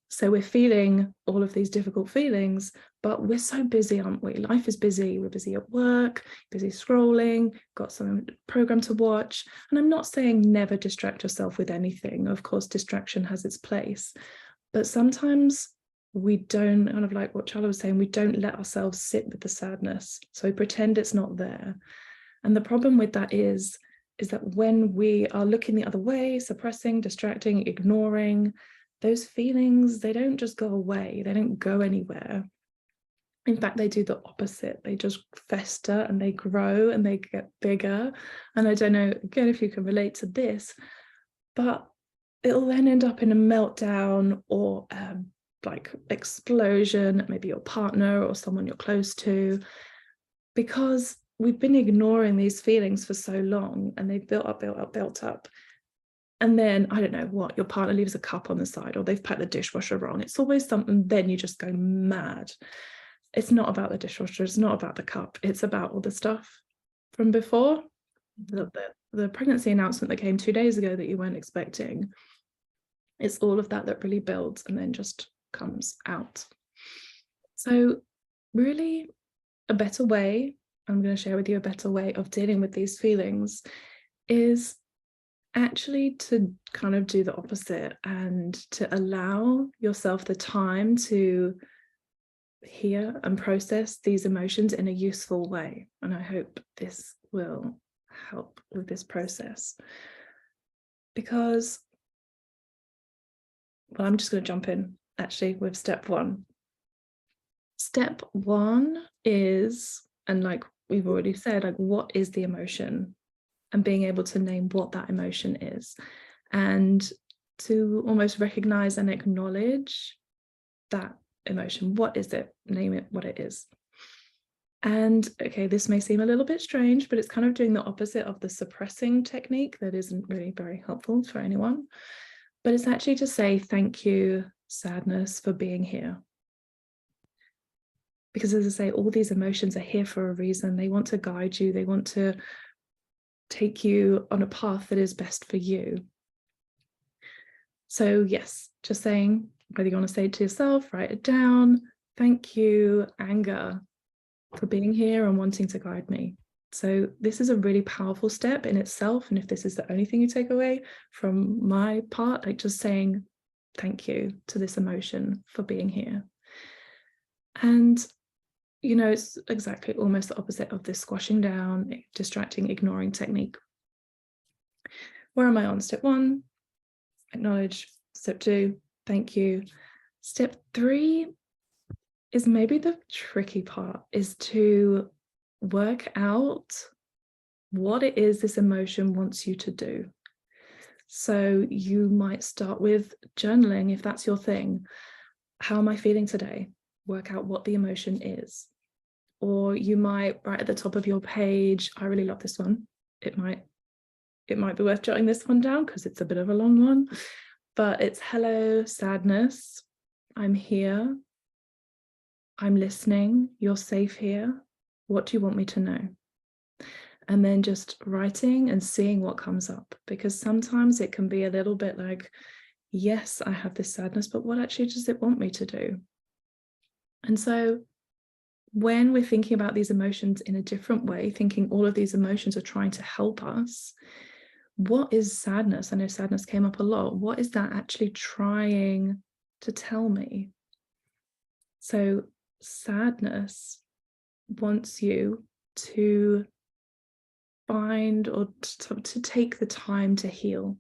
So we're feeling all of these difficult feelings, but we're so busy, aren't we? Life is busy. We're busy at work, busy scrolling, got some program to watch. And I'm not saying never distract yourself with anything. Of course, distraction has its place. But sometimes we don't, kind of like what Charlotte was saying, we don't let ourselves sit with the sadness. So we pretend it's not there. And the problem with that is that when we are looking the other way, suppressing, distracting, ignoring, those feelings, they don't just go away. They don't go anywhere. In fact, they do the opposite. They just fester and they grow and they get bigger. And I don't know, again, if you can relate to this, but it'll then end up in a meltdown or like explosion, maybe your partner or someone you're close to, because we've been ignoring these feelings for so long and they've built up. And then, I don't know what, your partner leaves a cup on the side or they've packed the dishwasher wrong. It's always something, then you just go mad. It's not about the dishwasher, it's not about the cup, it's about all the stuff from before. The pregnancy announcement that came 2 days ago that you weren't expecting. It's all of that really builds and then just comes out. So really a better way, I'm going to share with you a better way of dealing with these feelings is actually to kind of do the opposite and to allow yourself the time to hear and process these emotions in a useful way. And I hope this will help with this process. Because, well, I'm just going to jump in actually with step one. Step one is, and like we've already said, like, what is the emotion? And being able to name what that emotion is, and to almost recognize and acknowledge that emotion. What is it? Name it what it is. And okay, this may seem a little bit strange, but it's kind of doing the opposite of the suppressing technique that isn't really very helpful for anyone. But it's actually to say, thank you sadness for being here. Because as I say, all these emotions are here for a reason. They want to guide you. They want to take you on a path that is best for you. So yes, just saying, whether you want to say it to yourself, write it down. Thank you, anger, for being here and wanting to guide me. So this is a really powerful step in itself. And if this is the only thing you take away from my part, like just saying thank you to this emotion for being here. And, you know, it's exactly almost the opposite of this squashing down, distracting, ignoring technique. Where am I on? Step 1, acknowledge. Step 2, thank you. Step 3 is maybe the tricky part, is to work out what it is this emotion wants you to do. So you might start with journaling if that's your thing. How am I feeling today? Work out what the emotion is. Or you might write at the top of your page, I really love this one. It might be worth jotting this one down because it's a bit of a long one, but it's hello, sadness. I'm here. I'm listening. You're safe here. What do you want me to know? And then just writing and seeing what comes up, because sometimes it can be a little bit like, yes, I have this sadness, but what actually does it want me to do? And so when we're thinking about these emotions in a different way, thinking all of these emotions are trying to help us, what is sadness? I know sadness came up a lot. What is that actually trying to tell me? So sadness wants you to find or to take the time to heal.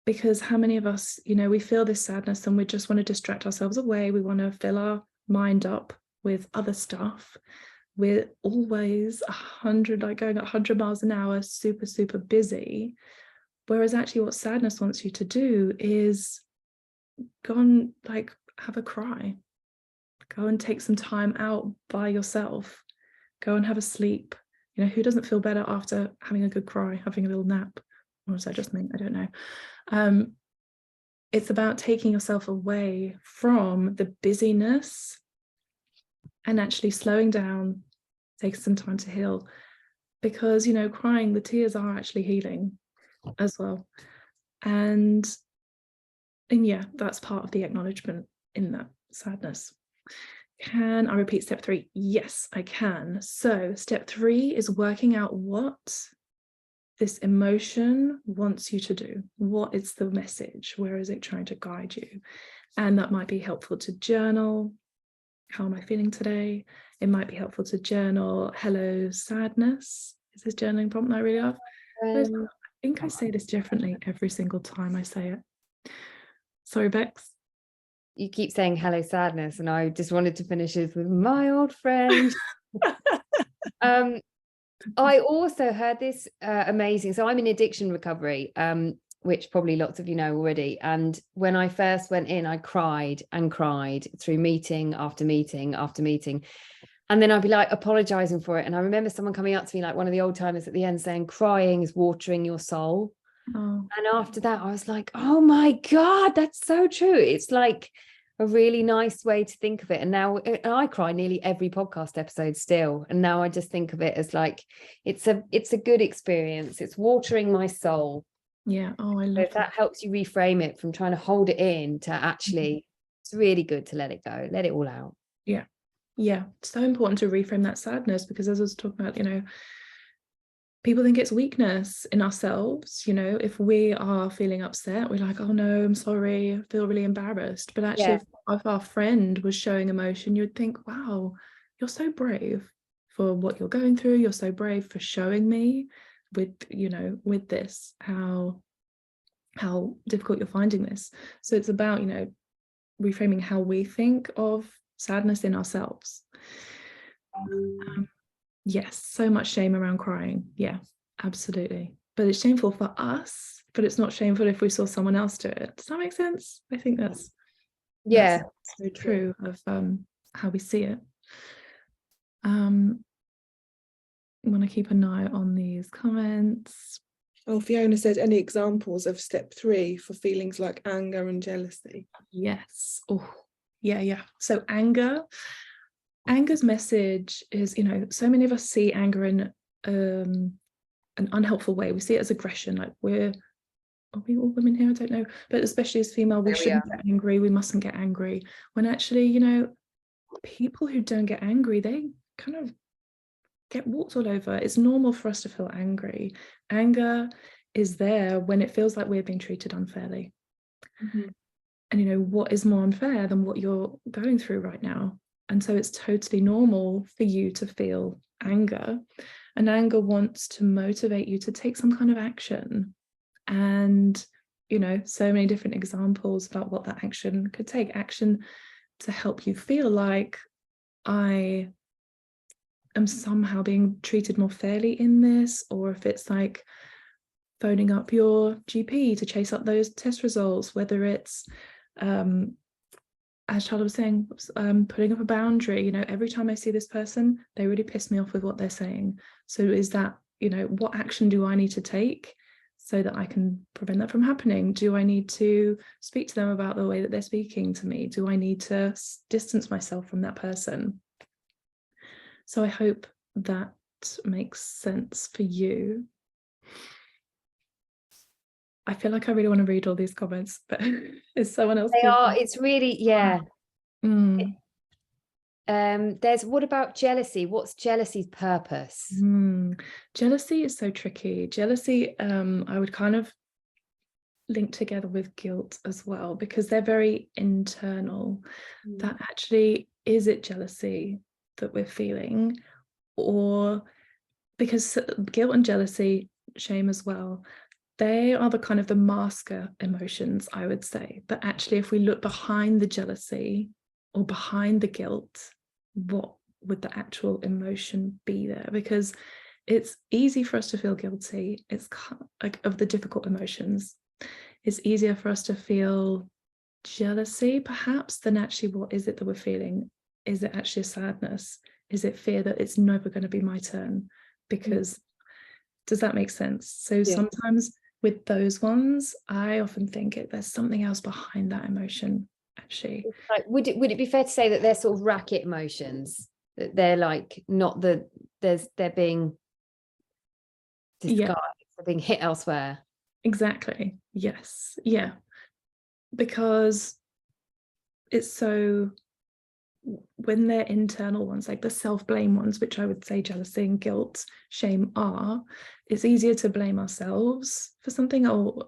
Because how many of us, you know, we feel this sadness and we just want to distract ourselves away. We want to fill our mind up with other stuff. We're always 100, like going at 100 miles an hour, super, super busy. Whereas actually what sadness wants you to do is go and like have a cry. Go and take some time out by yourself. Go and have a sleep. You know, who doesn't feel better after having a good cry, having a little nap? Or is that just me? I don't know. It's about taking yourself away from the busyness and actually slowing down, take some time to heal. Because, you know, crying, the tears are actually healing as well. And yeah, that's part of the acknowledgement in that sadness. Can I repeat step 3? Yes, I can. So step 3 is working out what this emotion wants you to do. What is the message? Where is it trying to guide you? And that might be helpful to journal. How am I feeling today? It might be helpful to journal, hello, sadness. Is this journaling prompt that I really love? I think I say this differently every single time I say it. Sorry, Bex. You keep saying hello, sadness, and I just wanted to finish this with my old friend. I also heard this amazing. So I'm in addiction recovery, which probably lots of you know already. And when I first went in, I cried and cried through meeting after meeting after meeting. And then I'd be like apologizing for it. And I remember someone coming up to me, like one of the old timers at the end, saying, crying is watering your soul. Oh. And after that, I was like, oh my God, that's so true. It's like a really nice way to think of it. And now I cry nearly every podcast episode still. And now I just think of it as like, it's a good experience. It's watering my soul. Yeah. Oh, I love so if that helps you reframe it from trying to hold it in to actually, it's really good to let it go, let it all out. Yeah. Yeah. So important to reframe that sadness, because as I was talking about, you know, people think it's weakness in ourselves. You know, if we are feeling upset, we're like, oh no, I'm sorry, I feel really embarrassed. But actually, if our friend was showing emotion, you'd think, wow, you're so brave for what you're going through. You're so brave for showing me with, you know, with this, how difficult you're finding this. So it's about, you know, reframing how we think of sadness in ourselves. Yes, so much shame around crying. Yeah, absolutely. But it's shameful for us, but it's not shameful if we saw someone else do it. Does that make sense? I think that's so true of how we see it. I want to keep an eye on these comments. Oh, Fiona said, any examples of step 3 for feelings like anger and jealousy? Yes. Oh, yeah. So anger's message is, so many of us see anger in an unhelpful way. We see it as aggression, like are we all women here? I don't know, but especially as female, we shouldn't get angry, we mustn't get angry, when actually, people who don't get angry, they kind of get walked all over. It's normal for us to feel angry. Anger is there when it feels like we're being treated unfairly. And what is more unfair than what you're going through right now? And so it's totally normal for you to feel anger, and anger wants to motivate you to take some kind of action. And so many different examples about what that action could take. Action to help you feel like, I am somehow being treated more fairly in this, or if it's like phoning up your GP to chase up those test results, whether it's as Charlotte was saying, putting up a boundary. Every time I see this person, they really piss me off with what they're saying. So is that, what action do I need to take so that I can prevent that from happening? Do I need to speak to them about the way that they're speaking to me? Do I need to distance myself from that person? So I hope that makes sense for you. I feel like I really want to read all these comments, but is someone else? They are, it's really, yeah. Mm. There's, what about jealousy? What's jealousy's purpose? Jealousy is so tricky. Jealousy, I would kind of link together with guilt as well, because they're very internal. That actually, is it jealousy that we're feeling? Or because guilt and jealousy, shame as well, they are the kind of the masker emotions, I would say. But actually, if we look behind the jealousy or behind the guilt, what would the actual emotion be there? Because it's easy for us to feel guilty. It's like, of the difficult emotions, it's easier for us to feel jealousy perhaps than actually what is it that we're feeling. Is it actually a sadness? Is it fear that it's never going to be my turn? Because does that make sense? So sometimes with those ones, I often think there's something else behind that emotion actually. Like, would it be fair to say that they're sort of racket emotions, that they're like not they're being disguised, they're being hit elsewhere? Exactly. Yes. Yeah. Because it's so, when they're internal ones, like the self-blame ones, which I would say jealousy and guilt, shame are, it's easier to blame ourselves for something. Or,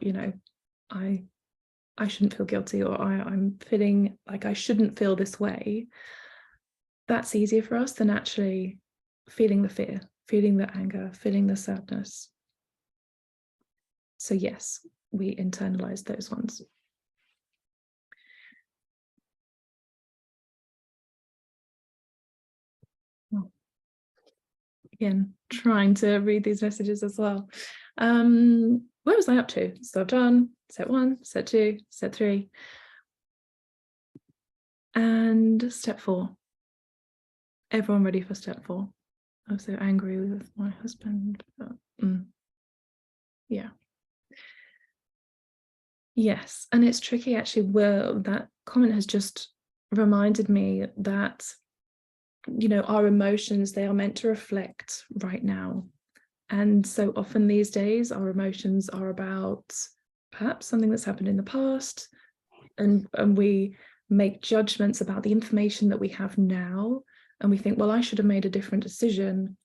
I shouldn't feel guilty, or I'm feeling like I shouldn't feel this way. That's easier for us than actually feeling the fear, feeling the anger, feeling the sadness. So yes, we internalize those ones. Again, trying to read these messages as well. Where was I up to? So I've done set 1, set 2, set 3, and step 4. Everyone ready for step 4? I'm so angry with my husband. Yeah. Yes, and it's tricky actually. Well, that comment has just reminded me that our emotions, they are meant to reflect right now. And so often these days, our emotions are about perhaps something that's happened in the past, and we make judgments about the information that we have now, and we think, well, I should have made a different decision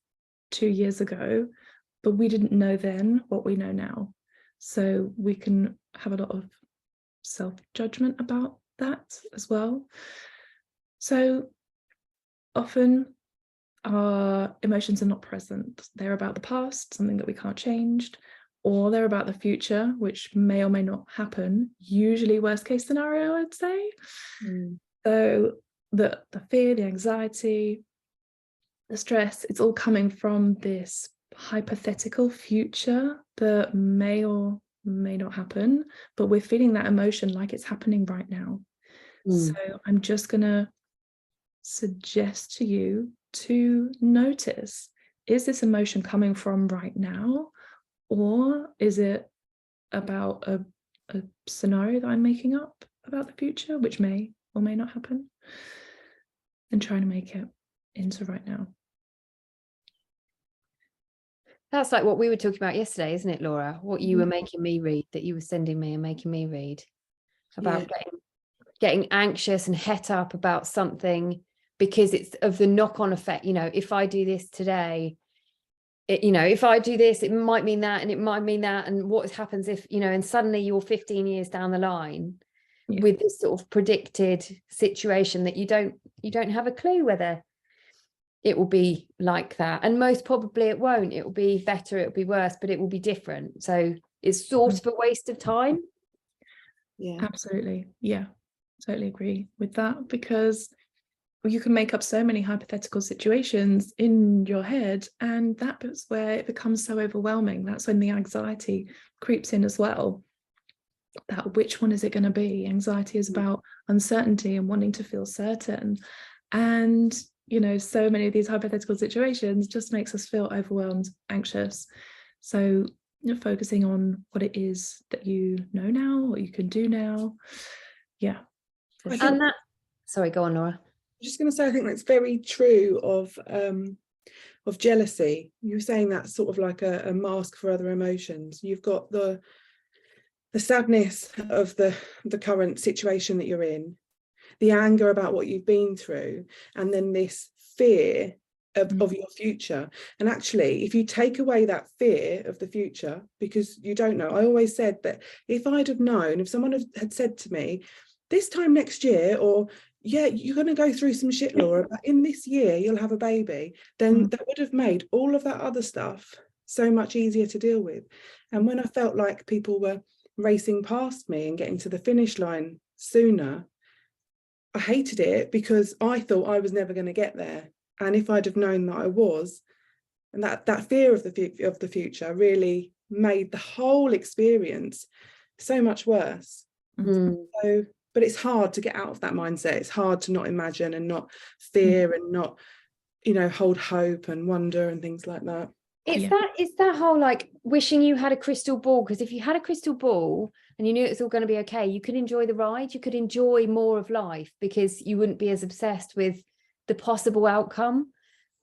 2 years ago, but we didn't know then what we know now. So we can have a lot of self-judgment about that as well. So often our emotions are not present. They're about the past, something that we can't change, or they're about the future, which may or may not happen, usually worst case scenario, I'd say. So the fear, the anxiety, the stress, it's all coming from this hypothetical future that may or may not happen, but we're feeling that emotion like it's happening right now. So I'm just going to suggest to you to notice, is this emotion coming from right now, Or is it about a scenario that I'm making up about the future, which may or may not happen, and trying to make it into right now? That's like what we were talking about yesterday, isn't it, Laura? What you were making me read, that you were sending me and making me read about getting anxious and het up about something because it's of the knock-on effect. You know, if I do this today, if I do this, it might mean that, and it might mean that. And what happens if, and suddenly you're 15 years down the line with this sort of predicted situation that you don't have a clue whether it will be like that. And most probably it won't. It will be better, it will be worse, but it will be different. So it's sort of a waste of time. Yeah, Absolutely. Yeah, totally agree with that, because you can make up so many hypothetical situations in your head, and that's where it becomes so overwhelming. That's when the anxiety creeps in as well. That which one is it going to be? Anxiety is about uncertainty and wanting to feel certain. And, so many of these hypothetical situations just makes us feel overwhelmed, anxious. So focusing on what it is that you know now, what you can do now. Yeah. And that, sorry, go on, Laura. I'm just going to say, I think that's very true of jealousy. You were saying that's sort of like a mask for other emotions. You've got the sadness of the current situation that you're in, the anger about what you've been through, and then this fear of your future. And actually, if you take away that fear of the future, because you don't know, I always said that if I'd have known, if someone had said to me, this time next year, or yeah, you're going to go through some shit, Laura, but in this year you'll have a baby, then that would have made all of that other stuff so much easier to deal with. And when I felt like people were racing past me and getting to the finish line sooner, I hated it, because I thought I was never going to get there. And if I'd have known that I was, and that fear of the future really made the whole experience so much worse. So, but it's hard to get out of that mindset. It's hard to not imagine and not fear and not, hold hope and wonder and things like that. It's that whole like wishing you had a crystal ball, because if you had a crystal ball and you knew it was all going to be okay, you could enjoy the ride, you could enjoy more of life, because you wouldn't be as obsessed with the possible outcome.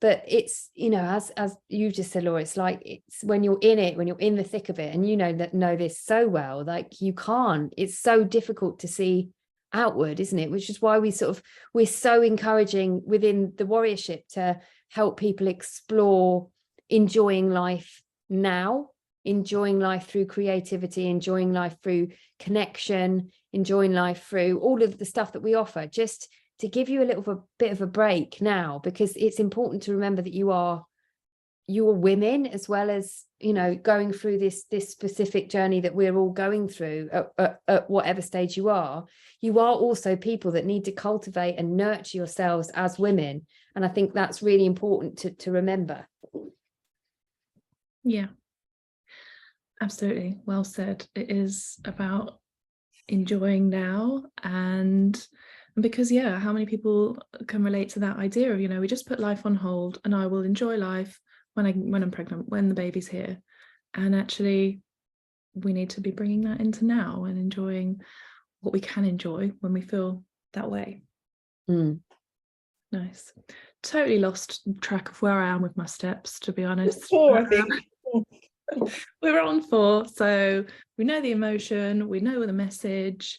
But it's, as you just said, Laura, it's like, it's when you're in it, when you're in the thick of it, and know this so well, like you can't, it's so difficult to see outward, isn't it? Which is why we're so encouraging within the warriorship to help people explore enjoying life now, enjoying life through creativity, enjoying life through connection, enjoying life through all of the stuff that we offer, just to give you a bit of a break now, because it's important to remember that you are women, as well as going through this specific journey that we're all going through at whatever stage you are also people that need to cultivate and nurture yourselves as women. And I think that's really important to remember. Yeah, absolutely. Well said. It is about enjoying now, and because how many people can relate to that idea of, we just put life on hold and I will enjoy life when I'm pregnant, when the baby's here. And actually we need to be bringing that into now and enjoying what we can enjoy when we feel that way. Nice. Totally lost track of where I am with my steps, to be honest. 4, I think. We're on 4, so we know the emotion, we know the message,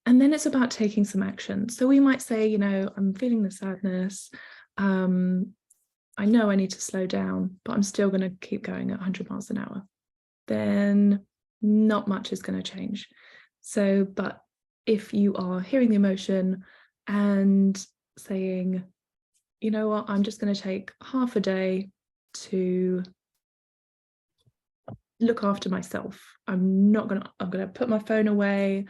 and then it's about taking some action. So we might say, I'm feeling the sadness, I know I need to slow down, but I'm still going to keep going at 100 miles an hour. Then not much is going to change. So, but if you are hearing the emotion and saying, you know what, I'm just going to take half a day to look after myself. I'm going to put my phone away.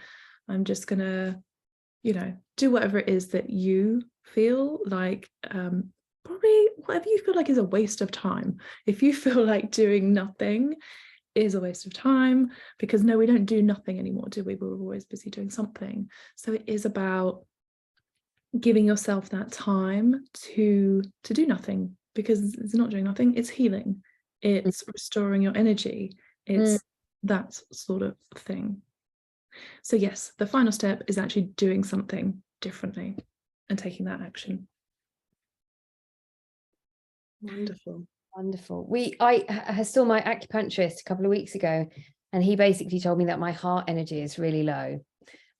I'm just going to, do whatever it is that you feel like, probably whatever you feel like is a waste of time. If you feel like doing nothing is a waste of time, because no, we don't do nothing anymore, do we? We're always busy doing something. So it is about giving yourself that time to do nothing, because it's not doing nothing, it's healing, it's restoring your energy, It's that sort of thing. So yes, the final step is actually doing something differently and taking that action. Wonderful. Wonderful. I saw my acupuncturist a couple of weeks ago, and he basically told me that my heart energy is really low.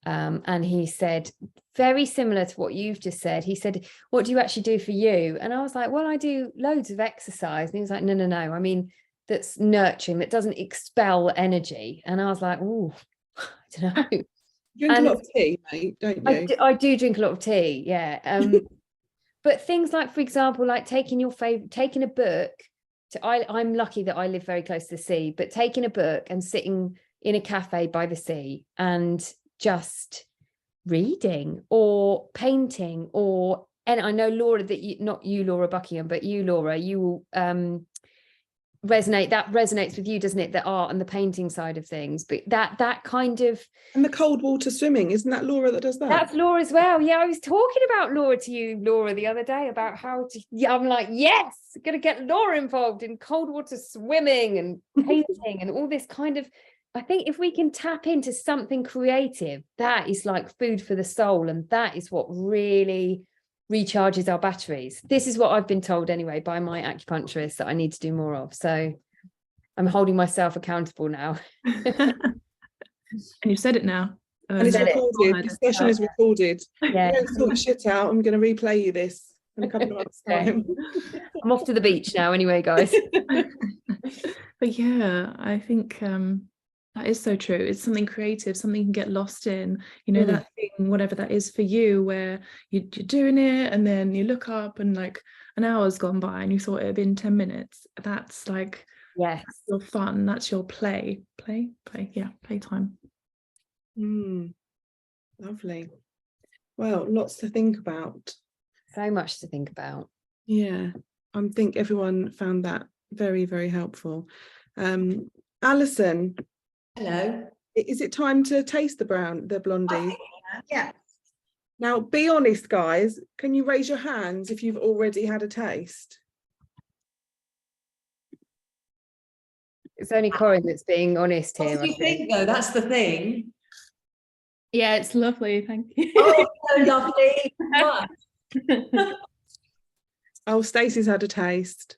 And he said, very similar to what you've just said, he said, what do you actually do for you? And I was like, well, I do loads of exercise. And he was like, no, I mean, that's nurturing, that doesn't expel energy. And I was like, oh, I don't know. You drink a lot of tea, mate, don't you? I do drink a lot of tea, yeah. But things like, for example, like taking a book I'm lucky that I live very close to the sea, but taking a book and sitting in a cafe by the sea and just reading or painting, and I know, Laura, that not you, Laura Buckingham, but you, Laura, you resonates with you, doesn't it? The art and the painting side of things, but that kind of, and the cold water swimming, isn't that Laura that does that? That's Laura as well. Yeah, I was talking about Laura to you, Laura, the other day about I'm like, yes, gonna get Laura involved in cold water swimming and painting and all this kind of. I think if we can tap into something creative, that is like food for the soul, and that is what really recharges our batteries. This is what I've been told anyway by my acupuncturist that I need to do more of. So I'm holding myself accountable now. And you've said it now. And it's recorded. This session is recorded. Yeah. Don't sort shit out. I'm going to replay you this in a couple of months' time. I'm off to the beach now anyway, guys. But yeah, I think that is so true. It's something creative, something you can get lost in, that thing, whatever that is for you, where you're doing it and then you look up and like an hour's gone by and you thought it had been 10 minutes. That's like, yes, that's your fun. That's your playtime. Lovely. Well, lots to think about. So much to think about. Yeah, I think everyone found that very, very helpful. Alison. Hello. Is it time to taste the blondie? Yeah. Now, be honest, guys. Can you raise your hands if you've already had a taste? It's only Corinne that's being honest here. What do you think, though? That's the thing. Yeah, it's lovely. Thank you. Oh, so lovely. Oh, Stacey's had a taste.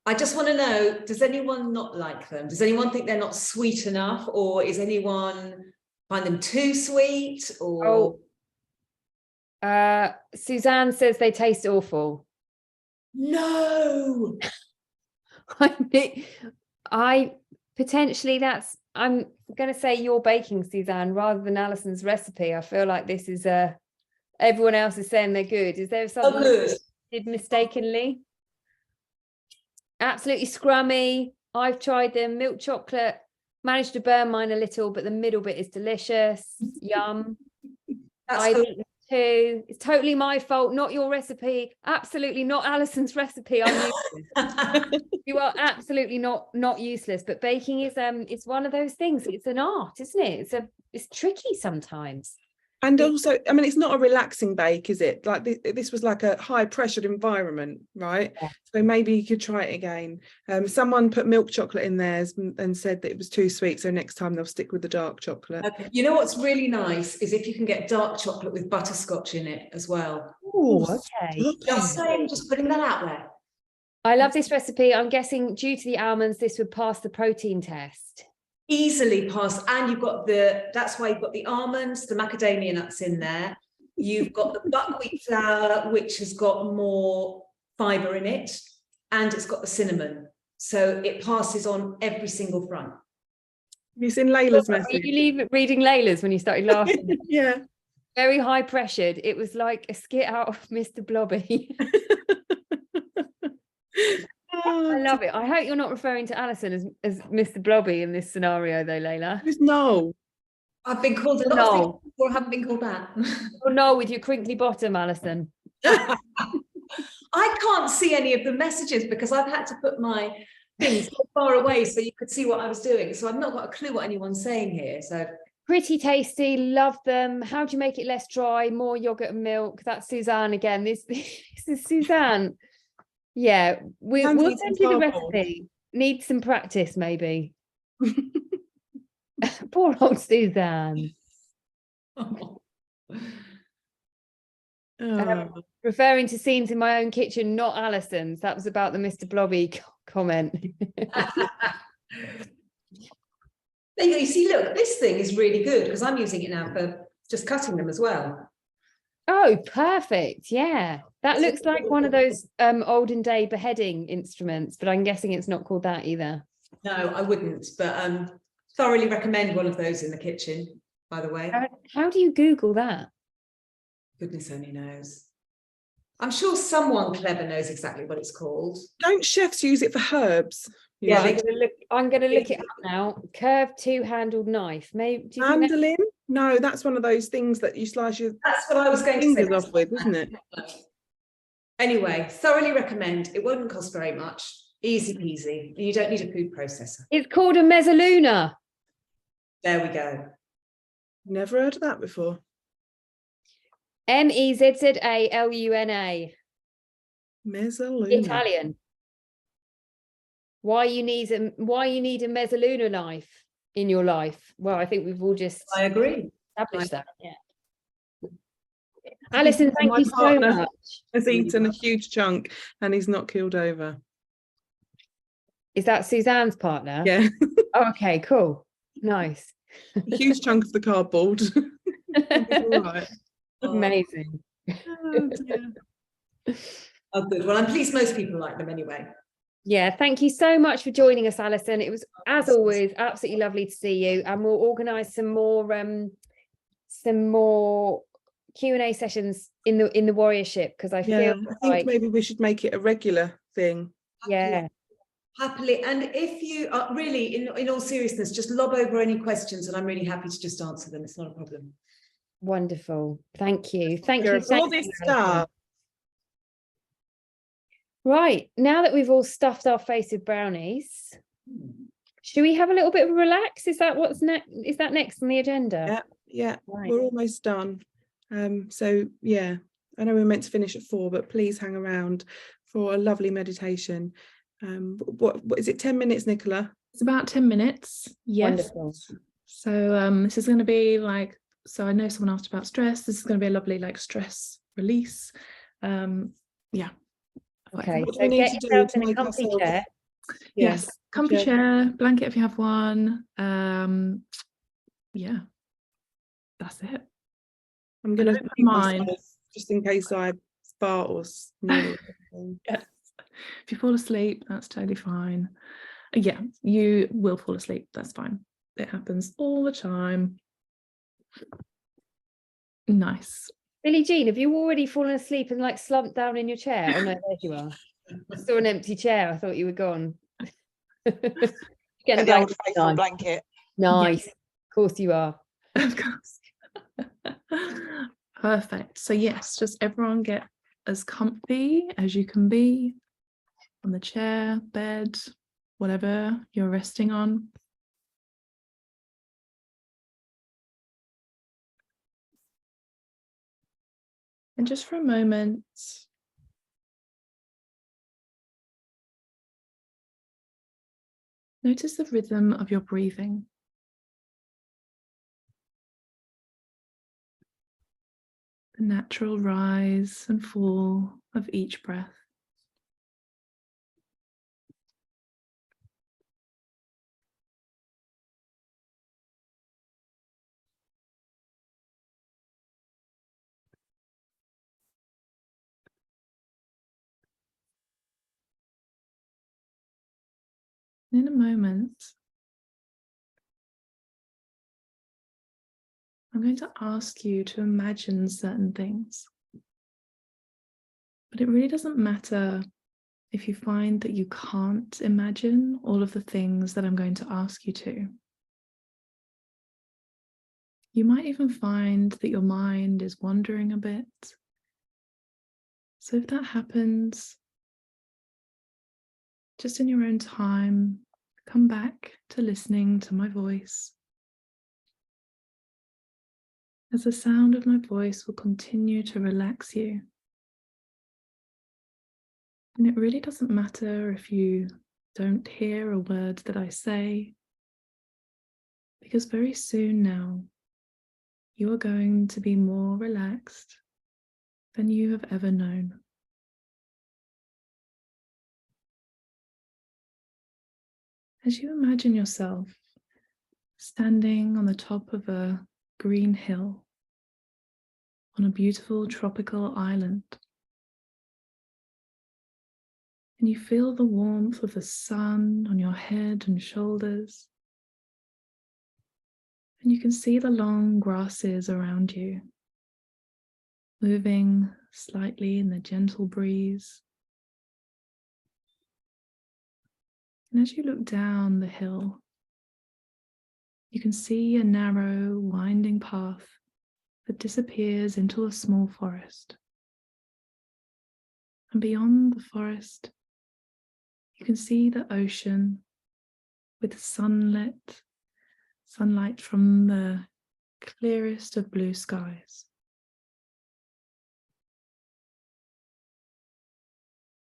I just want to know, does anyone not like them? Does anyone think they're not sweet enough, or is anyone find them too sweet? Or Suzanne says they taste awful. No. I potentially I'm going to say you're baking, Suzanne, rather than Alison's recipe. I feel like this is everyone else is saying they're good. Is there something good. Did mistakenly? Absolutely scrummy. I've tried them. Milk chocolate, managed to burn mine a little, but the middle bit is delicious. Yum. I've eaten too. It's totally my fault, not your recipe. Absolutely not Alison's recipe. I'm useless. You are absolutely not useless. But baking is it's one of those things. It's an art, isn't it? It's tricky sometimes. And also, I mean, it's not a relaxing bake, is it? Like this was like a high pressured environment, right? Yeah. So maybe you could try it again. Someone put milk chocolate in theirs and said that it was too sweet. So next time they'll stick with the dark chocolate. Okay. You know what's really nice is if you can get dark chocolate with butterscotch in it as well. Oh, okay. Just saying, just putting that out there. I love this recipe. I'm guessing due to the almonds, this would pass the protein test. Easily pass, and you've got that's why you've got the almonds, the macadamia nuts in there. You've got the buckwheat flour, which has got more fibre in it, and it's got the cinnamon. So it passes on every single front. Have you seen Layla's message? Did you reading Layla's when you started laughing? Yeah. Very high pressured. It was like a skit out of Mr. Blobby. I love it. I hope you're not referring to Alison as Mr. Blobby in this scenario, though, Layla. Who's Noel? I've been called a lot of things before, I haven't been called that. Or Noel with your crinkly bottom, Alison. I can't see any of the messages because I've had to put my things so far away so you could see what I was doing. So I've not got a clue what anyone's saying here. So pretty tasty, love them. How do you make it less dry? More yogurt and milk. That's Suzanne again. This is Suzanne. Yeah, we'll send you the recipe. Need some practice, maybe. Poor old Suzanne. Oh, Referring to scenes in my own kitchen, not Alison's. That was about the Mr. Blobby comment. There you go. You see, look, this thing is really good because I'm using it now for just cutting them as well. Oh, perfect. Yeah. That looks like one of those olden day beheading instruments, but I'm guessing it's not called that either. No, I wouldn't, but thoroughly recommend one of those in the kitchen, by the way. How do you Google that? Goodness only knows. I'm sure someone clever knows exactly what it's called. don't chefs use it for herbs? Yeah, Right, they I'm gonna look it up now. Curved two-handled knife. Maybe do you think that- Mandolin? No, that's one of those things that you slice your That's what I was going to say. fingers off with, isn't it? Anyway, thoroughly recommend. It won't cost very much. Easy peasy. You don't need a food processor. It's called a mezzaluna. There we go. Never heard of that before. Mezzaluna. Mezzaluna. Italian. Why you need a mezzaluna knife in your life? Well, I think we've all just I agree. established that. Yeah. Alison, thank My you so partner much. has eaten a huge chunk and he's not keeled over. Is that Suzanne's partner? Yeah, Oh, okay, cool. Nice. a huge chunk of the cardboard. All right. Amazing. Oh, dear. Oh, good. Well, I'm pleased most people like them anyway. Yeah, thank you so much for joining us, Alison. It was, as always, absolutely lovely to see you, and we'll organise some more Q&A sessions in the warriorship, because I Yeah, feel I think like maybe we should make it a regular thing. yeah, Happily. And if you are really, in all seriousness, just lob over any questions and I'm really happy to just answer them. It's not a problem. wonderful. Thank you. Thank You're you. a bloody Alison. star. Right, now that we've all stuffed our face with brownies, should we have a little bit of a relax? Is that what's next? Is that next on the agenda? Yeah, yeah, Right. we're almost done. So yeah, I know we're meant to finish at 4, but please hang around for a lovely meditation. What is it, 10 minutes, Nicola? It's about 10 minutes. Yes. Wonderful. So this is going to be like, so I know someone asked about stress. This is going to be a lovely like stress release. Yeah. Okay, What do so we need get to do yourself to in a make comfy ourselves- chair. Yes. Comfy chair. chair, blanket if you have one. Yeah. That's it. I'm going to don't mute mind. myself just in case I fart or sneeze. Yes. If you fall asleep, that's totally fine. Yeah, you will fall asleep. That's fine. It happens all the time. Nice. Billie Jean, have you already fallen asleep and like slumped down in your chair? Oh no, there you are. I saw an empty chair. I thought you were gone. Getting a Get the old blanket faithful on. blanket. Nice. Of course you are. Of course. Perfect. So yes, just everyone get as comfy as you can be on the chair, bed, whatever you're resting on. And just for a moment, notice the rhythm of your breathing. The natural rise and fall of each breath. In a moment, I'm going to ask you to imagine certain things. But it really doesn't matter if you find that you can't imagine all of the things that I'm going to ask you to. You might even find that your mind is wandering a bit. So if that happens, just in your own time, come back to listening to my voice. As the sound of my voice will continue to relax you. And it really doesn't matter if you don't hear a word that I say, because very soon now, you are going to be more relaxed than you have ever known. As you imagine yourself standing on the top of a green hill on a beautiful tropical island, and you feel the warmth of the sun on your head and shoulders, and you can see the long grasses around you moving slightly in the gentle breeze. And as you look down the hill, you can see a narrow, winding path that disappears into a small forest. And beyond the forest, you can see the ocean with sunlight from the clearest of blue skies.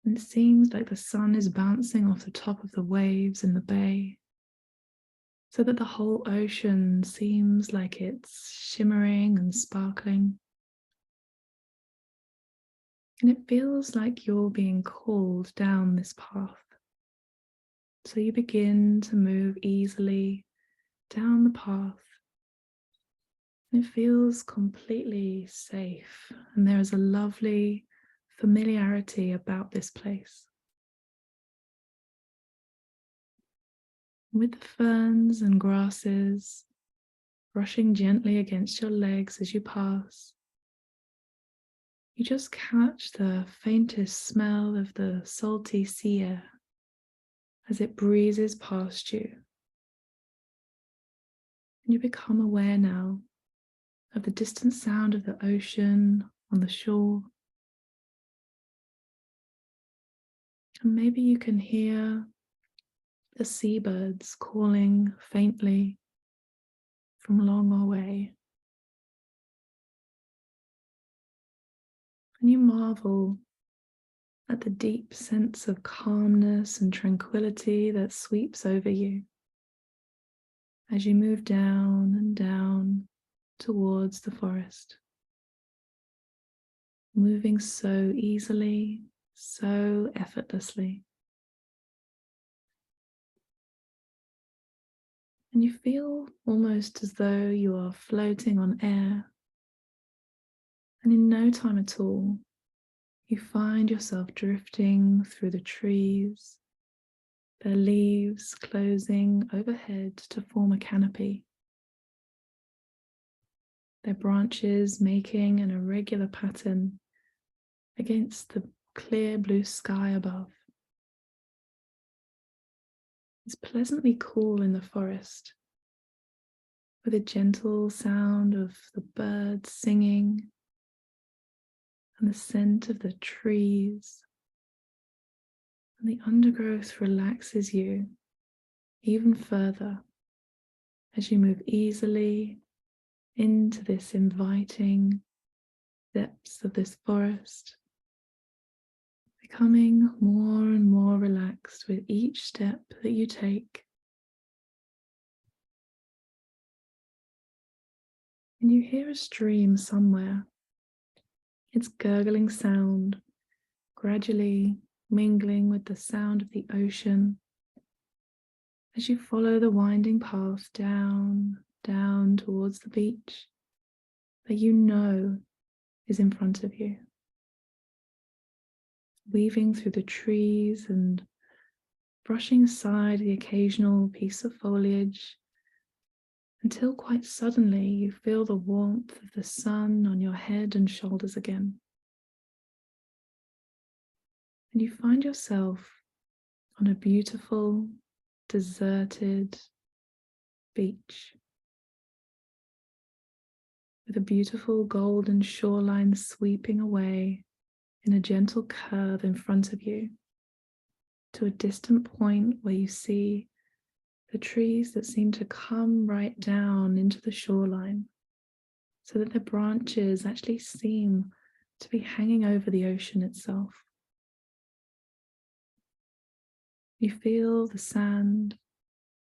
And it seems like the sun is bouncing off the top of the waves in the bay, so that the whole ocean seems like it's shimmering and sparkling. And it feels like you're being called down this path. So you begin to move easily down the path. And it feels completely safe. And there is a lovely familiarity about this place. With the ferns and grasses brushing gently against your legs as you pass, you just catch the faintest smell of the salty sea air as it breezes past you. And you become aware now of the distant sound of the ocean on the shore. And maybe you can hear the seabirds calling faintly from long away. And you marvel at the deep sense of calmness and tranquility that sweeps over you as you move down and down towards the forest, moving so easily, so effortlessly. And you feel almost as though you are floating on air. And in no time at all, you find yourself drifting through the trees, their leaves closing overhead to form a canopy, their branches making an irregular pattern against the clear blue sky above. It's pleasantly cool in the forest, with a gentle sound of the birds singing and the scent of the trees. And the undergrowth relaxes you even further as you move easily into this inviting depths of this forest, becoming more and more relaxed with each step that you take. And you hear a stream somewhere, its gurgling sound gradually mingling with the sound of the ocean as you follow the winding path down towards the beach that you know is in front of you, weaving through the trees and brushing aside the occasional piece of foliage, until quite suddenly you feel the warmth of the sun on your head and shoulders again. And you find yourself on a beautiful, deserted beach with a beautiful golden shoreline sweeping away in a gentle curve in front of you to a distant point where you see the trees that seem to come right down into the shoreline, so that their branches actually seem to be hanging over the ocean itself. You feel the sand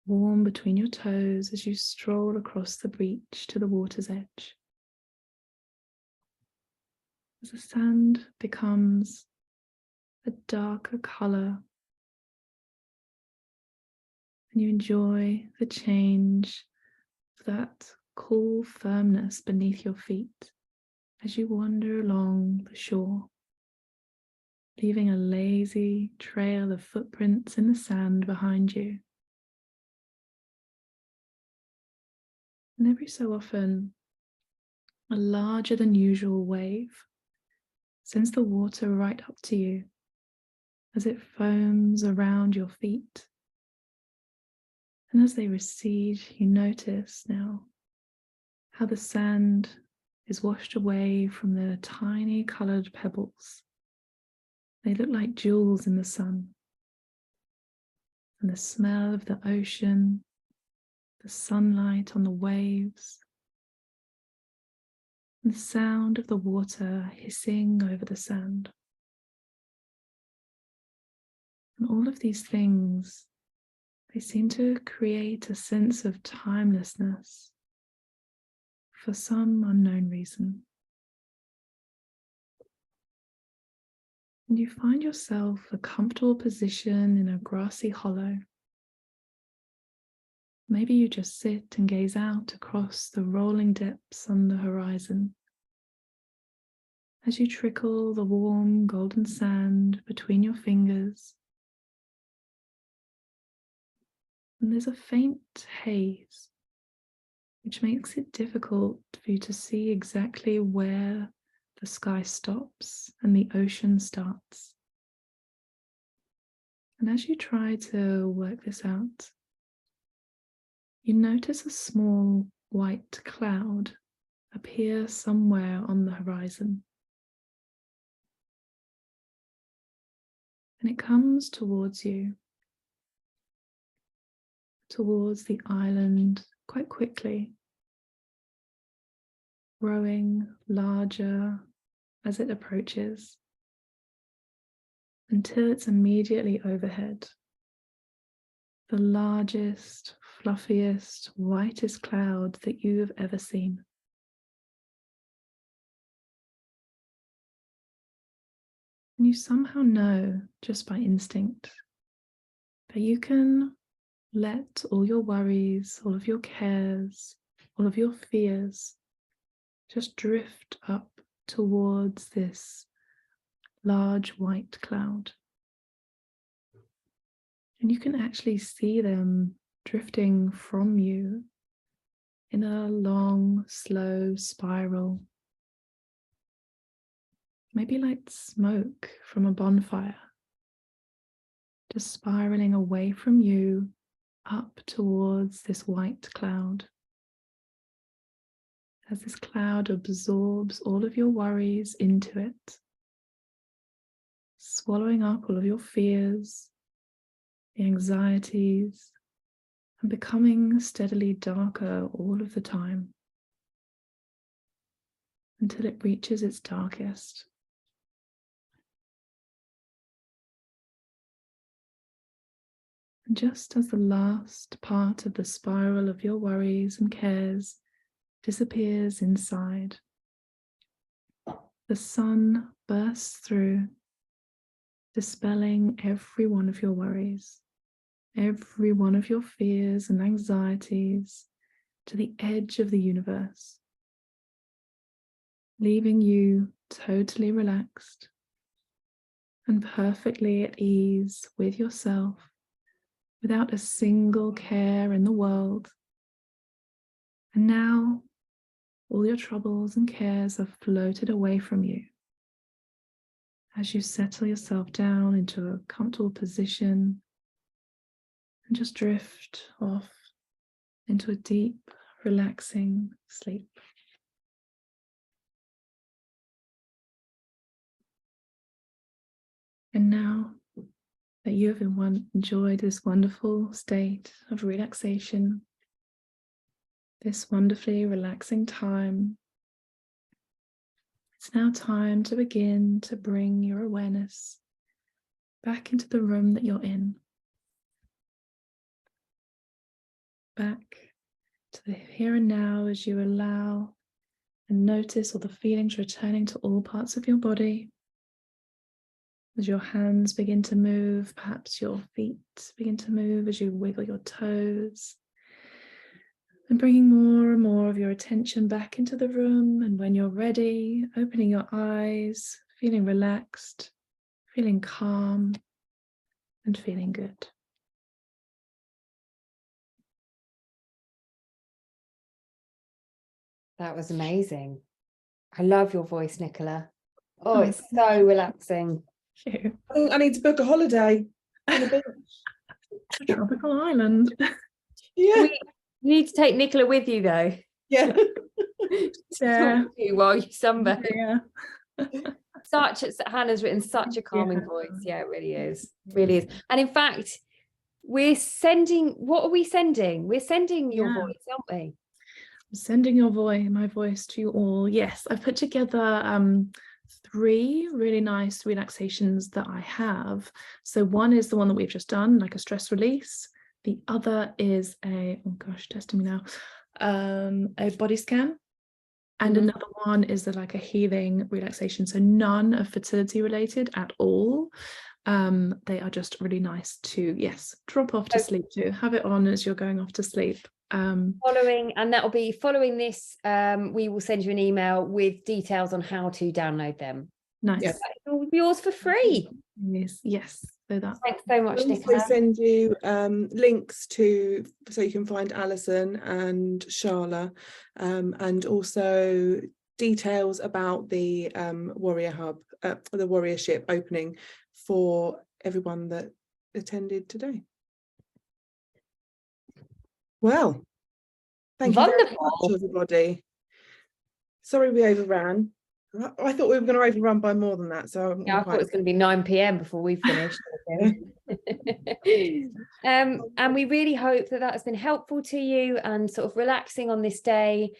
warm between your toes as you stroll across the beach to the water's edge. As the sand becomes a darker colour and you enjoy the change of that cool firmness beneath your feet as you wander along the shore, leaving a lazy trail of footprints in the sand behind you. And every so often, a larger than usual wave sends the water right up to you as it foams around your feet. And as they recede, you notice now how the sand is washed away from the tiny coloured pebbles. They look like jewels in the sun. And the smell of the ocean, the sunlight on the waves, and the sound of the water hissing over the sand. And all of these things, they seem to create a sense of timelessness for some unknown reason. And you find yourself a comfortable position in a grassy hollow. Maybe you just sit and gaze out across the rolling depths on the horizon as you trickle the warm golden sand between your fingers. And there's a faint haze, which makes it difficult for you to see exactly where the sky stops and the ocean starts. And as you try to work this out, you notice a small white cloud appear somewhere on the horizon. And it comes towards you, towards the island quite quickly, growing larger as it approaches, until it's immediately overhead. The largest, fluffiest, whitest cloud that you have ever seen. And you somehow know, just by instinct, that you can let all your worries, all of your cares, all of your fears just drift up towards this large white cloud. And you can actually see them drifting from you in a long, slow spiral. Maybe like smoke from a bonfire, just spiraling away from you up towards this white cloud. As this cloud absorbs all of your worries into it, swallowing up all of your fears, the anxieties, and becoming steadily darker all of the time until it reaches its darkest. And just as the last part of the spiral of your worries and cares disappears inside, the sun bursts through, dispelling every one of your worries, every one of your fears and anxieties to the edge of the universe, leaving you totally relaxed and perfectly at ease with yourself, without a single care in the world. And now all your troubles and cares have floated away from you as you settle yourself down into a comfortable position and just drift off into a deep, relaxing sleep. And now that you have enjoyed this wonderful state of relaxation, this wonderfully relaxing time, it's now time to begin to bring your awareness back into the room that you're in. back to the here and now as you allow and notice all the feelings returning to all parts of your body. As your hands begin to move, perhaps your feet begin to move as you wiggle your toes. And bringing more and more of your attention back into the room. And when you're ready, opening your eyes, feeling relaxed, feeling calm, and feeling good. That was amazing. I love your voice, Nicola. Oh, it's so relaxing. Thank you. I think I need to book a holiday on the beach. A tropical island. Yeah, You need to take Nicola with you, though. yeah. Yeah. Talk to you while you sunbathe. Yeah. Hannah's written such a calming Yeah. voice. Yeah, it really is. Really is. And in fact, we're sending, what are we sending? We're sending your Yeah. voice, aren't we? I'm sending my voice to you all. Yes, I've put together 3 really nice relaxations that I have. So one is the one that we've just done, like a stress release. The other is testing me now, a body scan. And another one is like a healing relaxation. So none are fertility related at all. They are just really nice to, drop off to sleep to. Have it on as you're going off to sleep. Following this, we will send you an email with details on how to download them. Nice. Yes. It will be yours for free. Yes. So that. Thanks so much, I'll also Nicola. send you links to, so you can find Alison and Sharla, and also details about the Warrior Hub, the Warrior Ship opening for everyone that attended today. Well, thank you very much, everybody. Sorry we overran. I thought we were going to overrun by more than that. So Yeah, I thought it was going to be 9 p.m. before we finished. And we really hope that has been helpful to you and sort of relaxing on this day.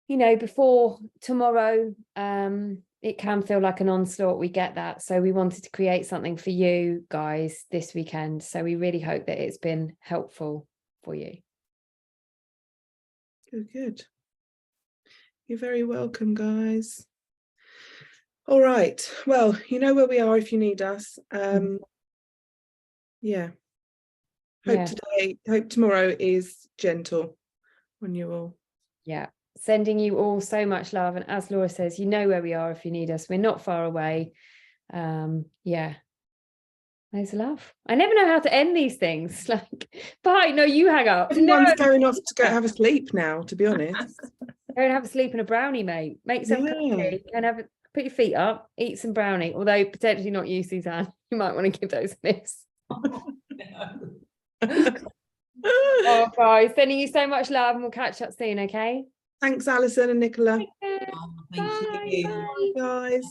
You know, before tomorrow, it can feel like an onslaught. We get that. So we wanted to create something for you guys this weekend. So we really hope that it's been helpful for you. Good. You're very welcome, guys. All right. Well, you know where we are if you need us. Yeah. Hope tomorrow is gentle on you all. Yeah. Sending you all so much love. And as Laura says, you know where we are if you need us. We're not far away. Yeah. There's love. I never know how to end these things. Like, bye. No, you hang up. Everyone's going off to go have a sleep now, to be honest. Go and have a sleep and a brownie, mate. Make some coffee and put your feet up, eat some brownie. Although potentially not you, Suzanne. You might want to give those a miss. Oh, guys, sending you so much love, and we'll catch up soon. Okay. Thanks, Alison and Nicola. Take care. Thank you. Bye. Bye, guys.